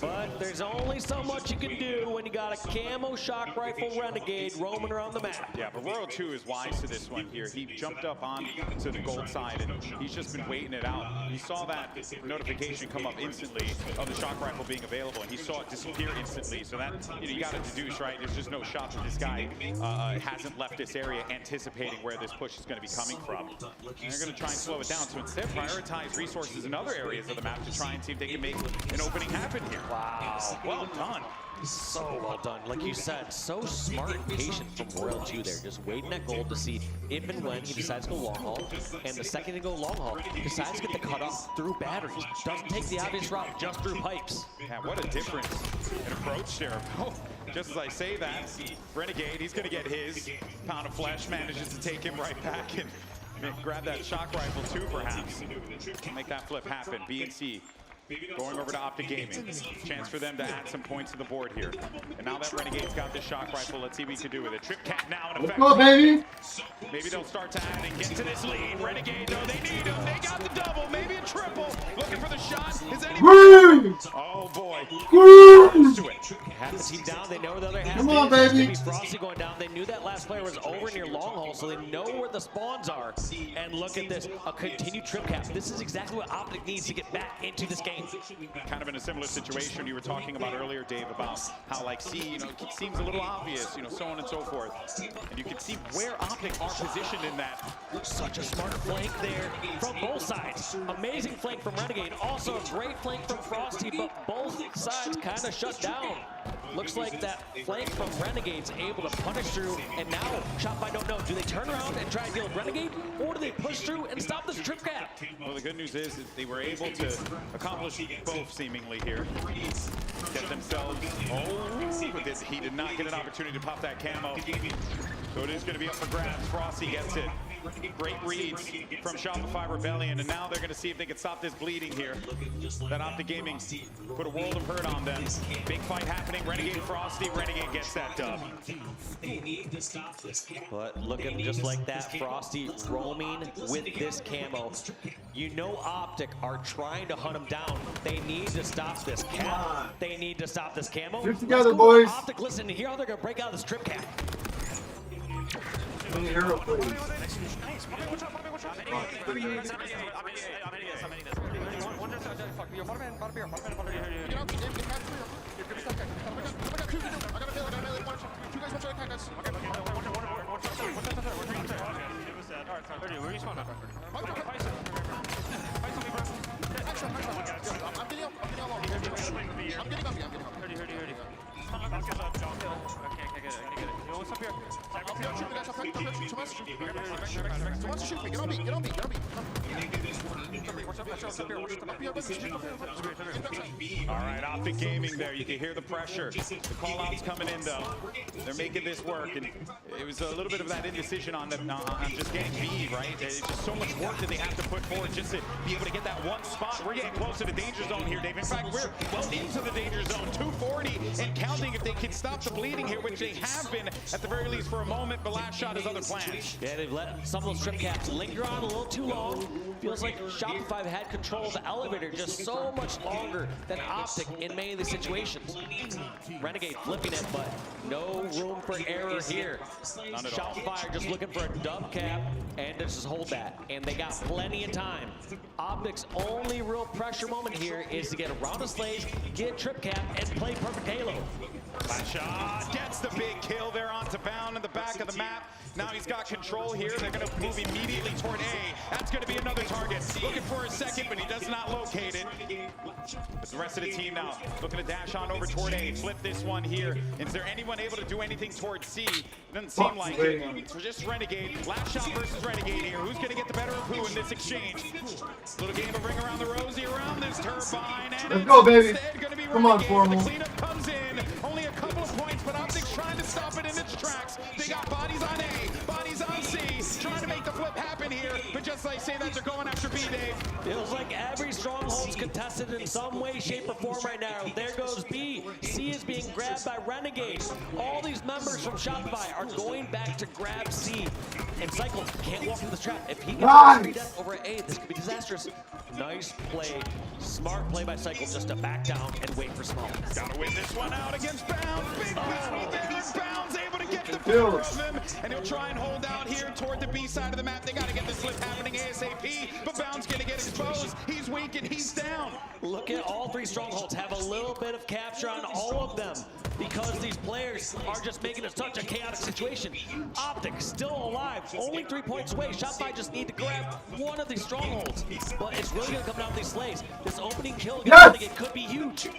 But there's only so much you can do when you got a camo shock rifle renegade roaming around the map. Yeah, but Royal 2 is wise to this one here. He jumped up on to the gold side, and he's just been waiting it out. He saw that notification come up instantly of the shock rifle being available, and he saw it disappear instantly. So that, you got to deduce, right? There's just no shot that this guy hasn't left this area anticipating where this push is going to be coming from. And they're going to try and slow it down. So instead, prioritize resources in other areas of the map to try and see if they can make an opening happen here. Wow. Well done. So well done. Like you said, so smart and patient from Royal 2 there. Just waiting at gold to see if and when he decides to go long haul. And the second he go long haul, he decides to get the cutoff through batteries. Doesn't take the obvious route just through pipes. Yeah, what a difference in approach there. Oh, just as I say that, Renegade, he's going to get his pound of flesh, manages to take him right back and grab that shock rifle too, perhaps. Make that flip happen. BNC going over to Optic Gaming. Chance for them to add some points to the board here. And now that Renegade's got this shock rifle, let's see what he can do with it. Trip cap now in effect. Let's go, baby! Maybe they'll start to add and get to this lead. Renegade, though, they need him. They got the double, maybe a triple. Looking for the shot. Is anybody? Oh, boy. To it. Half the team down. They know where the other half Come on, is. baby. It's gonna be Frosty going down. They knew that last player was over near long haul, so they know where the spawns are. And look at this. A continued trip cap. This is exactly what Optic needs to get back into this game. Kind of in a similar situation you were talking about earlier, Dave, about how like C, it seems a little obvious, so on and so forth. And you can see where Optic are positioned in that. Such a smart flank there from both sides. Amazing flank from Renegade. Also a great flank from Frosty, but both sides kind of shut down. Looks like that flank from Renegade's able to punish through, and now Shopify don't know. Do they turn around and try and deal with Renegade, or do they push through and stop this trip cap? Well, the good news is that they were able to accomplish both seemingly here. Get themselves, he did not get an opportunity to pop that camo. So it is going to be up for grabs. Frosty gets it. Great reads from Shopify Rebellion, and now they're going to see if they can stop this bleeding here. That Optic Gaming put a world of hurt on them. Big fight happening. Renegade Frosty. Renegade gets that dub. But looking just like that, Frosty roaming with this camo. You know Optic are trying to hunt him down. They need to stop this cap. They need to stop this camo. Get together, boys. Optic, listen, hear how they're going to break out of this trip cap. Hero, please. All right, Optic Gaming there. You can hear the pressure. The call-outs coming in, though. They're making this work, and it was a little bit of that indecision on them on just getting B, right? It's just so much work that they have to put forward just to be able to get that one spot. We're getting close to the danger zone here, Dave. In fact, we're well into the danger zone. 240 and counting if they can stop the bleeding here, which they have been at the very least for a moment. The last shot is other plans. Yeah, they've let some of those trip caps linger on a little too long. Feels like Shopify had control of the elevator just so much longer than Optic in many of these situations. Renegade flipping it, but no room for error here. Shopify are just looking for a dub cap and to just hold that. And they got plenty of time. Optic's only real pressure moment here is to get around the slaves, get trip cap, and play perfect Halo. Last shot gets the big kill there onto Bound in the back of the map. Now he's got control here. They're going to move immediately toward A. That's going to be another target. Looking for a second, but he does not locate it. But the rest of the team now looking to dash on over toward A. Flip this one here. Is there anyone able to do anything toward C? Doesn't seem like it. It's just Renegade. Last shot versus Renegade here. Who's going to get the better of who in this exchange? Little game of ring around the rosy around this turbine. And let's go, baby. Come on, Formal. The cleanup comes in. Only a couple of points, but Optic's trying to stop it in its tracks. They got bodies on A, bodies on C, trying to make the flip happen here. But just like say that, they're going after B, Dave. Feels like every stronghold's contested in some way, shape, or form right now. There goes B. C is being grabbed grab by Renegade. All these members from Shopify are going back to grab C. And Cycle can't walk into the trap. If he gets 3 death over A, this could be disastrous. Nice play. Smart play by Cycle just to back down and wait for Small. Gotta win this one out against Bounds. Big battle there. Bounds able to get the better of him. And he'll try and hold out here toward the B side of the map. They gotta get the slip happening ASAP. But Bounds gonna get exposed. He's weak and he's down. Look at all 3 strongholds. Have a little bit of capture on all of them because these players are just making it such a chaotic situation. Optic still alive. Only 3 points away. Shopify just need to grab one of these strongholds. But it's really gonna come down to these slays. This opening kill against Renegade could be huge.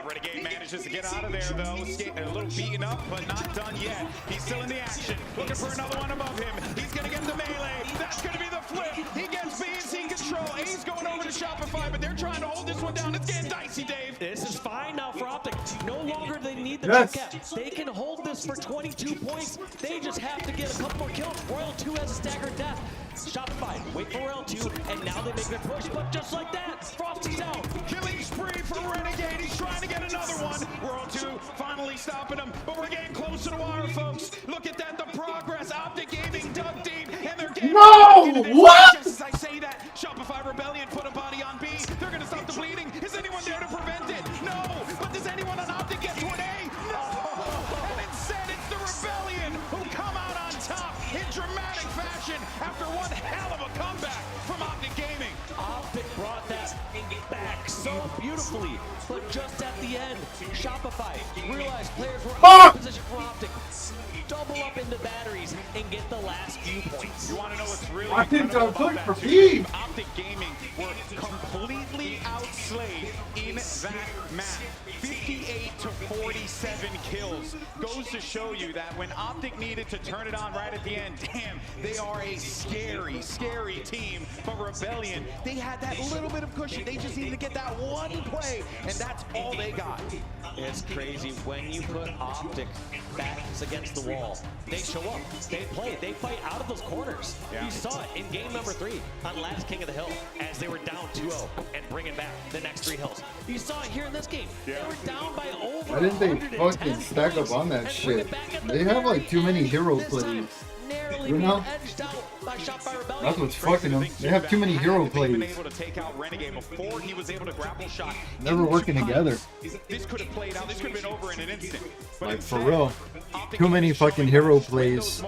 Renegade manages to get out of there though. A little beaten up, but not done yet. He's still in the action. Looking for another one above him. He's gonna get the melee. That's gonna be the flip. He gets B and C control. A's going over to Shopify, but they're trying to hold this one down. It's getting dicey, Dave. This is fine now for Optic. No longer do they need the chip cap. They can hold this for 22 points. They just have to get a couple more kills. Royal 2 has a staggered death. Shopify, wait for Royal 2, and now they make their push, but just like that, Frosty's down. Killing spree for Renegade. He's trying to get another one. Royal 2 finally stopping him, but we're getting closer to wire, folks. Look at that, the progress. Optic Gaming dug deep, and they're getting what? Just as I say that, Shopify Rebellion put a body on B. They're going to stop the bleeding. Is anyone there to prevent it? No. But does anyone on Optic get to an A? No. And instead, it's the Rebellion who come out on top in dramatic fashion after one hell of a comeback from Optic Gaming. Optic brought that back so beautifully, but just at the end, Shopify realized players were out of position for Optic. Double up into batteries and get the last few points. You want to know what's really I think incredible I'm about for that B. too? Optic Gaming were completely outslayed in that map. 58 to 47 kills. Goes to show you that when Optic needed to turn it on right at the end, damn, they are a scary, scary team. But Rebellion, they had that little bit of cushion. They just needed to get that one play, and that's all they got. It's crazy when you put Optic backs against the wall. They show up, they play, they fight out of those corners. Yeah. You saw it in game number 3 on last King of the Hill as they were down 2-0 and bringing back the next 3 hills. You saw it here in this game. They were down by over Why didn't they 110 fucking stack up on that shit? They have like too many hero plays. You know? That's what's fucking them. They have too many hero plays. Never working together. This could have played out. This could have been over in an instant. But Like for real. Too many fucking hero plays.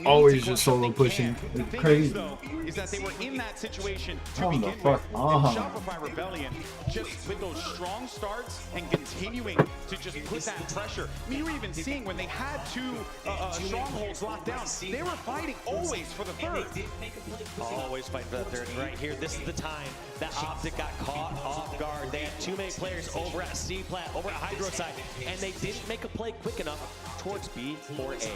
Always just solo pushing. It's crazy. Is that they were in that situation to Come the begin fuck with. on. Shopify Rebellion, just with those strong starts and continuing to just put that pressure. I mean, you were even seeing when they had 2 strongholds locked down, they were fighting always for the third. Always fight for the third. Right here, this is the time that Optic got caught off guard. They had too many players over at C-Plat, over at Hydro side, and they didn't make a play quick enough towards B or A.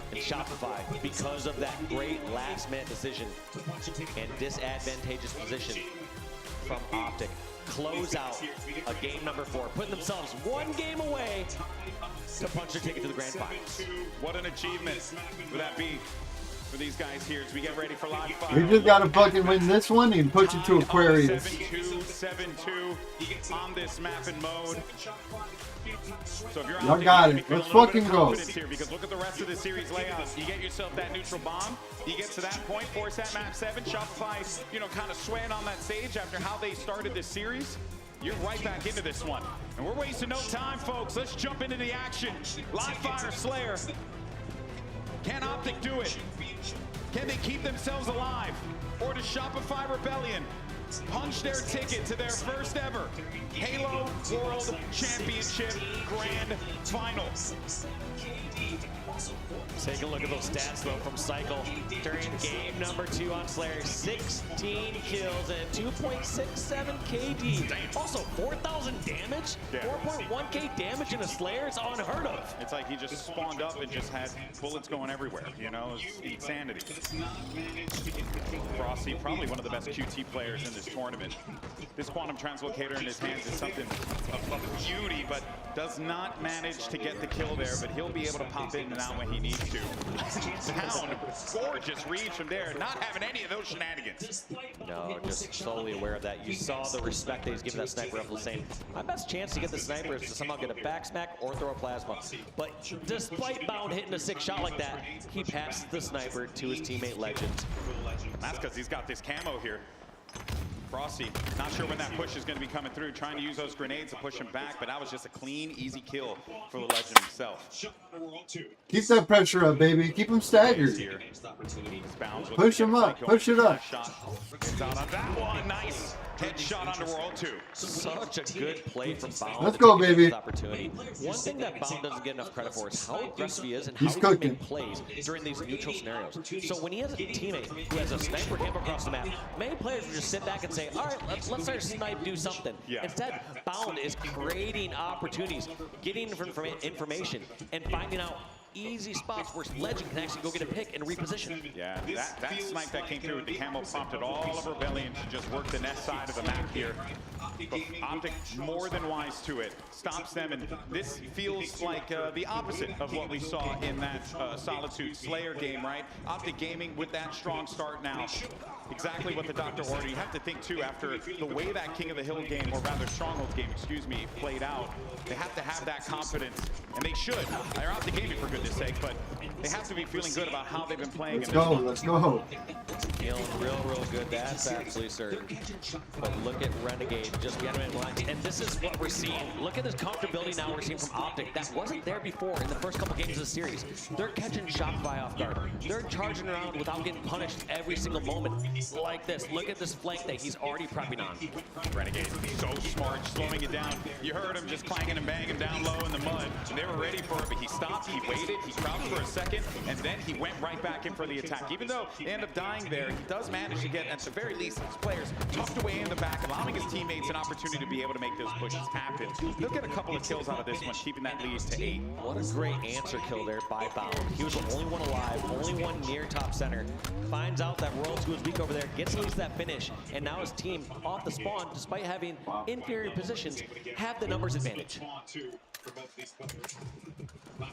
And Shopify, because of that great last-minute decision and disadvantageous position from Optic, close out a game number 4, putting themselves 1 game away to punch their ticket to the grand finals. What an achievement would that be for these guys here as we get ready for live fire. We just gotta fucking win this one and push it to Aquarius. 7-2 on this map and mode. So if you're Y'all got it. Let's fucking go. Here, because look at the rest of the series layouts. You get yourself that neutral bomb. You get to that point, force that map 7. Shopify, you know, kind of swaying on that stage after how they started this series. You're right back into this one. And we're wasting no time, folks. Let's jump into the action. Live Fire Slayer. Can Optic do it? Can they keep themselves alive? Or does Shopify Rebellion punch their ticket to their first ever Halo World Championship Grand Finals? Take a look at those stats though from Cycle during game number 2 on Slayer. 16 kills and 2.67 KD. Also 4,000 damage, 4.1k damage in a Slayer is unheard of. It's like he just spawned up and just had bullets going everywhere, you know, it's insanity. Frosty, probably one of the best QT players in this tournament. This quantum translocator in his hands is something of beauty, but does not manage to get the kill there, but he'll be able to pop in now when he he needs to. Down, gorgeous read from there, not having any of those shenanigans. No, just solely aware of that. You saw the respect that he's giving that sniper rifle, saying, my best chance to get the sniper is to somehow get a back smack or throw a plasma. But despite Bound hitting a sick shot like that, he passes the sniper to his teammate Legend. That's because he's got this camo here. Frosty, not sure when that push is going to be coming through, trying to use those grenades to push him back, but that was just a clean, easy kill for the Legend himself. Keep that pressure up, baby. Keep him staggered. Push him up. Push it up. Gets out on that one. Nice headshot onto World 2. Such a good play from Bound. Let's go, baby. Opportunity. One thing that Bound doesn't get enough credit for is how aggressive he is and how He's he cooking. can make plays during these neutral scenarios. So when he has a teammate who has a sniper camp across the map, many players will just sit back and say, all right, let's our snipe do something. Yeah. Instead, Bound is creating opportunities, getting information, and finding out easy spots where Legend can actually go get a pick and reposition. Yeah, that snipe that came through with the camo prompted all of Rebellion to just work the nest side of the map here. But Optic more than wise to it, stops them, and this feels like the opposite of what we saw in that Solitude Slayer game, right? Optic Gaming with that strong start now. Exactly what the doctor ordered. You have to think too, after the way that King of the Hill game, or rather Stronghold game, excuse me, played out, they have to have that confidence, and they should. They're Optic Gaming for goodness sake, but they have to be feeling good about how they've been playing. Let's go. Let's go. Feeling real good. That's absolutely certain. But look at Renegade just getting in line. And this is what we're seeing. Look at this comfortability now we're seeing from Optic. That wasn't there before in the first couple games of the series. They're catching Shopify off guard. They're charging around without getting punished every single moment like this. Look at this flank that he's already prepping on. Renegade, so smart, slowing it down. You heard him just clanging and banging down low in the mud. They were ready for it, but he stopped, he waited, he crouched for a second, and then he went right back in for the attack. Even though they end up dying there, he does manage to get, at the very least, his players tucked away in the back, allowing his teammates an opportunity to be able to make those pushes happen. He'll get a couple of kills out of this one, keeping that lead to 8. What a great answer kill there by Bound. He was the only one alive, only one near top center. Finds out that World 2 is weak over there, gets at least that finish, and now his team off the spawn, despite having inferior positions, have the numbers advantage.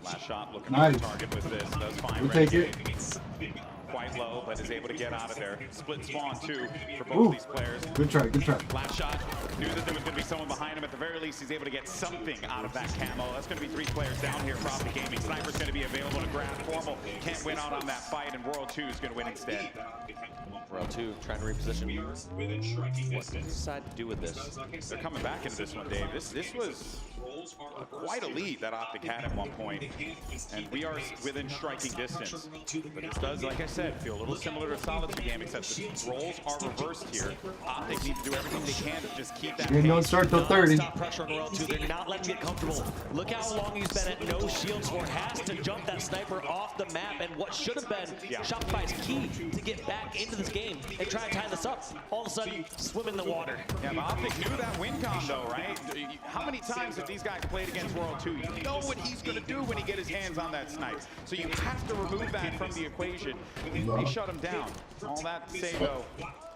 Last shot looking Nice. for the target with this. Does fine. We'll take Renegade. Quite low, but is able to get out of there. Split spawn too for both Ooh. these players. Good try. Good try. Last shot. Knew that there was going to be someone behind him. At the very least, he's able to get something out of that camo. That's going to be 3 players down here for Optic Gaming. Sniper's going to be available to grab. Formal can't win out on that fight, and World 2 is going to win instead. World 2 trying to reposition. What did they decide to do with this? They're coming back into this one, Dave. This was quite a lead that Optic had at one point, and we are within striking distance. But this does, like I said, feel a little similar to Solitude game, except the roles are reversed here. Optic need to do everything they can to just keep that Game don't start till 30. Stop pressure on World 2. They're not letting him get comfortable. Look how long he's been at no shields for. Has to jump that sniper off the map, and what should have been Shopify's key to get back into this game and try to tie this up. All of a sudden, swim in the water. Yeah, but Optic knew that win con though, right? How many times have these guys played against World 2? You know what he's going to do when he gets his hands on that snipe. So you have to remove that from the equation. They shut him down. All that to say though,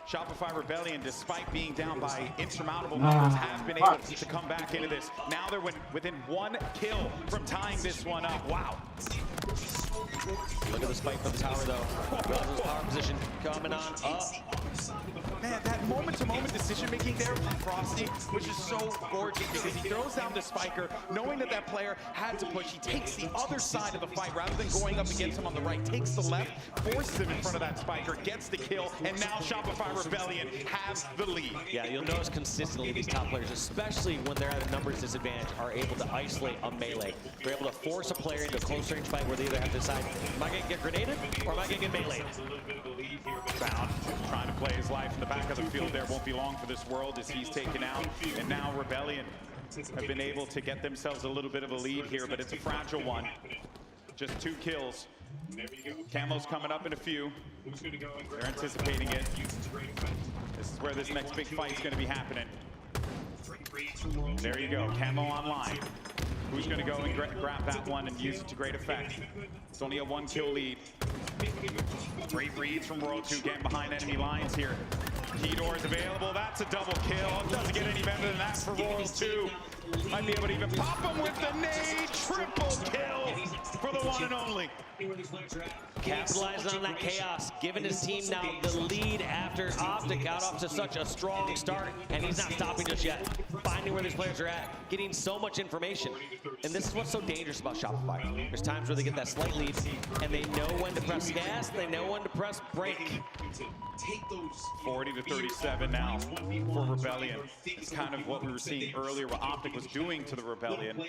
Shopify Rebellion, despite being down by insurmountable numbers, has been able to come back into this. Now they're within 1 kill from tying this one up. Wow. Look at this fight for the tower, though. Rose's power position coming on up. Man, that moment-to-moment decision-making there from Frosty, which is so gorgeous because he throws down the spiker, knowing that that player had to push. He takes the other side of the fight rather than going up against him on the right, takes the left, forces him in front of that spiker, gets the kill, and now Shopify Rebellion has the lead. Yeah, you'll notice consistently these top players, especially when they're at a numbers disadvantage, are able to isolate a melee. They're able to force a player into a close range fight where they either have to decide, am I going to get grenaded or am I going to get meleeed? Bound trying to play his life in the back of the field there. Won't be long for this World as he's taken out. And now Rebellion have been able to get themselves a little bit of a lead here, but it's a fragile one. Just 2 kills. Camo's coming up in a few. They're anticipating it. This is where this next big fight is going to be happening. There you go, Camo online. Who's going to go and grab that one and use it to great effect? It's only a 1-kill lead. Great reads from World 2 getting behind enemy lines here. Key door is available. That's a double kill. It doesn't get any better than that for World 2. Might be able to even pop him with the nade. Triple kill for the one one and only. Capitalizing on that chaos, giving his team now the lead after Optic got off to such a strong start, and he's not stopping just yet. Finding where these players are at, getting so much information. And this is what's so dangerous about Shopify. There's times where they get that slight lead, and they know when to press gas, they know when to press brake. 40 to 37 now for Rebellion. It's kind of what we were seeing earlier, what Optic was doing to the Rebellion,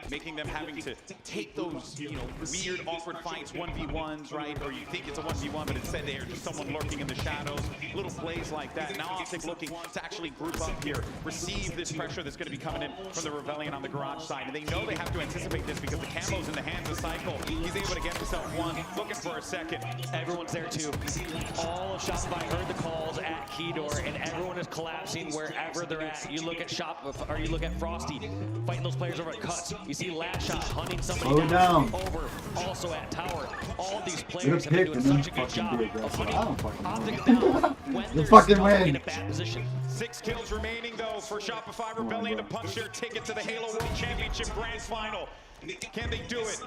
making them having to take those, you know, weird, awkward fights, 1v1s, right? Or you think it's a 1v1, but instead there's just someone lurking in the shadows. Little plays like that. Now Optic looking to actually group up here, receive this pressure that's going to be coming in from the Rebellion on the garage side. And they know they have to anticipate this because the camo's in the hands of Cycle. He's able to get himself one, looking for a second. Everyone's there too. All of Shopify heard the calls at Keydor, and everyone is collapsing wherever they're at. You look at Shopify, or you look at Frosty fighting those players over at Cuts. You see Last Shot hunting somebody down over, also at Tower. All these players have been doing such a good job of hunting Optic down when they're stuck in a bad position. 6 kills remaining though for Shopify Rebellion to punch their ticket to the Halo World Championship Grand Final. Can they do it?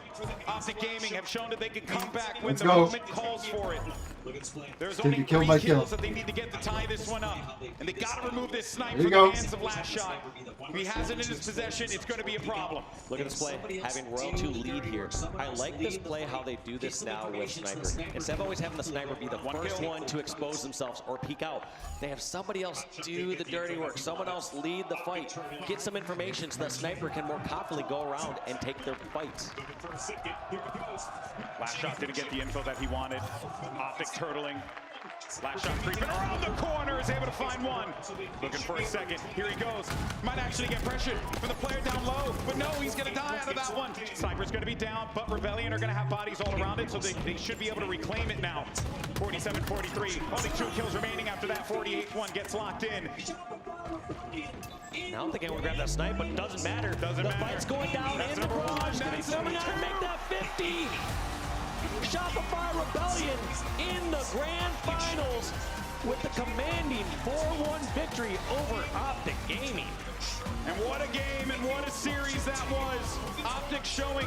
Optic Gaming have shown that they can come back when the moment calls for it. There's only 3 kills that they need to get to tie this one up. And they got to remove this snipe from the hands of Last Shot. If he has it in his possession, it's going to be a problem. Look at this play, having Royal 2 lead here. I like this play, how they do this now with Sniper. Instead of always having the Sniper be the first one to expose themselves or peek out, they have somebody else do the dirty work, someone else lead the fight, get some information so that Sniper can more confidently go around and take their fights. Last Shot didn't get the info that he wanted. Optic turtling. Last Shot creeping around the corner, is able to find one. Looking for a second. Here he goes. Might actually get pressured from the player down low, but no, he's going to die out of that one. Sniper's going to be down, but Rebellion are going to have bodies all around it, so they should be able to reclaim it now. 47-43. Only 2 kills remaining after that 48th one gets locked in. Now I'm thinking we'll grab that snipe, but it doesn't matter. The fight's going down in the garage. That's number 9 to make that 50. Shopify Rebellion in the grand finals with the commanding 4-1 victory over Optic Gaming. And what a game and what a series that was. Optic showing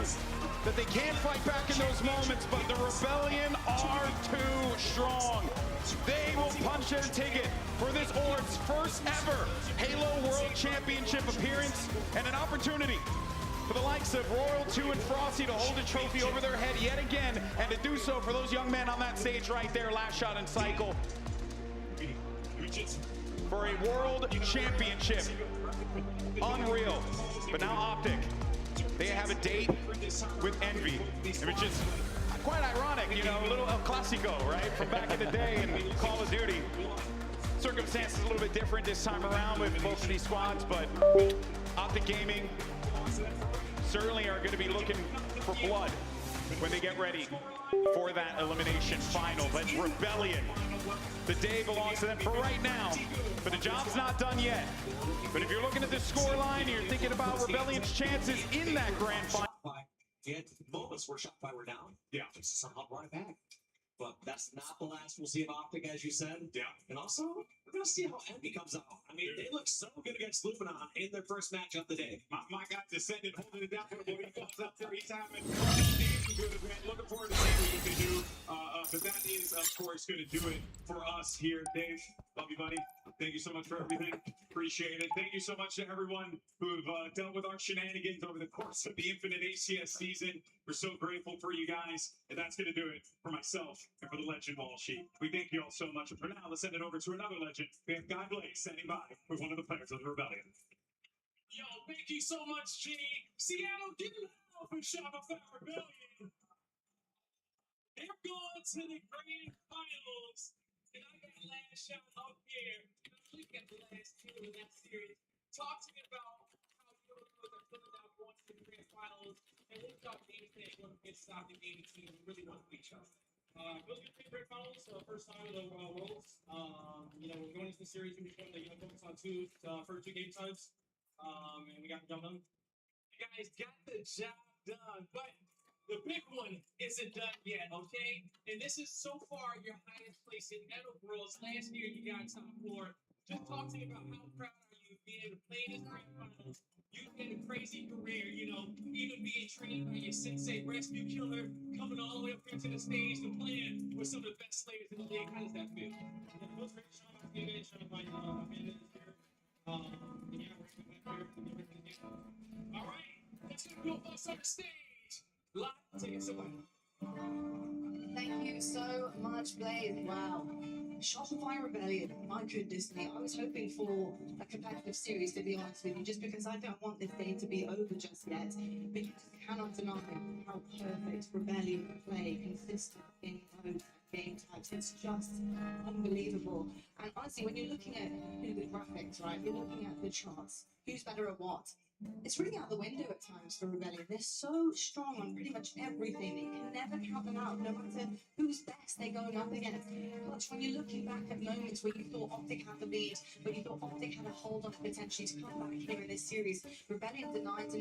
that they can fight back in those moments, but the Rebellion are too strong. They will punch their ticket for this Org's first ever Halo World Championship appearance and an opportunity for the likes of Royal 2 and Frosty to hold a trophy over their head yet again, and to do so for those young men on that stage right there, Last Shot and Cycle, for a World Championship. Unreal. But now Optic, they have a date with Envy, which is quite ironic, you know, a little El Clasico, right, from back in the day in Call of Duty. Circumstances a little bit different this time around with both of these squads, but Optic Gaming certainly are going to be looking for blood when they get ready for that elimination final. But Rebellion, the day belongs to them for right now, but the job's not done yet. But if you're looking at the scoreline and you're thinking about Rebellion's chances in that grand final. He had moments where Shopify were down. Yeah. Just somehow brought it back. But that's not the last we'll see of Optic, as you said. Yeah. And also, we're going to see how Envy comes out. I mean, they look so good against Luminon in their first match of the day. My guy Descendant holding it down for the boy. He comes up there. He's having good event. Looking forward to seeing what he can do. But that is, of course, going to do it for us here. Dave, love you, buddy. Thank you so much for everything. Appreciate it. Thank you so much to everyone who've dealt with our shenanigans over the course of the Infinite ACS season. We're so grateful for you guys. And that's going to do it for myself and for the Legend Wall Sheet. We thank you all so much. And for now, let's send it over to another legend. We have Guy Blake standing by with one of the players of the Rebellion. Yo, thank you so much, Ginny. Seattle, give it up for Shopify Rebellion. They're going to the grand finals. And I got Last Shot up here. And I look at the last 2 in that series. Talk to me about how you are putting out going to the grand finals. And what about game day when it stopped the game team? We really want to beat each other. Really good thing, great finals. First time in the Worlds. You know, we're going into the series. We're going to focus on first 2 game times. And we got the job done. You guys got the job done, but the big one isn't done yet, okay? And this is so far your highest place in Metal Worlds. Last year you got top 4. Just talk to me about how proud are you being able to play in this grand final. You've had a crazy career, you know, even being trained by your sensei, Rescue Killer, coming all the way up here to the stage and playing with some of the best slayers in the league. How does that feel? All right, let's go bust on the stage. Live, take it away. Thank you so much, Blaze. Wow. Shopify Rebellion, my goodness me. I was hoping for a competitive series, to be honest with you, just because I don't want this game to be over just yet. But you just cannot deny how perfect Rebellion play, consistent in mode game types. It's just unbelievable. And honestly, when you're looking at the graphics, right, you're looking at the charts, who's better at what? It's really out the window at times for Rebellion. They're so strong on pretty much everything that you can never count them out, no matter who's best they're going up against. Plus, when you're looking back at moments where you thought Optic had the lead, where you thought Optic had a hold on potentially to come back here in this series, Rebellion denied.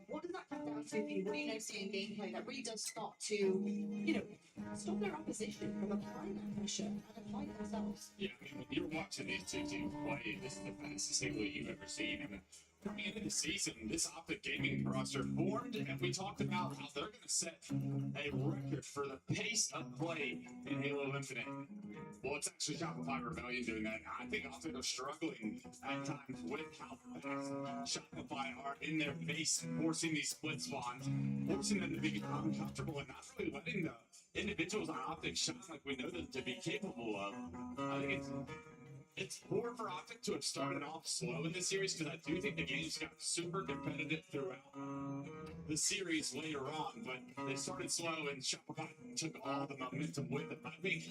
What does that come down to for you? What do you notice in gameplay that really does stop to, you know, stop their opposition from applying that pressure and applying themselves? Yeah, I mean, when you're watching these two teams play, this is the fastest Halo you've ever seen. I mean, coming into the season, this Optic Gaming roster formed, and we talked about how they're going to set a record for the pace of play in Halo Infinite. Well, it's actually Shopify Rebellion doing that. I think Optic are struggling at times with how fast Shopify are in their face, forcing these split spawns, forcing them to be uncomfortable and not really letting the individuals on Optic shine like we know them to be capable of. I think it's poor for Optic to have started off slow in this series, because I do think the games got super competitive throughout the series later on, but they started slow and Shopify took all the momentum with them. I think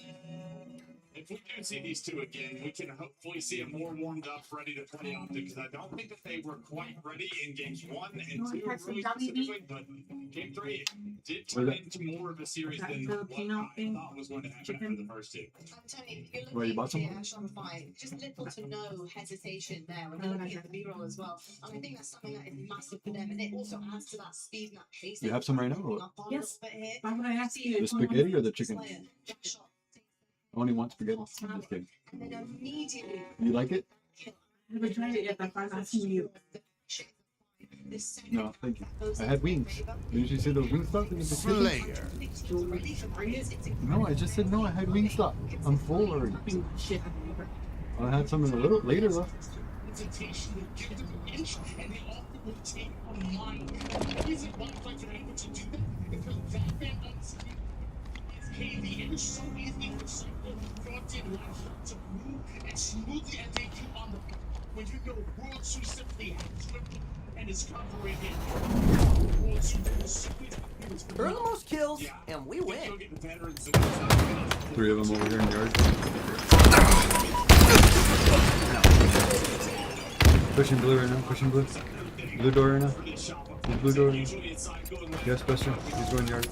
if we do see these two again, we can hopefully see them more warmed up, ready to play Optic, because I don't think that they were quite ready in games 1 and 2 really specifically, but game 3 did turn into more of a series than what I thought was going to happen after the first two. Tony, if Where you're you bought looking at Shopify, just little to no hesitation there when you're looking at the B-roll as well. And I think that's something that is massive for them, and it also adds to that speed and that pace. You have some right now? Or what? Yes. The spaghetti or the chicken? I only want spaghetti. I'm just kidding. And then immediately, You like it? I haven't tried it yet, that's why I'm asking you. No, thank you. I had wings. Did you see those Wingstop? Slayer. No, I just said no. I had Wingstop. I'm full already. I had some a little later though. Heavy, and it's so easy for Cycle, Frosty, and Lifeshot to move as smoothly as they do on the when you go World 2 simply has triple and is covering it. World 2 is simply Earn the most kills, and we win. 3 of them over here in the yard. Pushing blue right now. Pushing blue. Blue door right now. He's blue door right now. Yes, Buster. He's going yard.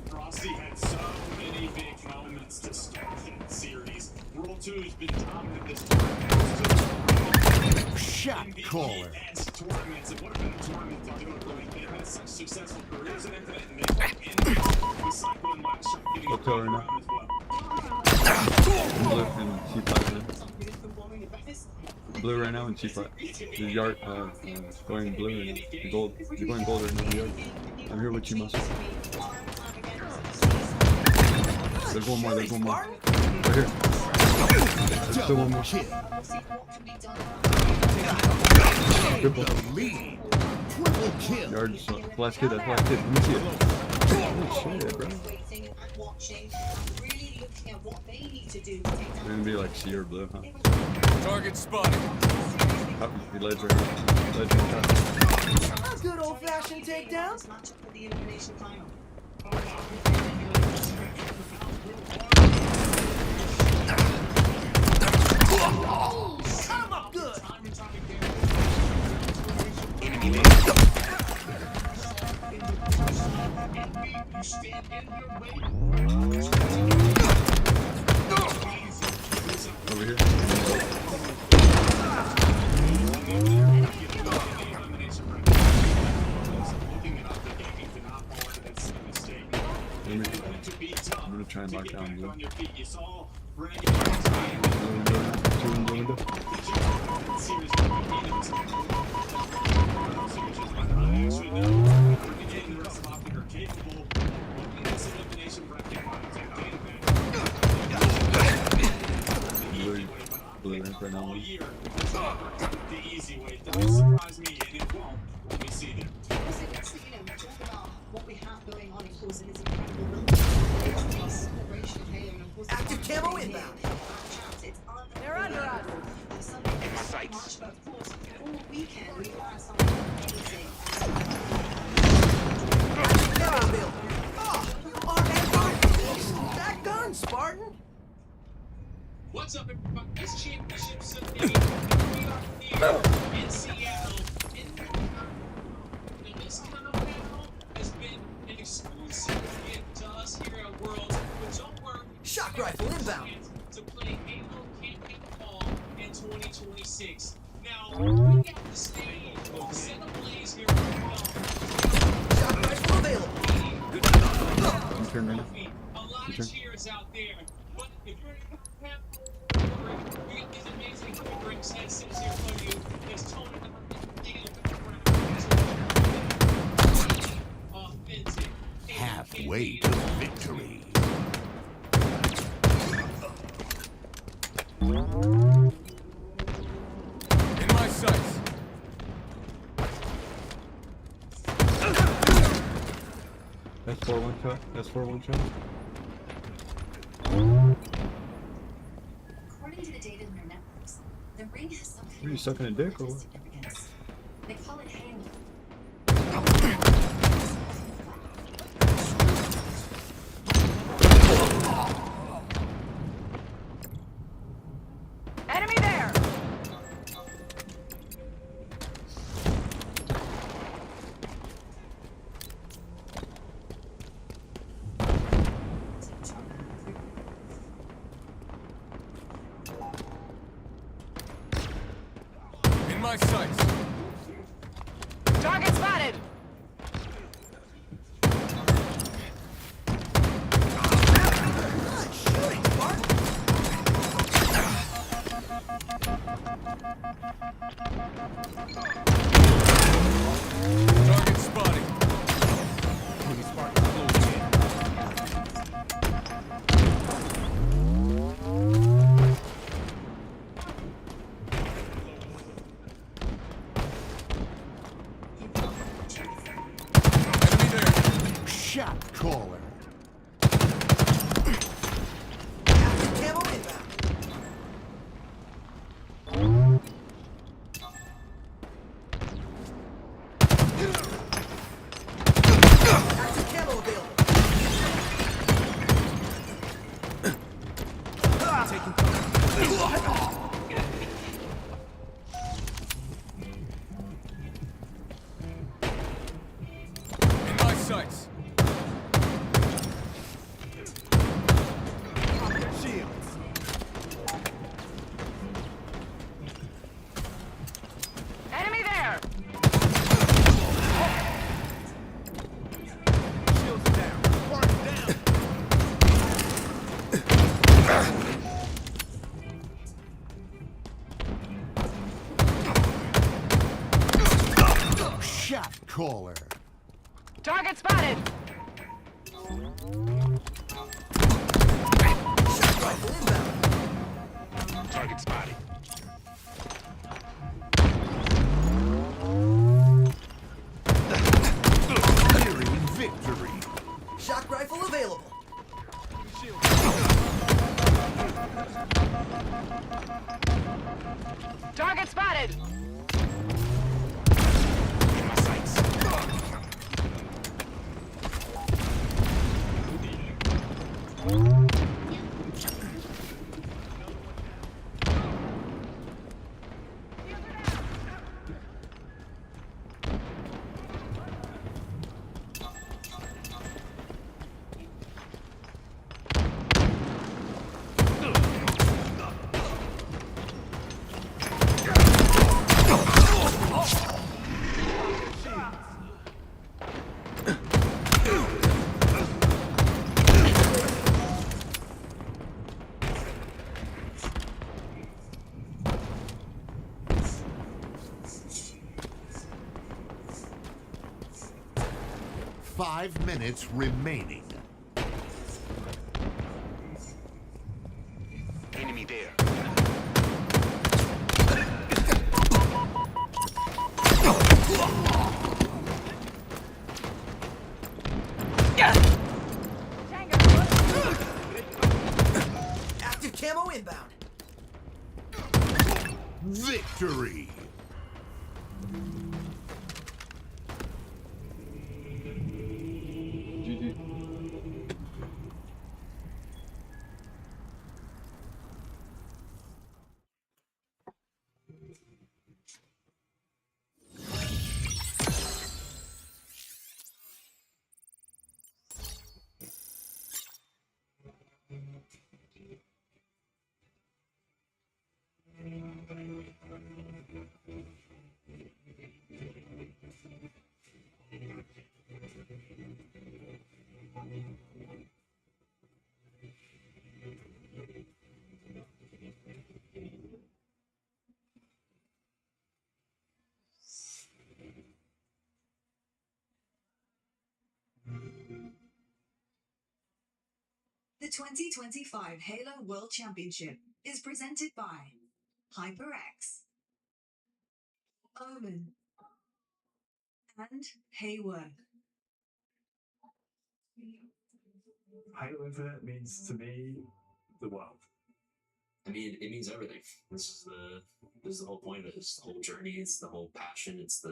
Frosty had so many big moments to start that series. World 2 has been dominant this Shot caller. Tournaments, and what a better tournament to do it really. They've had such successful careers in Infinite, and they went in with Cycle and Lifeshot getting What's over now? Blue and C5 blue right now and C5. The yard going blue and the gold. You're going gold right now in the yard. I'm here with you, Muscle. There's one more, there's one more. Right here. There's still one more. Triple. Triple kill. Yards, last kid, that's last kid. Let me see it. Oh shit, bro. It's gonna be like C or blue, huh? Target spotted. Oh, he ledge right here. Ledge on top. A good old-fashioned takedown. Come up good. Over here. I'm gonna try and lock down blue. Blue rank right now. The easy way. Doesn't surprise me, and it won't when we see them. Talk about what we have going on, of course, it is incredible. It's a celebration of Halo, and of course, active camo inbound. They're under us. Sights. But of course, all weekend we've had something amazing. That gun, Spartan. What's up, everybody? It's Championship Sunday. We are here in Seattle. And this compound has been an exclusive gift to us here at Worlds. But don't worry. Shock rifle inbound. To play Halo Campaign Fall in 2026. Now, we got the stage set ablaze here at Worlds. Shock rifle available. A lot of cheers out there. But if you're in the we got these amazing drinks headsets here for you. There's Tony authentic. Halfway to victory. In my sights. That's 4-1 shot. That's 4-1 shot. According to the data in their networks, the ring has some Are you sucking a dick or what? significance. They call it Halo. Enemy there! In my sights. Target spotted! Shooting, Spartan. Target spotted. Enemy there. Shot caller. Active camo inbound. Active camo available. Taking In my sights. shields. Enemy there! Shields down. Spartan down. Shot caller. Target spotted! Shock rifle inbound. Target spotted. Nearing victory. Shock rifle available. Target spotted! In my sights. 5 minutes remaining. Enemy there. Active camo inbound. Victory! GG. The 2025 Halo World Championship is presented by HyperX, Omen, and Hayward. Halo Infinite means to me the world. I mean, it means everything. This is the whole point of it. It's the whole journey. It's the whole passion. It's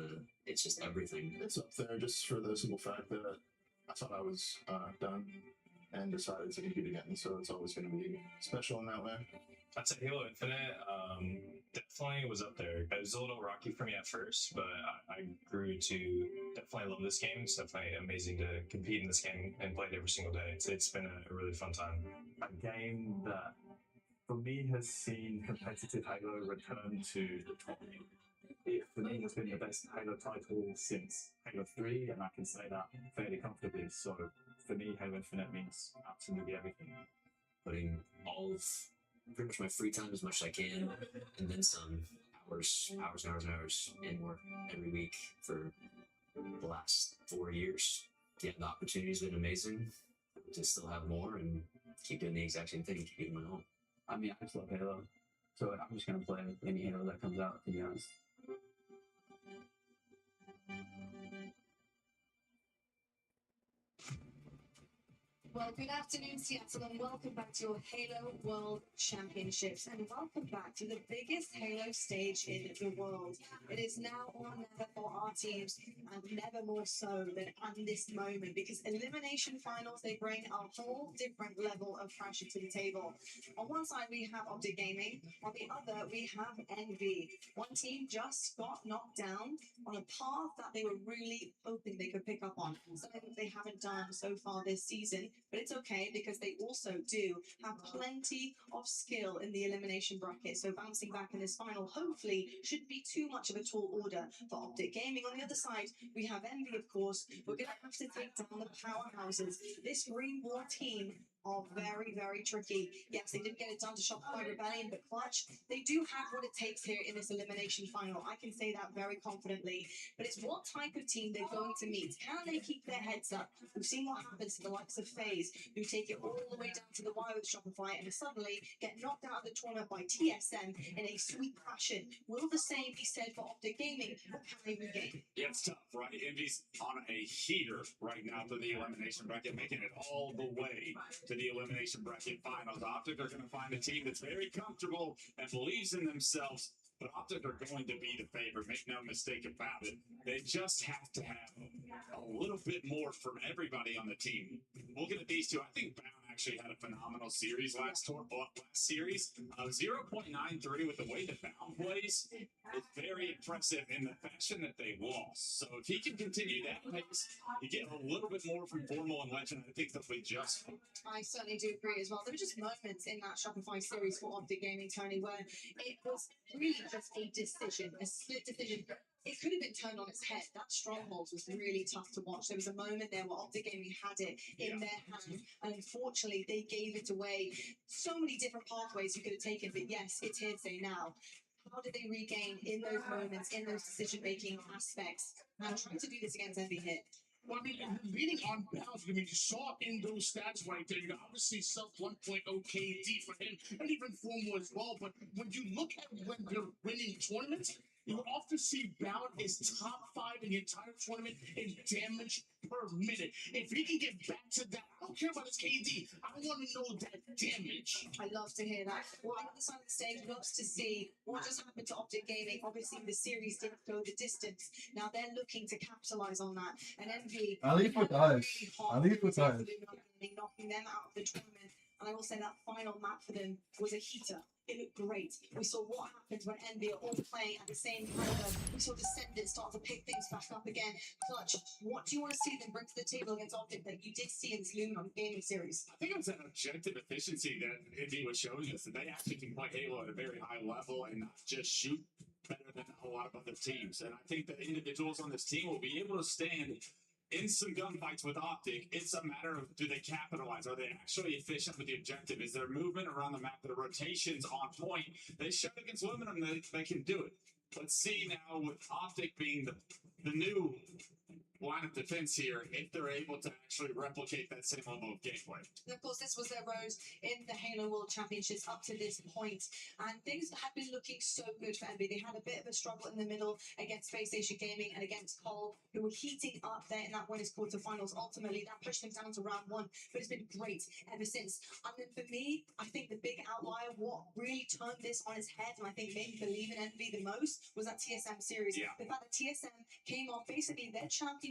just everything. It's up there just for the simple fact that I thought I was done and decided to compete again. So it's always going to be special in that way. I'd say Halo Infinite definitely was up there. It was a little rocky for me at first, but I grew to definitely love this game. It's definitely amazing to compete in this game and play it every single day. It's been a really fun time. A game that, for me, has seen competitive Halo return to the top. It, for me, has been the best Halo title since Halo 3, and I can say that fairly comfortably. So, for me, Halo Infinite means absolutely everything. Putting all of pretty much my free time as much as I can, and then some hours and hours in work every week for the last 4 years. Yeah, the opportunity's been amazing to still have more and keep doing the exact same thing, keep doing my own. I mean, I just love Halo, so I'm just gonna play any Halo that comes out, to be honest. Well, good afternoon, Seattle, and welcome back to your Halo World Championships, and welcome back to the biggest Halo stage in the world. It is now or never for our teams, and never more so than at this moment, because elimination finals, they bring a whole different level of pressure to the table. On one side, we have Optic Gaming. On the other, we have Envy. One team just got knocked down on a path that they were really hoping they could pick up on, something that they haven't done so far this season. But it's okay because they also do have plenty of skill in the elimination bracket. So bouncing back in this final hopefully shouldn't be too much of a tall order for Optic Gaming. On the other side, we have Envy, of course. We're going to have to take down the powerhouses. This Green Wall team are very, very tricky. Yes, they didn't get it done to Shopify Rebellion, but Clutch, they do have what it takes here in this elimination final. I can say that very confidently. But it's what type of team they're going to meet. Can they keep their heads up? We've seen what happens to the likes of FaZe, who take it all the way down to the wire with Shopify and suddenly get knocked out of the tournament by TSM in a sweet fashion. Will the same be said for Optic Gaming, or can they regain? Yeah, it's tough, right? Envy's on a heater right now to the elimination bracket, making it all the way to the elimination bracket finals. Optic are going to find a team that's very comfortable and believes in themselves, but Optic are going to be the favorite. Make no mistake about it. They just have to have a little bit more from everybody on the team. Looking at these two, I think Bound actually had a phenomenal series last series. 0.93 with the way that Bound plays is very impressive in the fashion that they lost. So if he can continue that pace, you get a little bit more from Formal and Legend. I think they'll be just fine. I certainly do agree as well. There were just moments in that Shopify series for Optic Gaming, Tony, where it was really just a decision, a split decision. It could have been turned on its head. That Stronghold was really tough to watch. There was a moment there where Optic Gaming had it in their hand, and unfortunately they gave it away. So many different pathways you could have taken, but yes, it's here to say now. How did they regain in those moments, in those decision-making aspects? And I'm trying to do this against Envy here. Well, I mean, you're leading on balance. I mean, you saw in those stats right there. You obviously sub 1.0 KD for him, and even Formal as well. But when you look at when they're winning tournaments, you often see Bound is top 5 in the entire tournament in damage per minute. If he can get back to that, I don't care about his KD. I want to know that damage. I love to hear that. Well, on the side of the stage, loves to see what just happened to Optic Gaming. Obviously, the series didn't go the distance. Now they're looking to capitalize on that. And Envy, At least with us. At least with us. knocking them out of the tournament. And I will say that final map for them was a heater. It looked great. We saw what happens when Envy are all playing at the same caliber. We saw Descendants start to pick things back up again. Clutch, what do you want to see them bring to the table against Optic that you did see in this Luminon gaming series? I think it was that objective efficiency that Indy was showing us, that they actually can play Halo at a very high level and not just shoot better than a lot of other teams. And I think that individuals on this team will be able to stand in some gunfights with Optic. It's a matter of, do they capitalize? Are they actually efficient with the objective? Is their movement around the map, their rotations on point? They showed against Luminum that they can do it. Let's see now with Optic being the new line of defense here, if they're able to actually replicate that same level of gameplay. And of course, this was their road in the Halo World Championships up to this point, and things have been looking so good for Envy. They had a bit of a struggle in the middle against Space Station Gaming and against Cole, who were heating up there in that winners quarterfinals. Ultimately, that pushed them down to round 1, but it's been great ever since. And then for me, I think the big outlier, what really turned this on its head, and I think made me believe in Envy the most, was that TSM series. Yeah. The fact that TSM came off basically their championship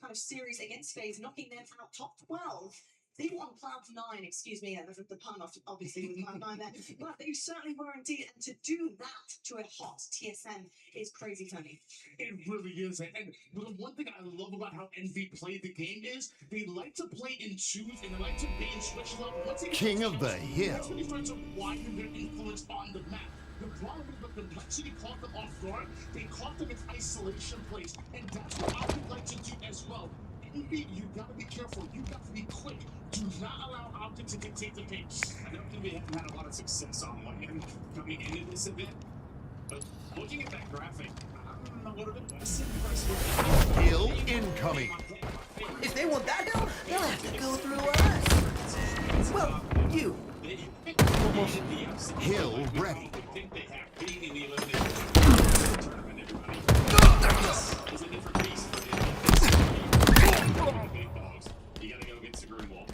kind of series against FaZe, knocking them out top 12. They were on Cloud9, excuse me, the pun obviously with Cloud9 there, but they certainly were indeed, and to do that to a hot TSM is crazy, Tony. It really is. And the one thing I love about how Envy played the game is they like to play in twos and they like to be in switch level. Once they King of the Hill. That's when they start to widen their influence on the map. The problem is the complexity caught them off guard. They caught them in isolation plays, and that's what I would like to do as well. Envy, you gotta be careful. You got to be quick. Do not allow Optic to dictate the pace. I don't think we haven't had a lot of success on land coming into this event, but looking at that graphic, I'm a little bit less impressed with that. Hill incoming. If they want that hill, they'll have to go through us. Well, you. Hill ready.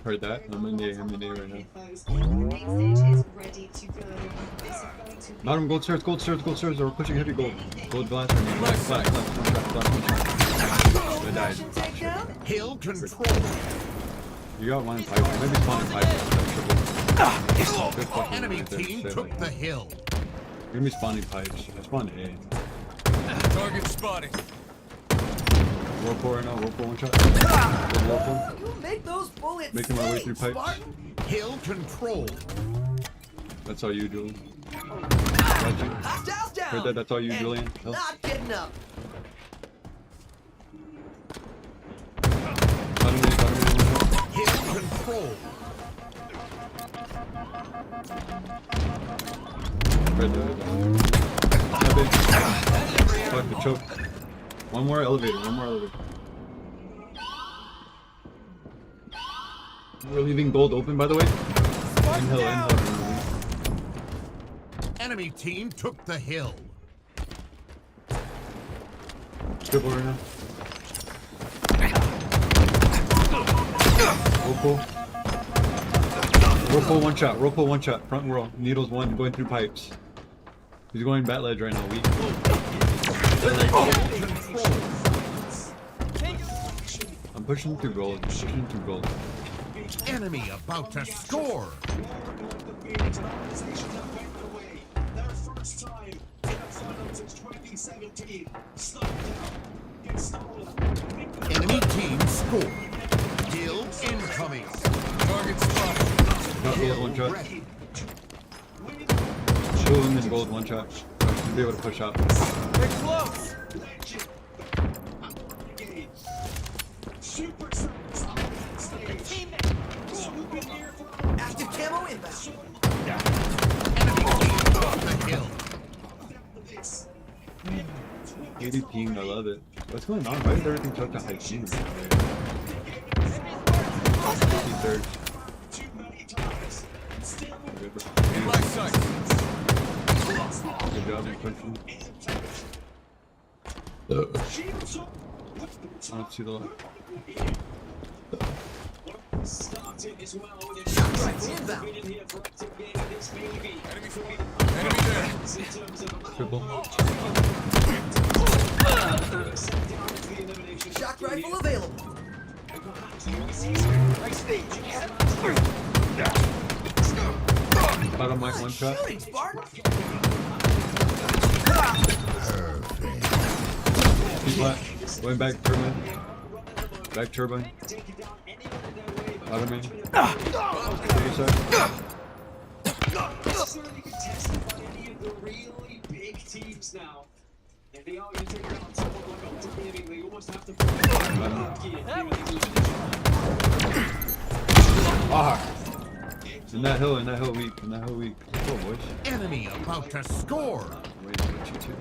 Heard that? I'm in the right now. Main stage is ready to go. This is going to be Bottom, gold stairs, gold stairs, gold stairs. We're pushing heavy gold. Gold glass, and black. I died. Hill control. You got one pipe. Maybe spawn in pipe. Good fucking Enemy right there. team Save took it. the hill. You're gonna be spawning pipes. I spawned A. Target spotted. Whirlpool right now. Whirlpool one shot. Good whirlpool. You make those bullets Making my way through sing, pipes. Spartan. Hill control. That's all you, Julian. Got you. Hostiles down. Heard that? That's all you, And Julian. Hill. not getting up. Bottom mid, one shot. Hill control. Right there. Fuck the choke. One more elevator. We're leaving gold open, by the way. Inhale. Enemy team took the hill. Triple right now. Whirlpool one shot. Front row. Needles one, going through pipes. He's going bat ledge right now. Weak. I'm pushing through gold. Enemy about to score. Their first time in the final since 2017. Slow down. Get stolen. Enemy team scored. Hill incoming. Target spotted. Not gold one shot. Ready. Show him in gold one shot. Should be able to push out. They're close. Super Sons on the stage. Active camo inbound. Enemy team took the hill. 80 ping, I love it. What's going on? Why is everything so to high Q? Third. In my sight. Good job, you pushing. I don't see the light. Starting as well. Enemy there. Triple. Shock rifle available. Bottom mic, one shot. Shooting, Spartan. Flat. Going back turbine. Back turbine. Bottom main. Really big teams now. If they are going to take down someone like Optic Gaming, they almost have to In that hill weak, Oh, boys. Enemy about to score. Wait, what you two?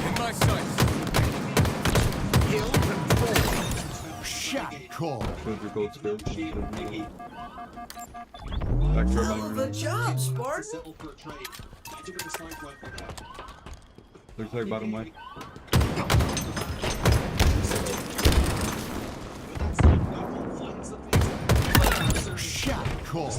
In my sights. Hill control. Shot call. Shows your gold skill. Back Hell turbine. of a job, Spartan. Looks like bottom white. Shot call.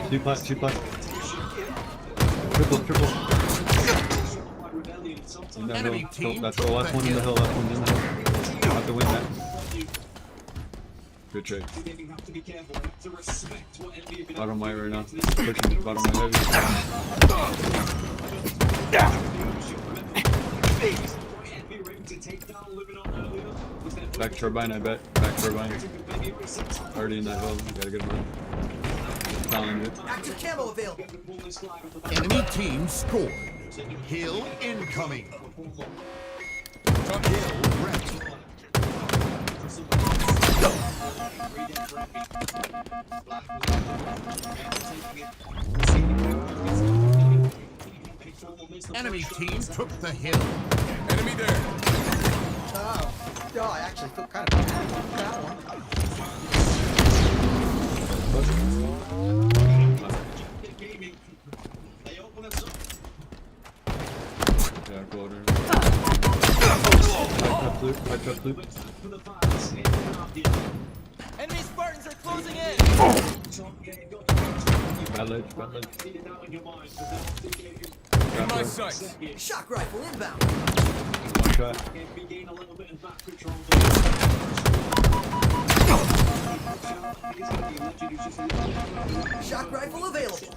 Two plat. Triple. In that Enemy hill. team That's the last one in the hill. Last one in the hill. Have to win that. Good trade. Bottom white right now. Pushing bottom white heavy. Back turbine, I bet. Back turbine. Already in that hill. You gotta get him out. Challenge it. Active camo available. Enemy team scored. Hill incoming. Hill ready. Enemy team took the hill. Enemy there. Oh, I actually feel kind of bad about that one. Yeah, floater. High trap loop. Enemy Spartans are closing in. Bad ledge. In my sights. Shock rifle inbound. One shot. Shock rifle available.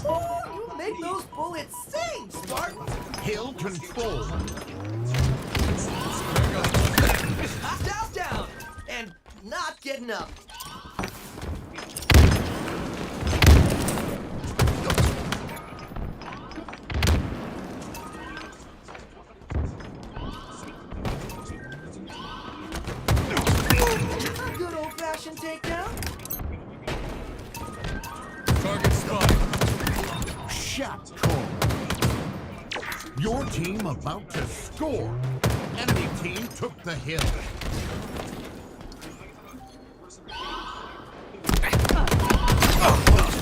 Oh, you make those bullets sing, Spartan. Hill control. Down, and not getting up. Good old-fashioned takedown. Target spotted. Shot call. Your team about to score. Enemy team took the hill.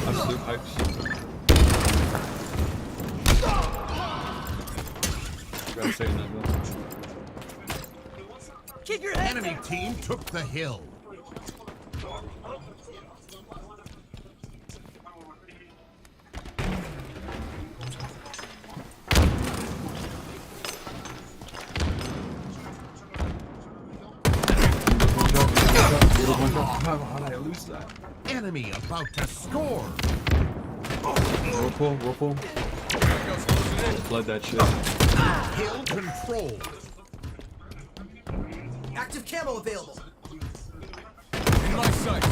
Absolute pipes. Gotta stay in that hill. Keep your head Enemy down. team took the hill. How did I lose that? Enemy about to score. Whirlpool. Flood that shit. Hill control. Active camo available. In my sight.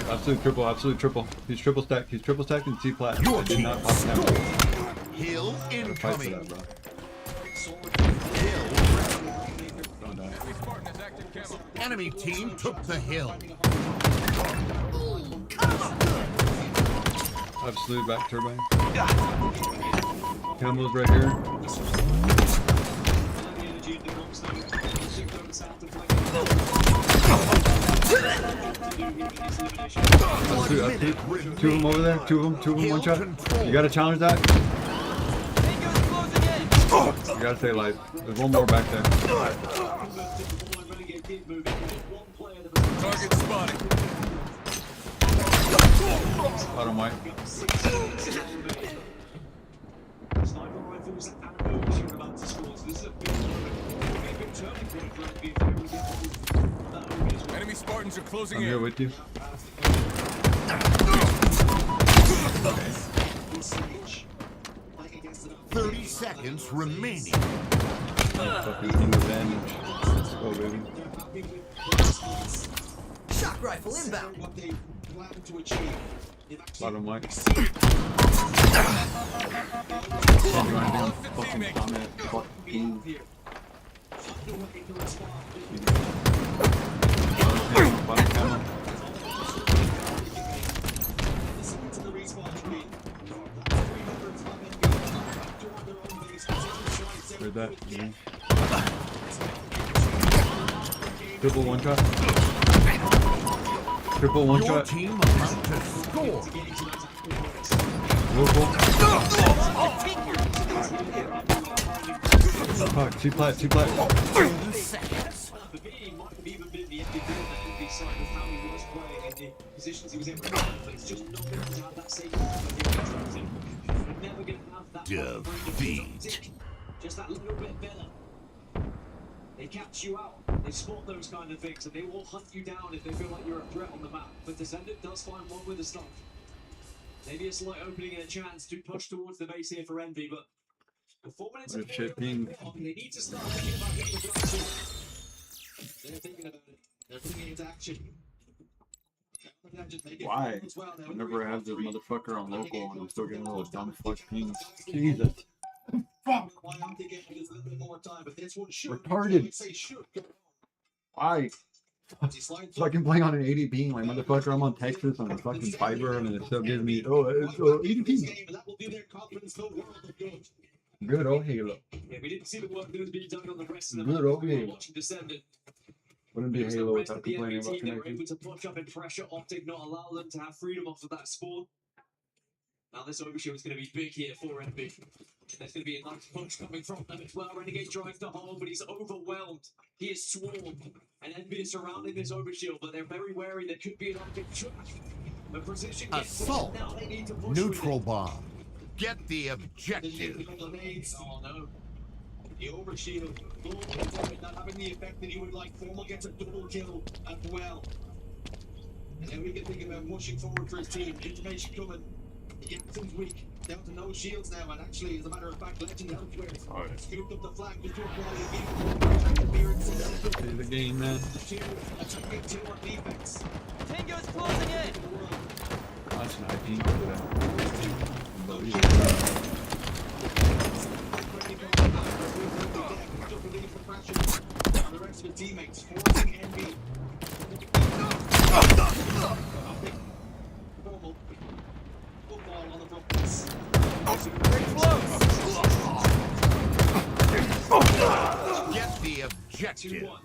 Absolute triple. He's triple stacked and C plat. I did not pop him down. Hill Gotta fight for incoming. that, bro. Enemy team took the hill. Absolute back turbine. Camel's right here. Absolute. Two of them over there. Two of them. One shot. You gotta challenge that. You gotta stay alive. There's one more back there. Target spotted. Bottom white. Sniper rifles and overshoot about to score. So this is a big turning point for NB if they ever get that overshoot. Enemy Spartans are closing I'm in. here with you. 30 seconds remaining. Fucking team advantage. Let's go, baby. Shock rifle inbound. Bottom white. Fucking comment. Fucking. Bottom camo. Heard that. Yeah. Triple one shot. Triple one Your shot. team about to score. Local. Fuck, two plat. 30 seconds. Even been the MVP side of how he was playing and the positions he was in, but it's just not going to have that same. We're never going to have that. Defeat. Just that little bit better. They catch you out. They spot those kind of things, and they will hunt you down if they feel like you're a threat on the map. But Descendant does find one with a stop. Maybe a slight opening and a chance to push towards the base here for Envy, but the 4 minutes What a shit ping. they need to start thinking about getting the block soon. They're thinking about it. They're putting it into action. Why? Whenever I have this motherfucker on local and I'm still getting all those dumb fuck pings. Jesus. Fuck. Retarded. Why? Fucking playing on an 80 ping, like motherfucker. I'm on Texas on a fucking fiber and it still gives me 80 ping. Good old Halo. Yeah, we didn't see the work that was being done on the rest of the Good old We were Halo. watching Descendant. Wouldn't be It was the Halo rest without of the complaining NB about team that were connection. able to push up and pressure Optic, not allow them to have freedom off of that spawn. Now this overshield is going to be big here for NB. There's going to be a nice punch coming from them as well. Renegade drives the hole, but he's overwhelmed. He is swarmed. And NB is surrounding this overshield, but they're very wary. There could be an Optic trap. The precision gets to them. Assault. Now they need to push Neutral with it. bomb. Get the Oh objective. no. The overshield, not having the effect that you would like. Formal gets a double kill as well. And then we can think about pushing forward for his team. Information coming. Jackson's weak. Down to no shields now, and actually, as a matter of fact, Legend elsewhere. Scooped up the flag with two quality people. Play the game, man. Two on defense. Tango's closing in. That's an IP. The rest of his teammates forcing NB. Formal. Football on the front. Get the objective. 2-1.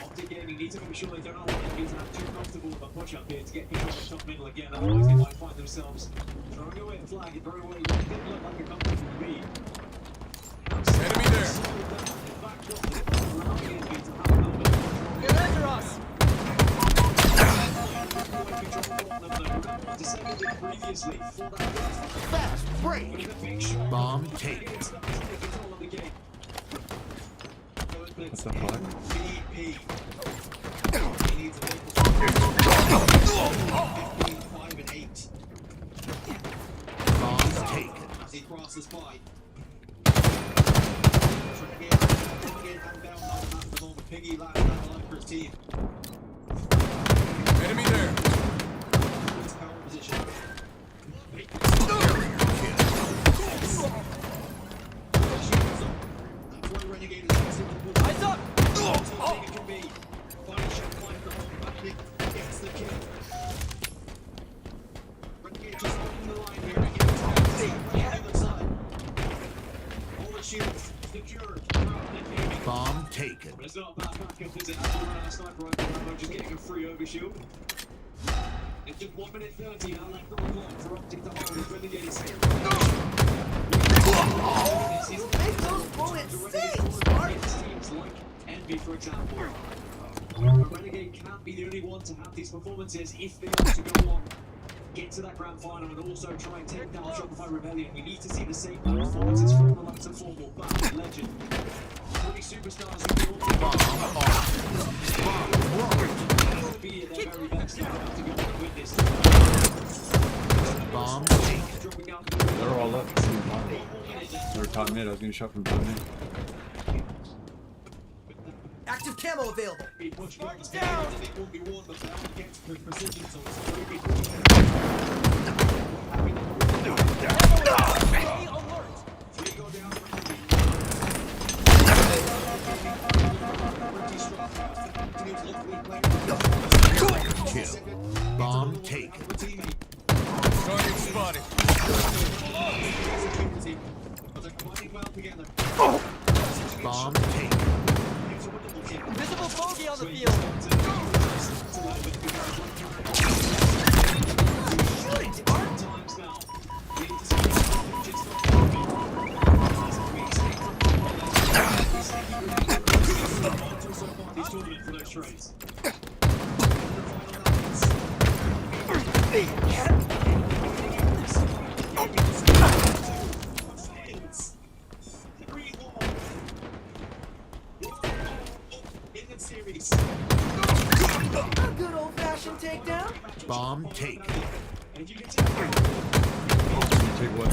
Optic Gaming need to make sure they don't allow NB to have too comfortable of a push up here to get control of the top middle again. Otherwise, they might find themselves throwing away a flag and throwing away what didn't look like a comfortable lead. Enemy there. Get after us. Fast break. Bomb taken. What the fuck? Bomb taken. As he crosses by. team. Enemy there. Power position. Eyes up! Oh. It can be. Body shot flying from gets the kill. Renegade just holding the line here. He gets on the other side. All the shields secured. Bomb taken. But it's not a bad backup, is it? After running a sniper rifle, Rambo just getting a free overshield. It's just 1 minute 30 now left on the clock for Optic to hold his Renegade safe. Make those bullets sting, Spartan! Teams like Envy, for example. But Renegade can't be the only one to have these performances if they are to go on, get to that grand final, and also try and take down Shopify Rebellion. We need to see the same performances from the likes of Formal, Battle, Legend. Three superstars who can all be at their very best to go and win this. Bomb They're all up. They're top mid. I was getting shot from top mid. Active camo available. Spartan's down. It won't be won, but they're up against the precision, so it's very kill. Bomb taken. Target spotted. Bomb taken. Visible bogey on the field. Shooting, Spartan! A good old-fashioned takedown. Bomb taken. Take what?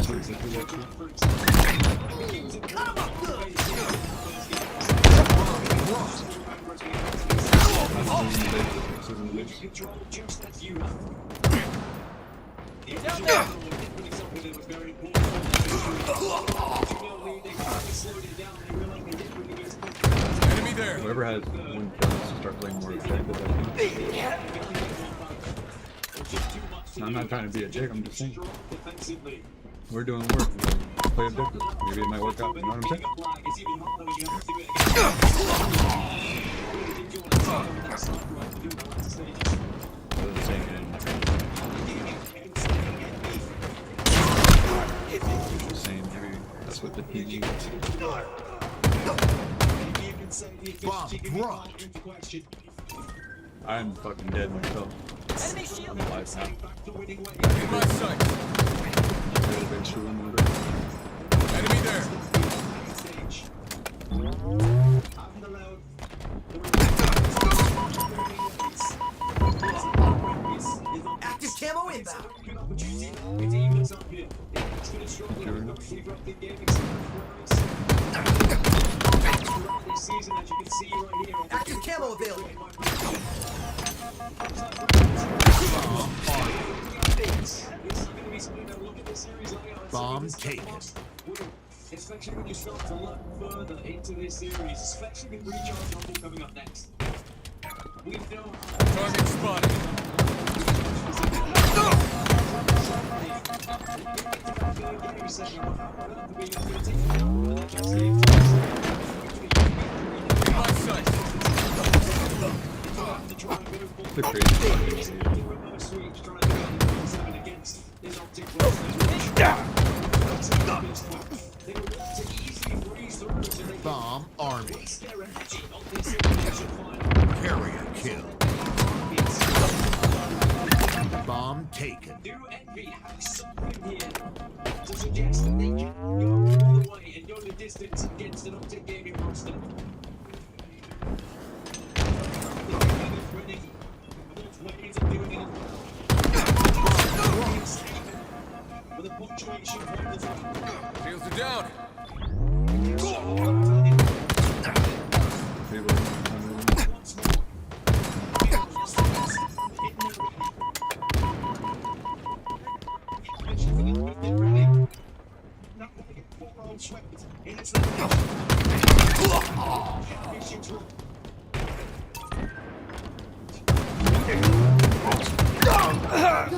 Cut him up good. Down there. Enemy there. Whoever has one kill needs to start playing more effective. I'm not trying to be a dick, I'm just saying. We're doing work. Play objective. Maybe it might work out. You know what I'm saying? Doesn't say anything. Just saying, maybe that's what the PG is. Bomb dropped. I'm fucking dead myself. Enemy shield. I'm alive now. In my sight. Enemy there. Active camo inbound. Active camo available. Bomb taken. Especially when you start to look further into this series, especially with Recharge Rumble coming up next. We know Target spotted. In my sight. The crazy. Bomb army. Carrier kill. Bomb taken. Do Envy have something here to suggest that they can go all the way and go the distance against an Optic Gaming roster? Winning. Both ways of doing it. With a punctuation point the top. Shields are down. Once more. Good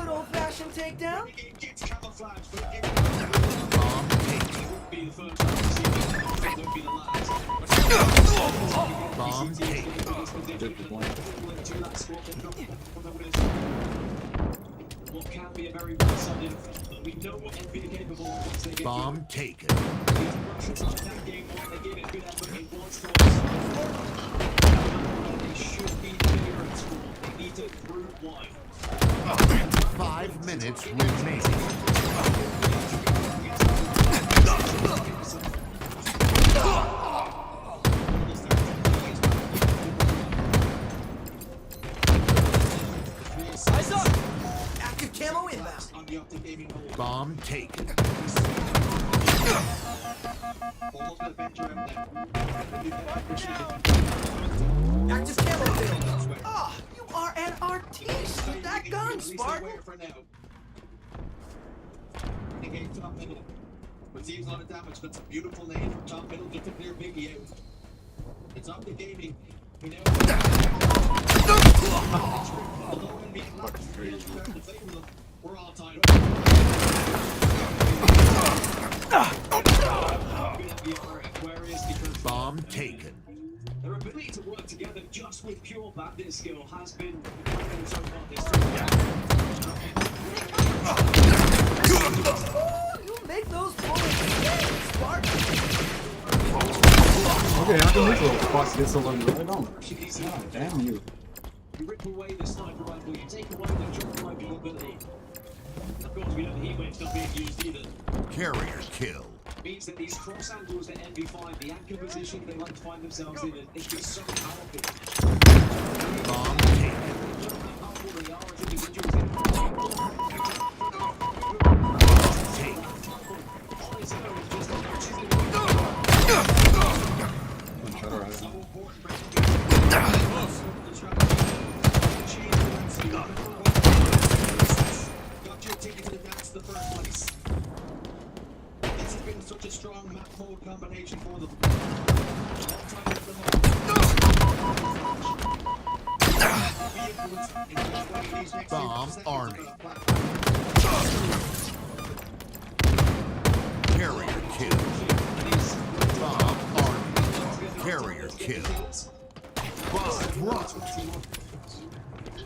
old-fashioned takedown. Bomb taken. What can be a very one-sided affair, but we know what Envy are capable of once they get Bomb taken. that game one, they give it good effort in one score. They should be bigger at score. They need to prove why. 5 minutes remaining. Eyes up! Active camo inbound. Bomb taken. Active camo available. Ah, you are an artiste with that gun, Spartan. But seems a lot of damage, but it's a beautiful name from top middle just to clear Biggie out. It's up to gaming. We know. Although when being locked, we're all tied up. Bomb taken. Their ability to work together just with pure bandit skill has been so far this You make those bullets sting, Spartan. Okay, how can this little fuck get so long? I don't. God damn you. You rip away the sniper rifle, you take away the jump rifle ability. Of course, we know the heat wave's not being used either. Carrier kill. Means that these cross angles that Envy find, the anchor position they like to find themselves in, it's just so powerful. Bomb taken. Got your ticket to the dance the first place. This has been such a strong map mode combination for them. Bomb army. Carrier kill. Bomb army. Carrier kill. Bomb dropped.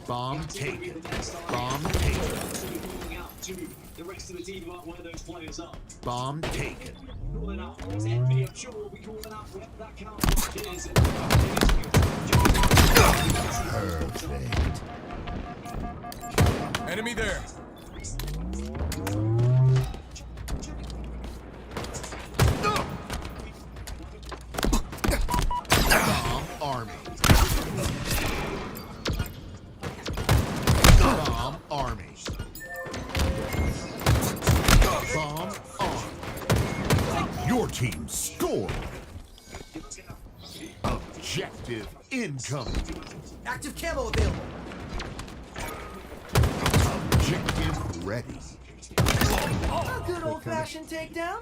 Bomb taken. Bomb taken. The rest of the team aren't where those players are. Bomb taken. Calling out Force Envy, I'm sure we'll be calling out where that count is. Perfect. Enemy there. Bomb army. Bomb army. Bomb on. Your team scored. Objective incoming. Active camo available. Objective ready. A good old-fashioned takedown.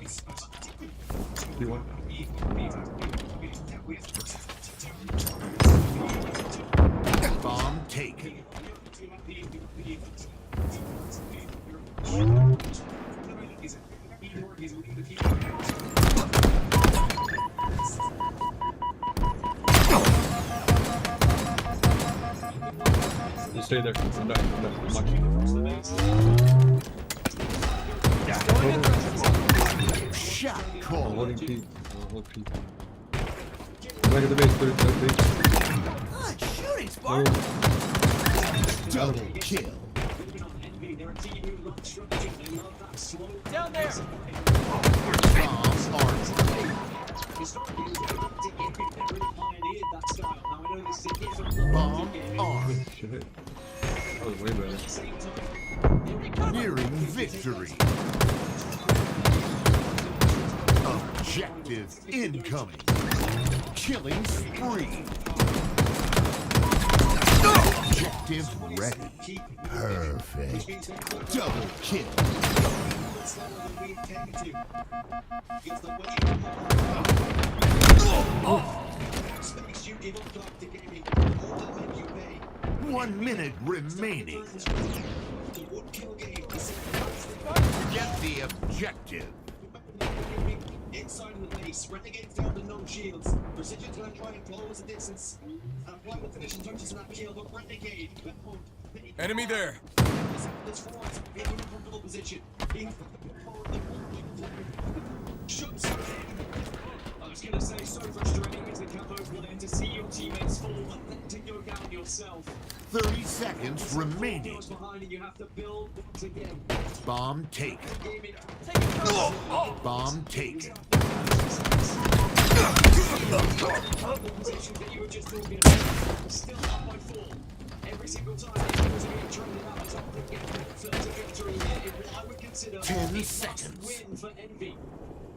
Bomb taken. Just stay there. I'm back. Shot call. Holding P. Hold P. Back at the base, third base. Good shooting, Spartan. Double kill. Down there. Bomb army. Bomb arm. Shit. That was way better. Nearing victory. Objective incoming. Killing spree. Objective ready. Perfect. Double kill. 1 minute remaining. Get the objective. Inside of the base, Renegade's down to no shields. Precision's gonna try and close the distance and apply the finishing touches to that kill, but Renegade. Enemy there. This force in a comfortable position. He shoots. I was going to say, so frustrating as the Cowboys were there to see your teammates fall and then to go down yourself. 30 seconds remaining. Behind and you have to build once again. Bomb taken. Bomb taken. Positions that you were just talking about, still up by 4. Every single time it was being traded out as up to victory here. I would consider 10 seconds. Win for Envy.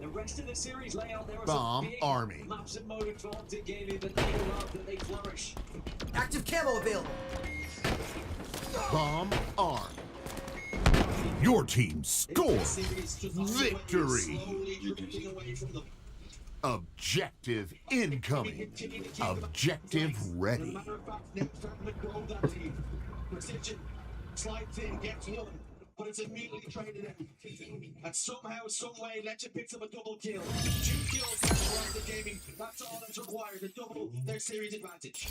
The rest of the series layout, there are Bomb some big army. maps and modes for Optic Gaming that they love, that they flourish. Active camo available. Bomb armed. Your team scores victory. Objective incoming. Objective ready. Precision slides in, gets one, but it's immediately traded in. And somehow, some way, Ledger picks up a double kill. 2 kills for Optic Gaming. That's all that's required to double their series advantage.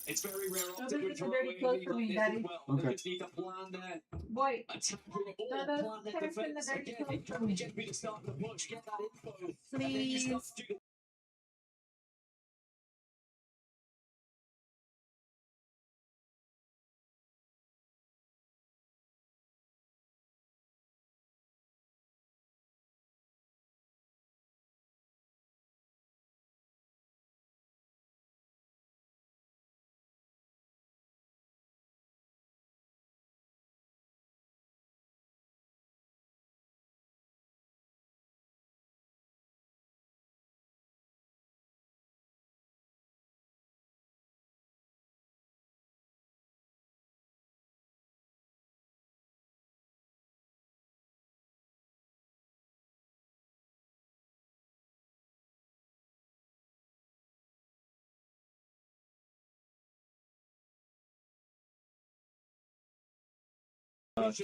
It's very rare No, Optic this would is throw very away close lead to like me, this Daddy. as well. Okay. They just need to plan their Boy, attack or that plan their person defense. that Again, very it close can to just be to start the push, get that info, and then you Please. start to do the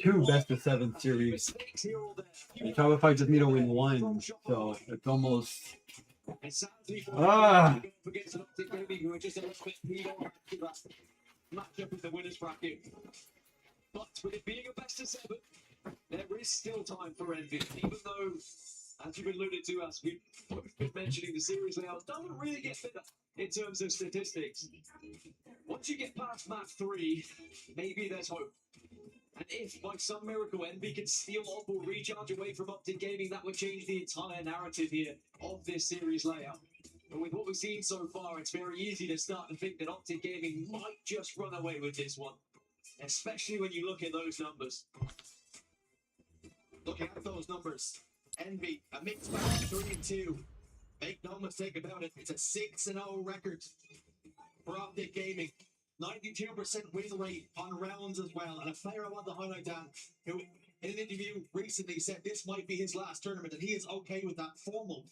Two best of 7 series. And Shopify just need to win 1, so it's almost. Ah! matchup in the winners bracket. But with it being a best of 7, there is still time for Envy, even though, as you've alluded to, as we've been mentioning, the series layout doesn't really get better in terms of statistics. Once you get past map 3, maybe there's hope. And if, by some miracle, Envy can steal off or recharge away from Optic Gaming, that would change the entire narrative here of this series layout. But with what we've seen so far, it's very easy to start to think that Optic Gaming might just run away with this one. Especially when you look at those numbers. Looking at those numbers, Envy, a mixed bag, 3-2. Make no mistake about it, it's a 6-0 record for Optic Gaming. 92% win rate on rounds as well. And a player I want to highlight, Dan, who in an interview recently said this might be his last tournament, and he is okay with that formal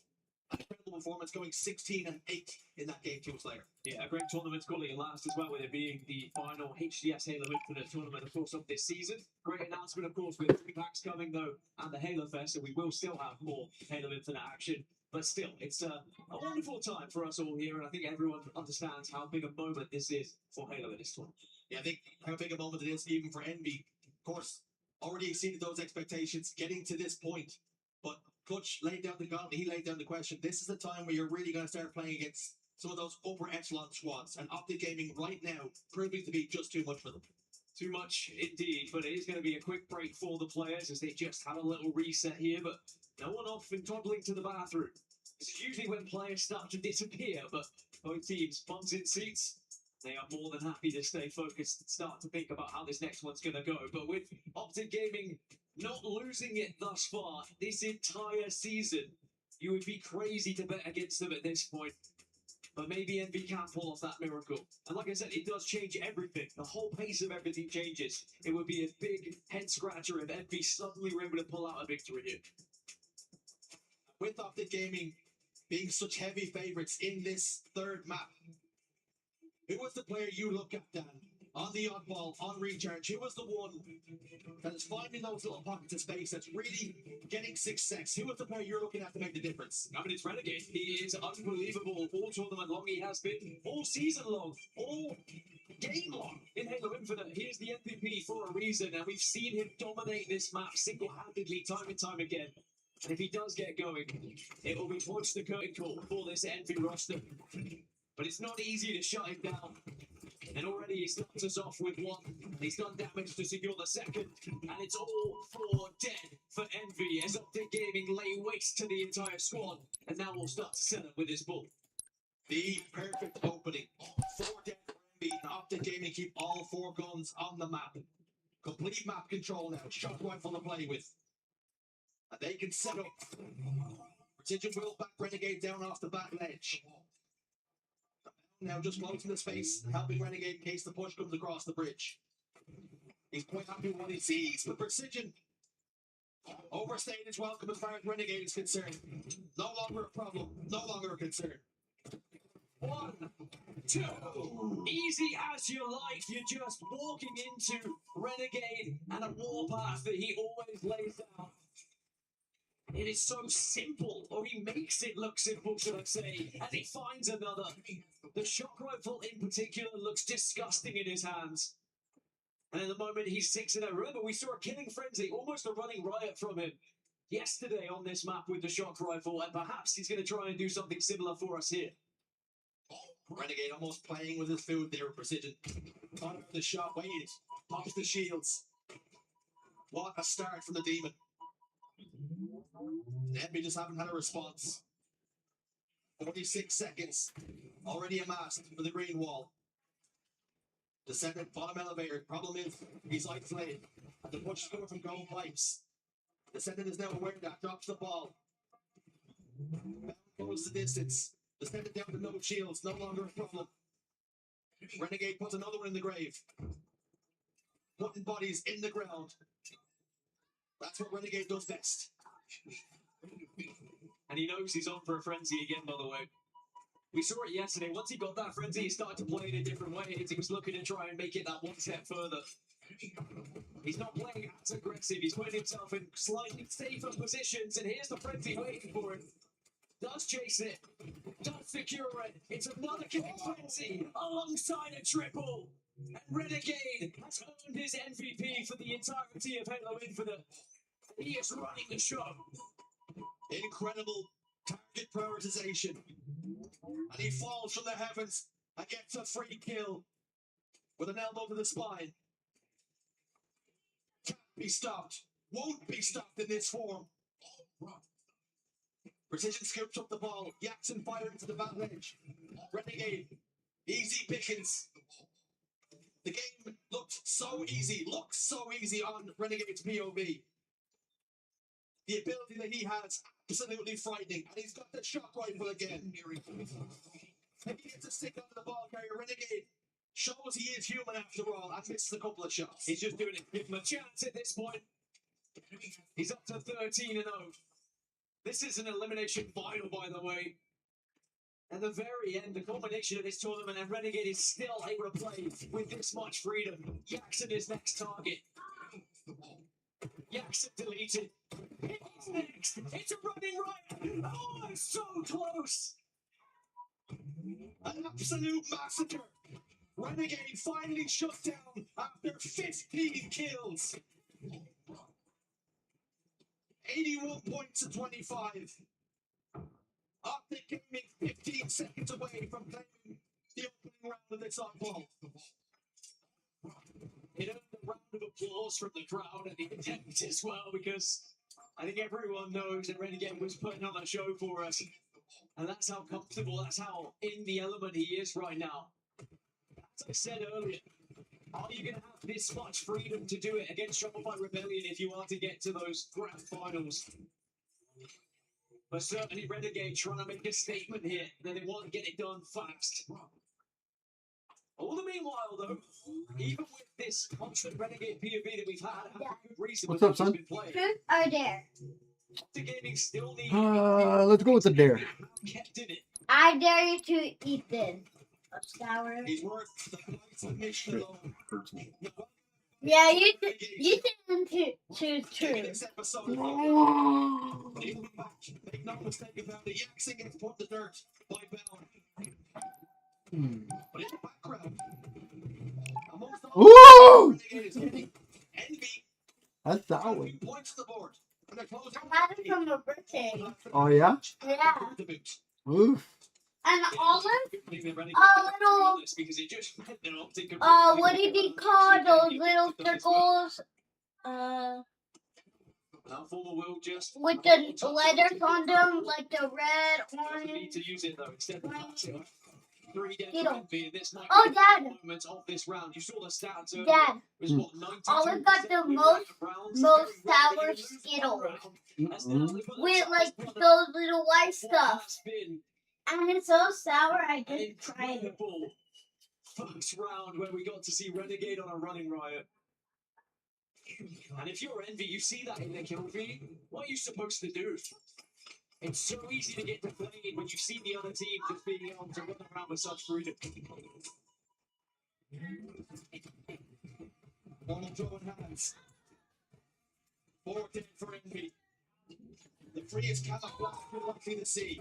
and incredible performance, going 16-8 in that game 2 Slayer. Yeah, a great tournament calling it last as well, with it being the final HDS Halo Infinite tournament, of course, of this season. Great announcement, of course, with 3 packs coming, though, and the Halo Fest, so we will still have more Halo Infinite action. But still, it's a wonderful time for us all here, and I think everyone understands how big a moment this is for Halo in this tournament. Yeah, I think how big a moment it is even for Envy. Of course, already exceeded those expectations getting to this point. But Clutch laid down the gauntlet, he laid down the question. This is the time where you're really going to start playing against some of those upper echelon squads. And Optic Gaming right now proving to be just too much for them. Too much indeed, but it is going to be a quick break for the players as they just have a little reset here, but no one off and toddling to the bathroom. This is usually when players start to disappear, but both teams, bums in seats, they are more than happy to stay focused and start to think about how this next one's going to go. But with Optic Gaming not losing it thus far this entire season, you would be crazy to bet against them at this point. But maybe Envy can pull off that miracle. And like I said, it does change everything. The whole pace of everything changes. It would be a big head-scratcher if Envy suddenly were able to pull out a victory here. With Optic Gaming being such heavy favourites in this third map, who was the player you look at, Dan, on the oddball, on recharge. Who was the one that is finding those little pockets of space that's really getting success? Who was the player you're looking at to make the difference? I mean, it's Renegade. He is unbelievable all tournament long. He has been all season long, all game long in Halo Infinite. He is the MVP for a reason, and we've seen him dominate this map single-handedly time and time again. And if he does get going, it will be towards the curtain call for this Envy roster. But it's not easy to shut him down. And already he starts us off with one. He's done damage to secure the second. And it's all for dead for Envy as Optic Gaming lay waste to the entire squad. And now we'll start to set up with his bull. The perfect opening. 4 dead for Envy. And Optic Gaming keep all 4 guns on the map. Complete map control now. Shot rifle to play with. And they can set up. Precision will back Renegade down off the back ledge. Now just closing the space, helping Renegade in case the push comes across the bridge. He's quite happy with what he sees, but Precision overstaying his welcome as far as Renegade is concerned. No longer a problem, no longer a concern. 1, 2, easy as you like. You're just walking into Renegade and a warpath that he always lays down. It is so simple, or he makes it look simple, should I say, as he finds another. The shock rifle in particular looks disgusting in his hands. And in the moment he's 6-0. Remember, we saw a killing frenzy, almost a running riot from him yesterday on this map with the shock rifle, and perhaps he's going to try and do something similar for us here. Renegade almost playing with his food there with Precision. Under the shot, wait, pops the shields. What a start from the Demon. Envy just haven't had a response. 46 seconds. Already amassed for the green wall. Descendant, bottom elevator. Problem is, he's isolated. And the push is coming from gold pipes. Descendant is now aware of that. Drops the ball. Goes the distance. Descendant down to no shields. No longer a problem. Renegade puts another one in the grave. Putting bodies in the ground. That's what Renegade does best. And he knows he's on for a frenzy again, by the way. We saw it yesterday. Once he got that frenzy, he started to play in a different way. He was looking to try and make it that one step further. He's not playing as aggressive. He's putting himself in slightly safer positions. And here's the frenzy waiting for him. Does chase it. Does secure it. It's another killing frenzy alongside a triple. And Renegade has earned his MVP for the entirety of Halo Infinite. He is running the show. Incredible target prioritization. And he falls from the heavens and gets a free kill with an elbow to the spine. Can't be stopped. Won't be stopped in this form. Precision scoops up the ball. Jackson firing to the back edge. Renegade. Easy pickings. The game looked so easy on Renegade's POV. The ability that he has, absolutely frightening. And he's got the shock rifle again. If he gets a stick under the ball carrier, Renegade shows he is human after all and misses a couple of shots. He's just doing it. Give him a chance at this point. He's up to 13-0. This is an elimination final, by the way. At the very end, the culmination of this tournament, and Renegade is still able to play with this much freedom. Jackson is next target. Jackson deleted. It's next. It's a running riot. Oh, it's so close. An absolute massacre. Renegade finally shut down after 15 kills. 81 points to 25. Optic Gaming 15 seconds away from claiming the opening round of this oddball. It earned a round of applause from the crowd and the attendees as well, because I think everyone knows that Renegade was putting on a show for us. And that's how comfortable, that's how in the element he is right now. As I said earlier, are you going to have this much freedom to do it against Shopify Rebellion if you are to get to those grand finals? But certainly Renegade trying to make a statement here that they want to get it done fast. All the meanwhile, though, even with this constant Renegade POV that we've had, I have a good reason What's up, son? been playing. Truth or dare? The gaming still needs Let's go with the dare. kept in it. I dare you to eat this. Sour. He's worth the price of admission alone. Hurts me. Yeah, you didn't choose true. This episode, he'll be back. Make no mistake about it. Yaxing gets put in the dirt by Bound. But in the background, amongst all Woo! Renegade is getting Envy. That's that one. Points to the board. And they're closing. I got it from a birthday. Oh yeah. Yeah. Oof. And Olive, Because it just what did he call those little circles? With the letters on them, like the red, orange. to use it though instead of passing. 3 dead You for don't. Envy. This might Oh, be Dad. the moment of this round. You saw the stats earlier. Dad. It was what, 92% Olive got the most sour Skittles with like those little white stuff. And it's so sour, I just tried it. First round where we got to see Renegade on a running riot. And if you're Envy, you see that in the kill feed. What are you supposed to do? It's so easy to get deflated when you see the other team just being able to run around with such freedom. Normal throwing hands. 4 dead for Envy. The freest camouflage you're likely to see.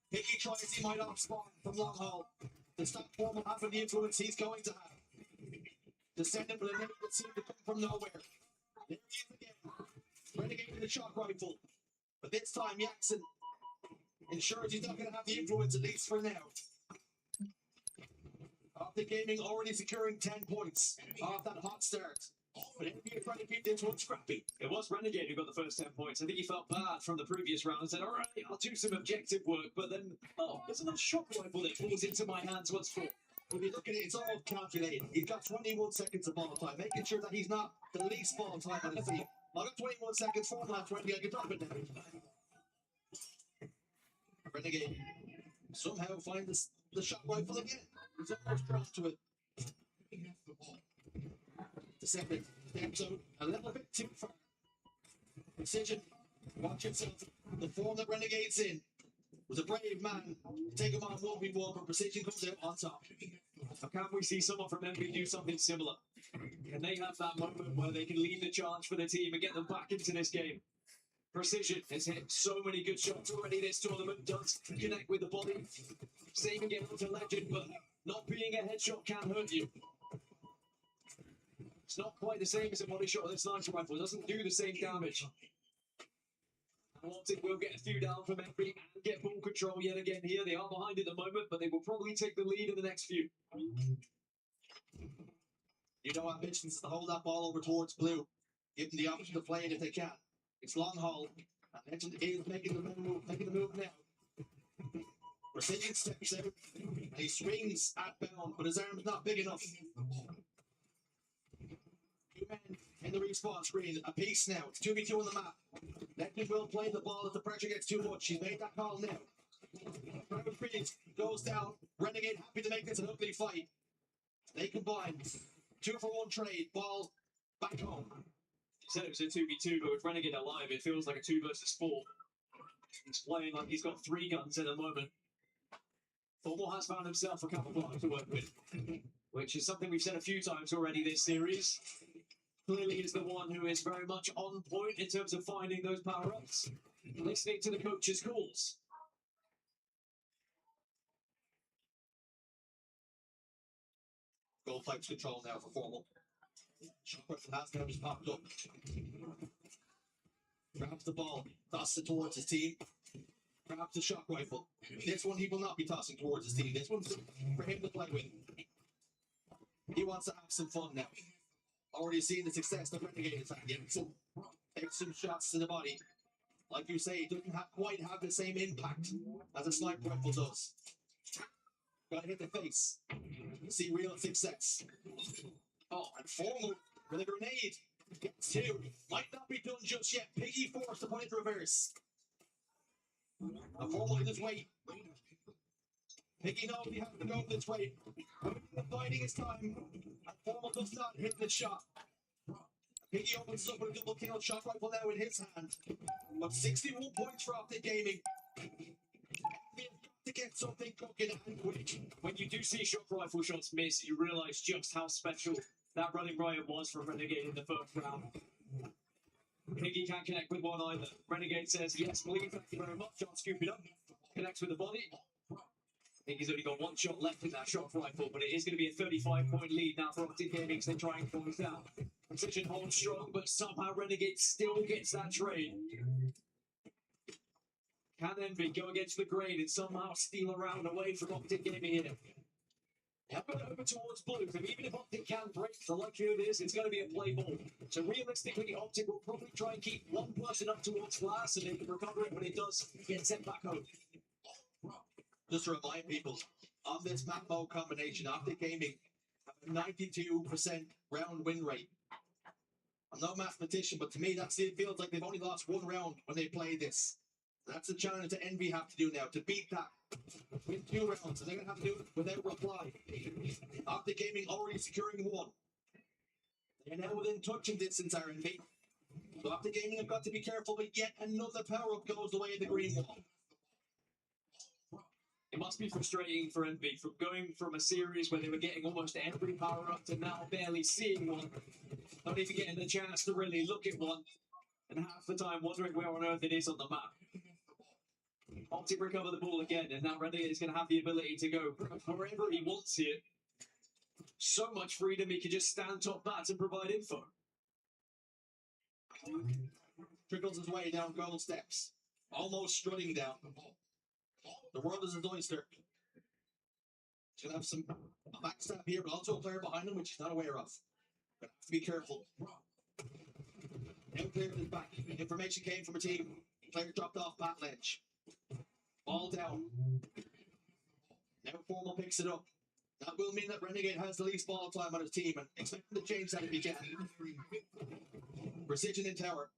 Piggy tries he might outspawn from long haul. The stop form will have the influence he's going to have. Descendant with a name that seemed to come from nowhere. There he is again. Renegade with a shock rifle. But this time, Yaxon ensures he's not going to have the influence, at least for now. Optic Gaming already securing 10 points off that hot start. But Envy is trying to keep this one scrappy. It was Renegade who got the first 10 points. I think he felt bad from the previous round and said, all right, I'll do some objective work. But then, oh, there's another shock rifle that falls into my hands once more. If you look at it, it's all calculated. He's got 21 seconds of ball time, making sure that he's not the least ball time on his team. I've got 21 seconds, 4 left, 20, I can drop it now. Renegade somehow finds the shot rifle again. He's almost drawn to it. Descendant steps out a little bit too far. Precision, watch himself. The form that Renegade's in was a brave man. Take him on 1v1, but Precision comes out on top. How can we see someone from Envy do something similar? Can they have that moment where they can lead the charge for the team and get them back into this game? Precision has hit so many good shots already this tournament, does connect with the body, saving it to legend, but not being a headshot can hurt you. It's not quite the same as a body shot with a sniper rifle, it doesn't do the same damage. And Optic will get a few down from Envy and get ball control yet again here. They are behind at the moment, but they will probably take the lead in the next few. You know, ambitions is to hold that ball over towards blue. Give them the option to play it if they can. It's long haul. And Legend is making the move now. Precision steps out and he swings at Bound, but his arm's not big enough. 2 men in the respawn screen, a piece now. It's 2v2 on the map. Legend will play the ball if the pressure gets too much. She's made that call now. Private Freeze goes down. Renegade happy to make this an ugly fight. They combine. 2-for-1 trade. Ball back home. He said it was a 2v2, but with Renegade alive, it feels like a 2 versus 4. He's playing like he's got 3 guns at the moment. Thormore has found himself a camouflage to work with, which is something we've said a few times already this series. Clearly is the one who is very much on point in terms of finding those power-ups, listening to the coach's calls. Goal pipes control now for Formal. Shot rifle has now just popped up. Grabs the ball, tosses it towards his team. Grabs the shock rifle. This one he will not be tossing towards his team. This one's for him to play with. He wants to have some fun now. Already seen the success the Renegade has had. Takes some shots to the body. Like you say, it doesn't quite have the same impact as a sniper rifle does. Gotta hit the face. See real success. Oh, and Formal with a grenade. Gets 2. Might not be done just yet. Piggy forced to put it reverse. And Formal in his way. Piggy knows he has to go this way. Biding his time. And Formal does not hit the shot. Piggy opens up with a double kill. Shot rifle now in his hand. But 61 points for Optic Gaming. To get something cooking and quick. When you do see shock rifle shots miss, you realise just how special that running riot was from Renegade in the first round. Piggy can't connect with one either. Renegade says, yes, please, thank you very much. I'll scoop it up. Connects with the body. Piggy's only got one shot left in that shock rifle, but it is going to be a 35-point lead now for Optic Gaming as they try and close down. Precision holds strong, but somehow Renegade still gets that trade. Can Envy go against the grain and somehow steal a round away from Optic Gaming here? Help it over towards Blue, and even if Optic can break, the likelihood is it's going to be a play ball. So realistically, Optic will probably try and keep one person up towards Glass, and they can recover it when it does get sent back home. Just to remind people, on this map mode combination, Optic Gaming have a 92% round win rate. I'm no mathematician, but to me, it feels like they've only lost one round when they play this. That's the challenge that Envy have to do now, to beat that. Win 2 rounds, so they're going to have to do it without reply. Optic Gaming already securing 1. They're now within touching distance, are Envy. So Optic Gaming have got to be careful, but yet another power-up goes the way of the green wall. It must be frustrating for Envy from going from a series where they were getting almost every power-up to now barely seeing one. Not even getting the chance to really look at one. And half the time wondering where on earth it is on the map. Optic recover the ball again, and now Renegade is going to have the ability to go wherever he wants here. So much freedom, he can just stand top bats and provide info. Trickles his way down gold steps, almost strutting down. The world is his oyster. He's going to have some backstab here, but also a player behind him, which he's not aware of. But have to be careful. Now cleared his back. Information came from a team. Player dropped off bat ledge. Ball down. Now Formal picks it up. That will mean that Renegade has the least ball time on his team, and expect him to change that if he can. Precision in tower.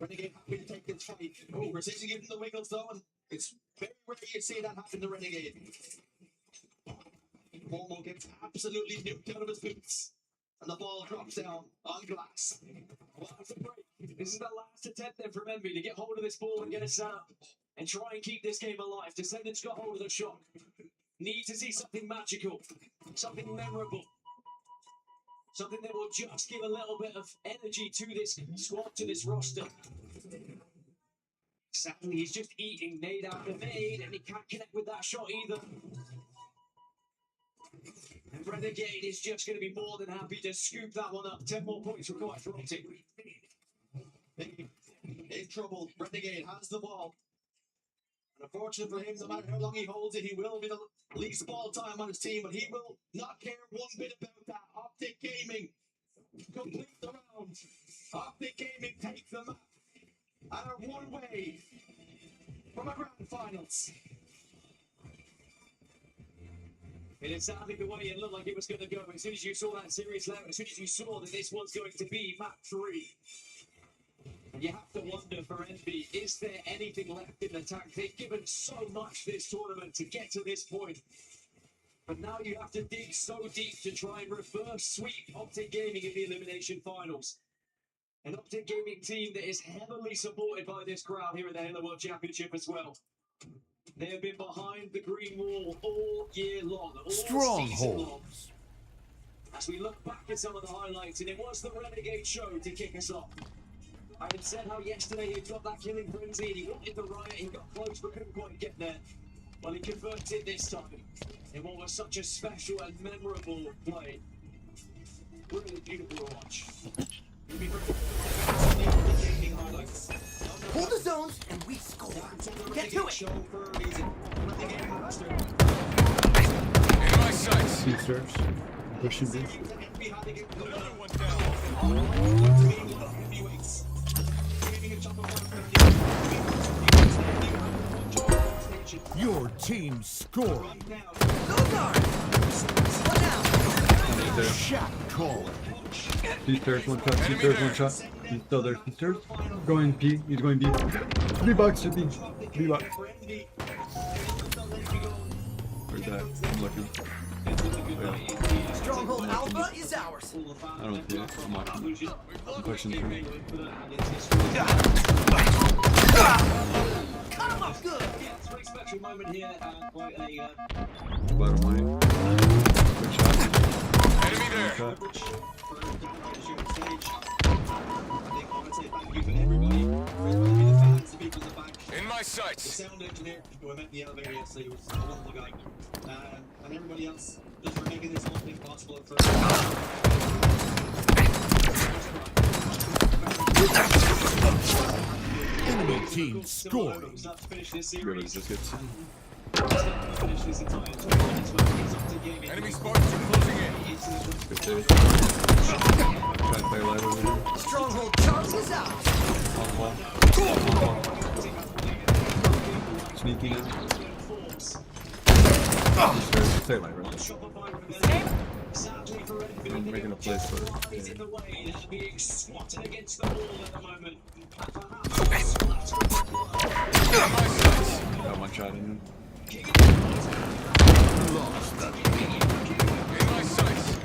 Renegade happy to take this fight. Oh, Precision giving the wiggles though, and it's very rare you see that happen to Renegade. Formal gets absolutely nuked out of his boots, and the ball drops down on Glass. Well, that's a break. This is the last attempt then from Envy to get hold of this ball and get it set up and try and keep this game alive. Descendants got hold of the shock. Need to see something magical, something memorable, something that will just give a little bit of energy to this squad, to this roster. Sadly, he's just eating nade after nade, and he can't connect with that shot either. And Renegade is just going to be more than happy to scoop that one up. 10 more points required for Optic. In trouble. Renegade has the ball. And unfortunately for him, no matter how long he holds it, he will be the least ball time on his team, but he will not care one bit about that. Optic Gaming complete the round. Optic Gaming take the map and are one way from a grand finals. It is sadly the way it looked like it was going to go. As soon as you saw that series level, as soon as you saw that this was going to be map 3, and you have to wonder for Envy, is there anything left in the tank? They've given so much this tournament to get to this point. But now you have to dig so deep to try and reverse sweep Optic Gaming in the elimination finals. An Optic Gaming team that is heavily supported by this crowd here at the Halo World Championship as well. They have been behind the green wall all year long, all season long. Strongholds. As we look back at some of the highlights, and it was the Renegade show to kick us off. I had said how yesterday he got that killing frenzy, and he wanted the riot, he got close but couldn't quite get there. Well, he converted this time in what was such a special and memorable play. Really beautiful to watch. Hold the zones and we score. Get to it. In my sights. Two serves. Pushing B. Your team scored. Shot call. Two stairs, one shot, two stairs, one shot. He's still there, two stairs. Going P, he's going B. 3 bucks to B. 3 bucks. Where's that? I'm looking. Stronghold Alpha is ours. I don't see it. I'm watching. I'm pushing through. Cut him up good. Very special moment here, quite a Bottom line. Good shot. Enemy there. Shot. In my sights. The sound engineer who I met in the elevator yesterday was a wonderful guy. And everybody else just for making this whole thing possible for Enemy team scoring. Really just gets Enemy Spartans are closing in. good save. Try to play light over there. Stronghold Charles is out. On wall. Sneaking in. Stay light, right? I'm making a place for it. Got one shot in him. In my sights.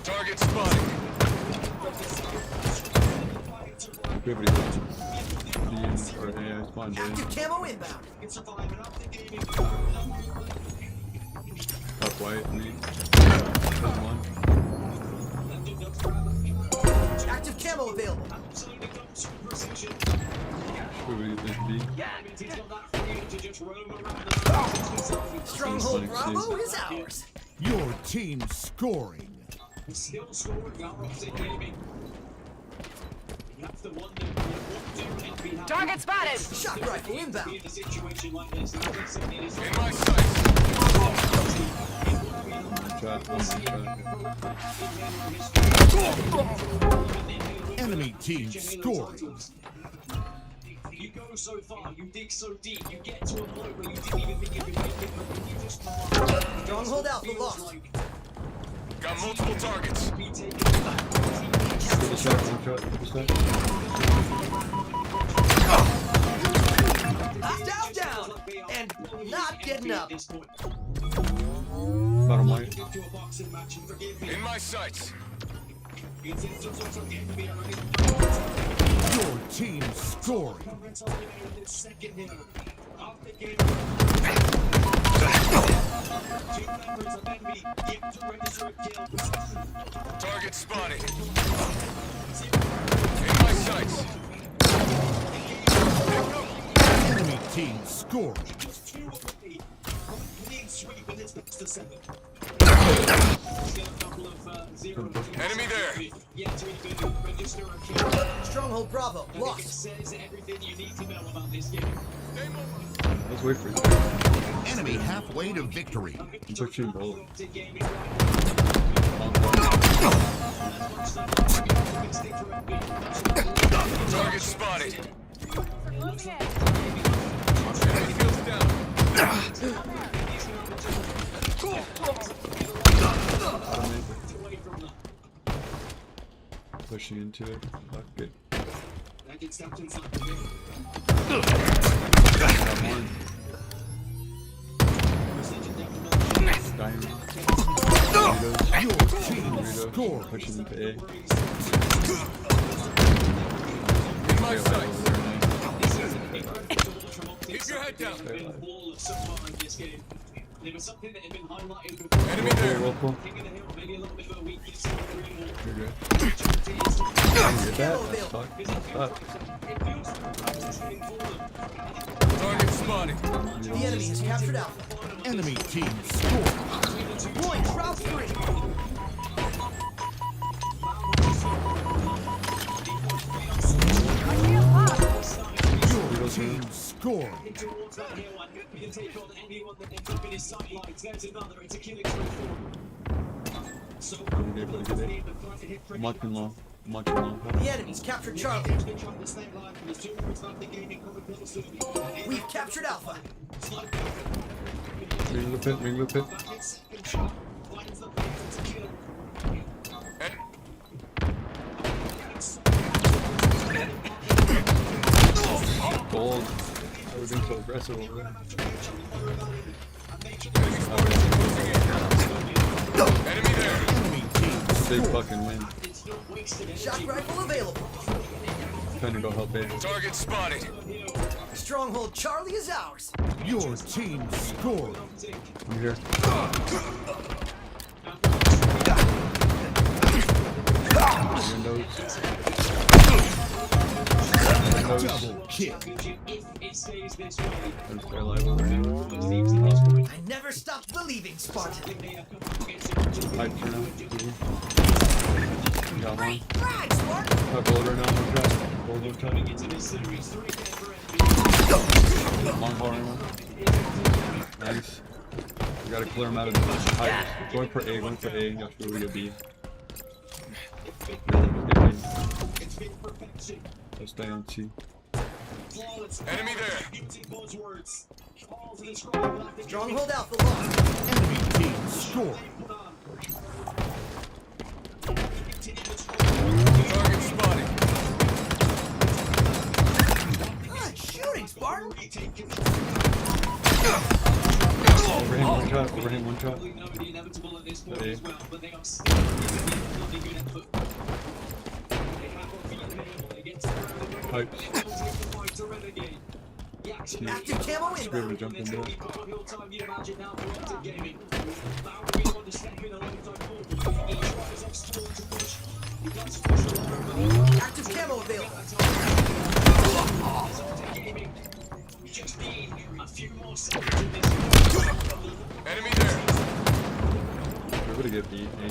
Target spotted. Everybody goes. Or AI spawn, Active camo inbound. Up white, me. One. Active camo available. Stronghold Bravo is ours. Your team scoring. Still scoring our opposite gaming. You have to wonder what do Target spotted. Shock rifle inbound. in a situation like this. And I think certainly it is In my sights. Enemy team scoring. You go so far, you dig so deep, you get to a point where you didn't even think you could make it, but you just Stronghold Alpha lost. Got multiple targets. Down. And not getting up. Bottom line. In my sights. Your team scoring. Target spotted. In my sights. Enemy team scoring. Enemy there. Stronghold Bravo lost. Says everything you need to know about this game. Let's wait for it. Enemy halfway to victory. I'm pushing both. Target spotted. Enemy fields down. Pushing into it. Oh, good. that gets stepped inside the game. Your team scored. Pushing into A. In my sights. Keep your head down. There was something that had been highlighted before. Enemy there. King of the Hill, maybe a little bit of a weakness in the green wall. You're good. Get that? Fuck. Target spotted. The enemy has captured Alpha. Enemy team scored. Point drop 3. Your team scored. Towards that hill, and you can take on anyone that ends up in his sightlines. There's another. It's a killing spree for him. So, I'm watching long. I'm watching long. The enemy's captured Charlie. We've captured Alpha. Ring the pit, ring the pit. Gold. Everything's so aggressive over there. Enemy there. Big fucking win. Shock rifle available. Trying to go help it. Target spotted. Stronghold Charlie is ours. Your team scored. I'm here. Double kill. I never stopped believing, Spartan. Pipe for now. Got one. Frag, Spartan. Got gold right now. One shot. Gold one shot. Long ball right now. Nice. We gotta clear him out of the pipe. Going for A, going for A. You have to go to B. Let's stay on T. Enemy there. Stronghold Alpha lost. Enemy team scored. Target spotted. Good shooting, Spartan. Overhand one shot, overhand one shot. A. Pipes. Active camo Should be able to inbound. jump in there. Active camo available. Enemy there. We're able to get B. A.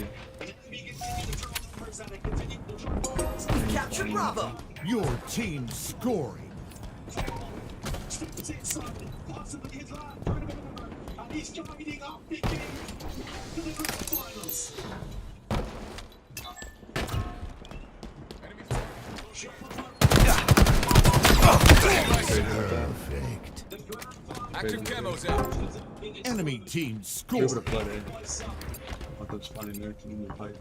Capture Bravo. Your team scoring. Perfect. Active camo's out. Enemy team We're scored. able to flood A. Let them spawn in there. In the pipes.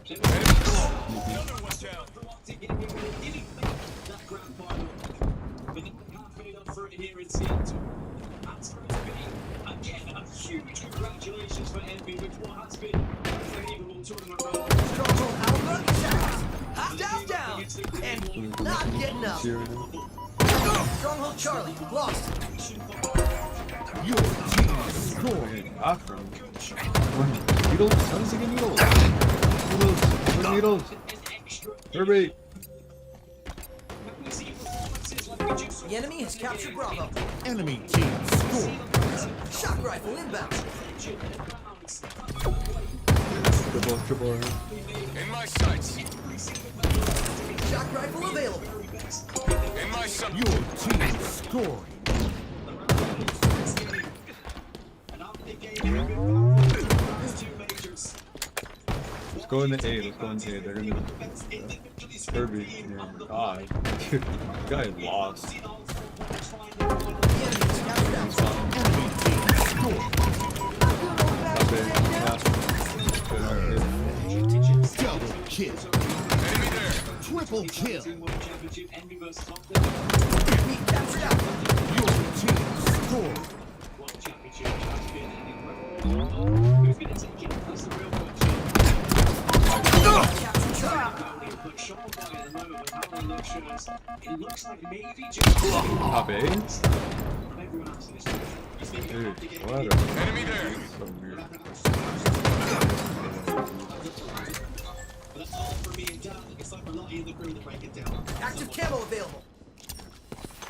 Watch out. Congratulations for Envy with what has been a unbelievable tournament run. Stronghold Alpha is ours. Down. And not getting up. Stronghold Charlie lost. Your team scored. After him. Needles? How does he get needles? Needles. Needles. Herbie. The enemy has captured Bravo. Enemy team scored. Shock rifle inbound. Triple. In my sights. Shock rifle available. In my sights. Your team scored. Let's go into A. Let's go into A. They're gonna. Herbie. Yeah. God. Dude, this guy is lost. Enemy team scored. Double kill. Enemy there. Triple kill. Captured Alpha. Your team scored. Top A? Dude, what a... Enemy there. So weird. Active camo available.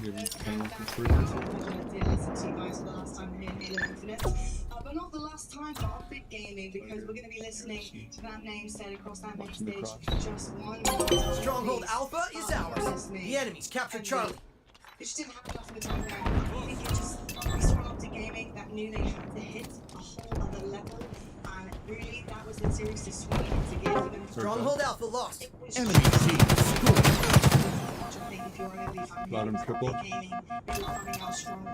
Give him 10 for free. Listen to you guys for the last time here in Halo Infinite. But not the last time for Optic Gaming, because we're going to be listening to that name said across that main stage just one more. Stronghold Alpha is ours. The enemy's captured Charlie. It just didn't happen enough of the time around. I think it just, we saw Optic Gaming that knew they had to hit a whole other level, and really that was the series to swing it to give them. Stronghold Alpha lost. Enemy team scored. Bottom triple.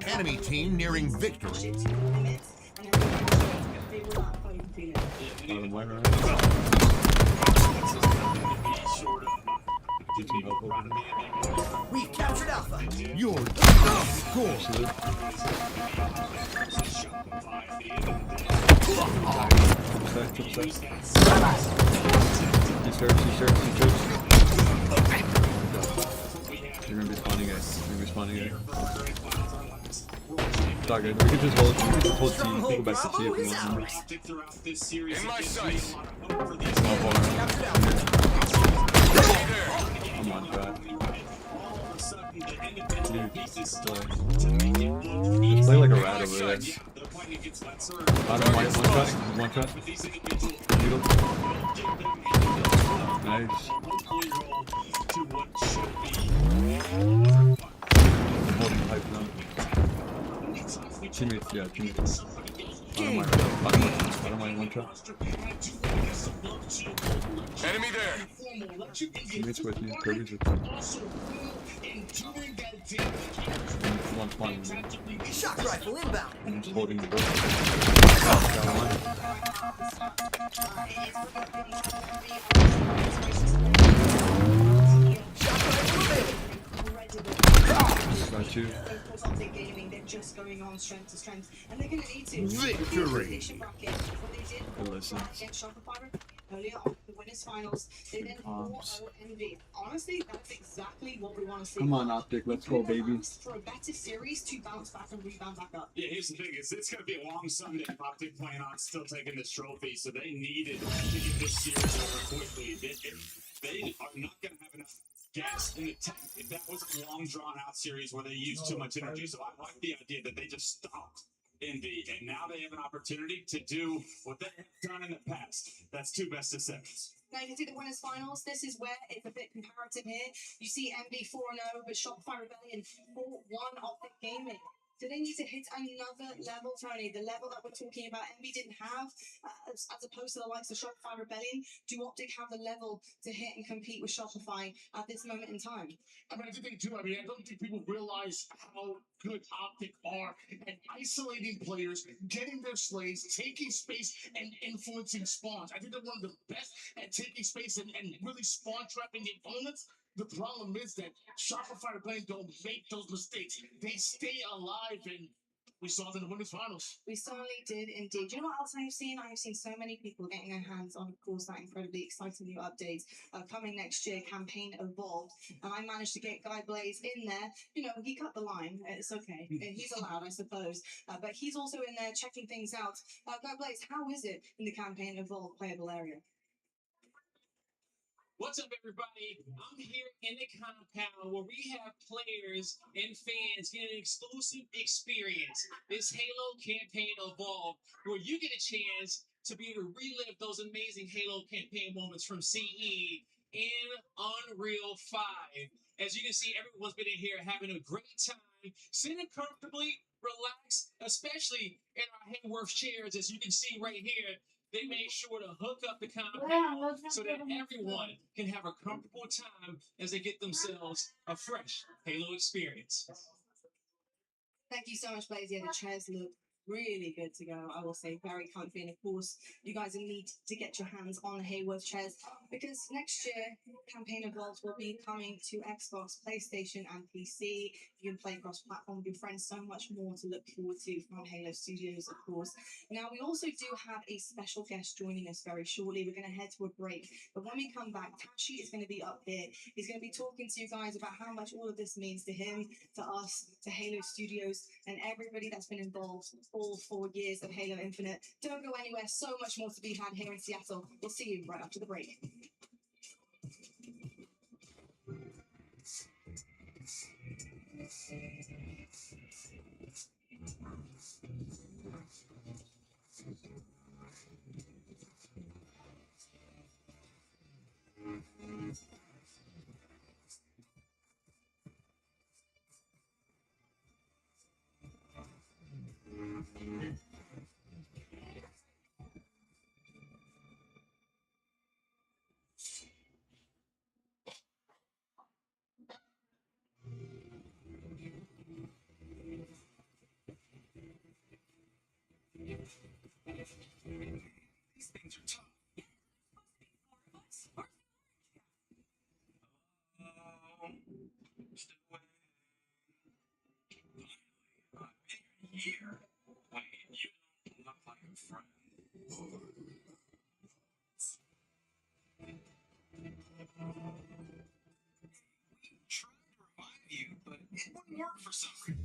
Enemy team nearing victory. They will not fucking feel it. We've captured Alpha. Your team scored. He search. You're gonna be spawning it. It's all good. We can just hold team. Go back to T if you want. In my sights. Come on, Brad. Dude, just play like a rat over there. Bottom right, one shot. Needle. Nice. I'm holding pipe now. Teammates, yeah, teammates. Bottom right, one shot. Enemy there. Teammates with you, Kirby's with you. One spawn. Shock rifle inbound. I'm just holding the door. Got one. Got two. Gaming, they're just going on strength to strength, and they're going to need to. Victory. Listen. Earlier on the winners finals, they then 4-0 Envy. Honestly, that's exactly what we want to see. Come on, Optic, let's go, baby. For a better series to bounce back and rebound back up. Yeah, here's the thing: it's going to be a long Sunday. If Optic plan on still taking this trophy, so they needed to get this series over quickly. They are not going to have enough gas in the tank if that was a long, drawn-out series where they used too much energy. So I like the idea that they just stopped Envy, and now they have an opportunity to do what they have done in the past. That's 2 best of 7s. Now you can see the winners finals. This is where it's a bit comparative here. You see MB 4-0, but Shopify Rebellion 4-1 off the gaming. So they need to hit another level, Tony. The level that we're talking about, MB didn't have, as opposed to the likes of Shopify Rebellion. Do Optic have the level to hit and compete with Shopify at this moment in time? I mean, I think they do. I mean, I don't think people realize how good Optic are at isolating players, getting their slays, taking space, and influencing spawns. I think they're one of the best at taking space and really spawn trapping the opponents. The problem is that Shopify Rebellion don't make those mistakes. They stay alive, and we saw it in the winners finals. We certainly did indeed. Do you know what else I've seen? I've seen so many people getting their hands on, of course, that incredibly exciting new update coming next year, Campaign Evolved. And I managed to get Guy Blaze in there. You know, he cut the line. It's okay. He's allowed, I suppose. But he's also in there checking things out. Guy Blaze, how is it in the Campaign Evolved playable area? What's up, everybody? I'm here in the compound where we have players and fans getting an exclusive experience. This Halo Campaign Evolved, where you get a chance to be able to relive those amazing Halo campaign moments from CE in Unreal 5. As you can see, everyone's been in here having a great time, sitting comfortably, relaxed, especially in our Hayworth chairs, as you can see right here. They made sure to hook up the compound so that everyone can have a comfortable time as they get themselves a fresh Halo experience. Thank you so much, Blaze. Yeah, the chairs look really good to go. I will say very comfy. And of course, you guys will need to get your hands on the Hayworth chairs because next year, Campaign Evolved will be coming to Xbox, PlayStation, and PC. You can play cross-platform with your friends. So much more to look forward to from Halo Studios, of course. Now, we also do have a special guest joining us very shortly. We're going to head to a break. But when we come back, Tachi is going to be up here. He's going to be talking to you guys about how much all of this means to him, to us, to Halo Studios, and everybody that's been involved all 4 years of Halo Infinite. Don't go anywhere. So much more to be had here in Seattle. We'll see you right after the break. Here. Wait, you don't look like a friend. Trying to revive you, but it wouldn't work for some reason.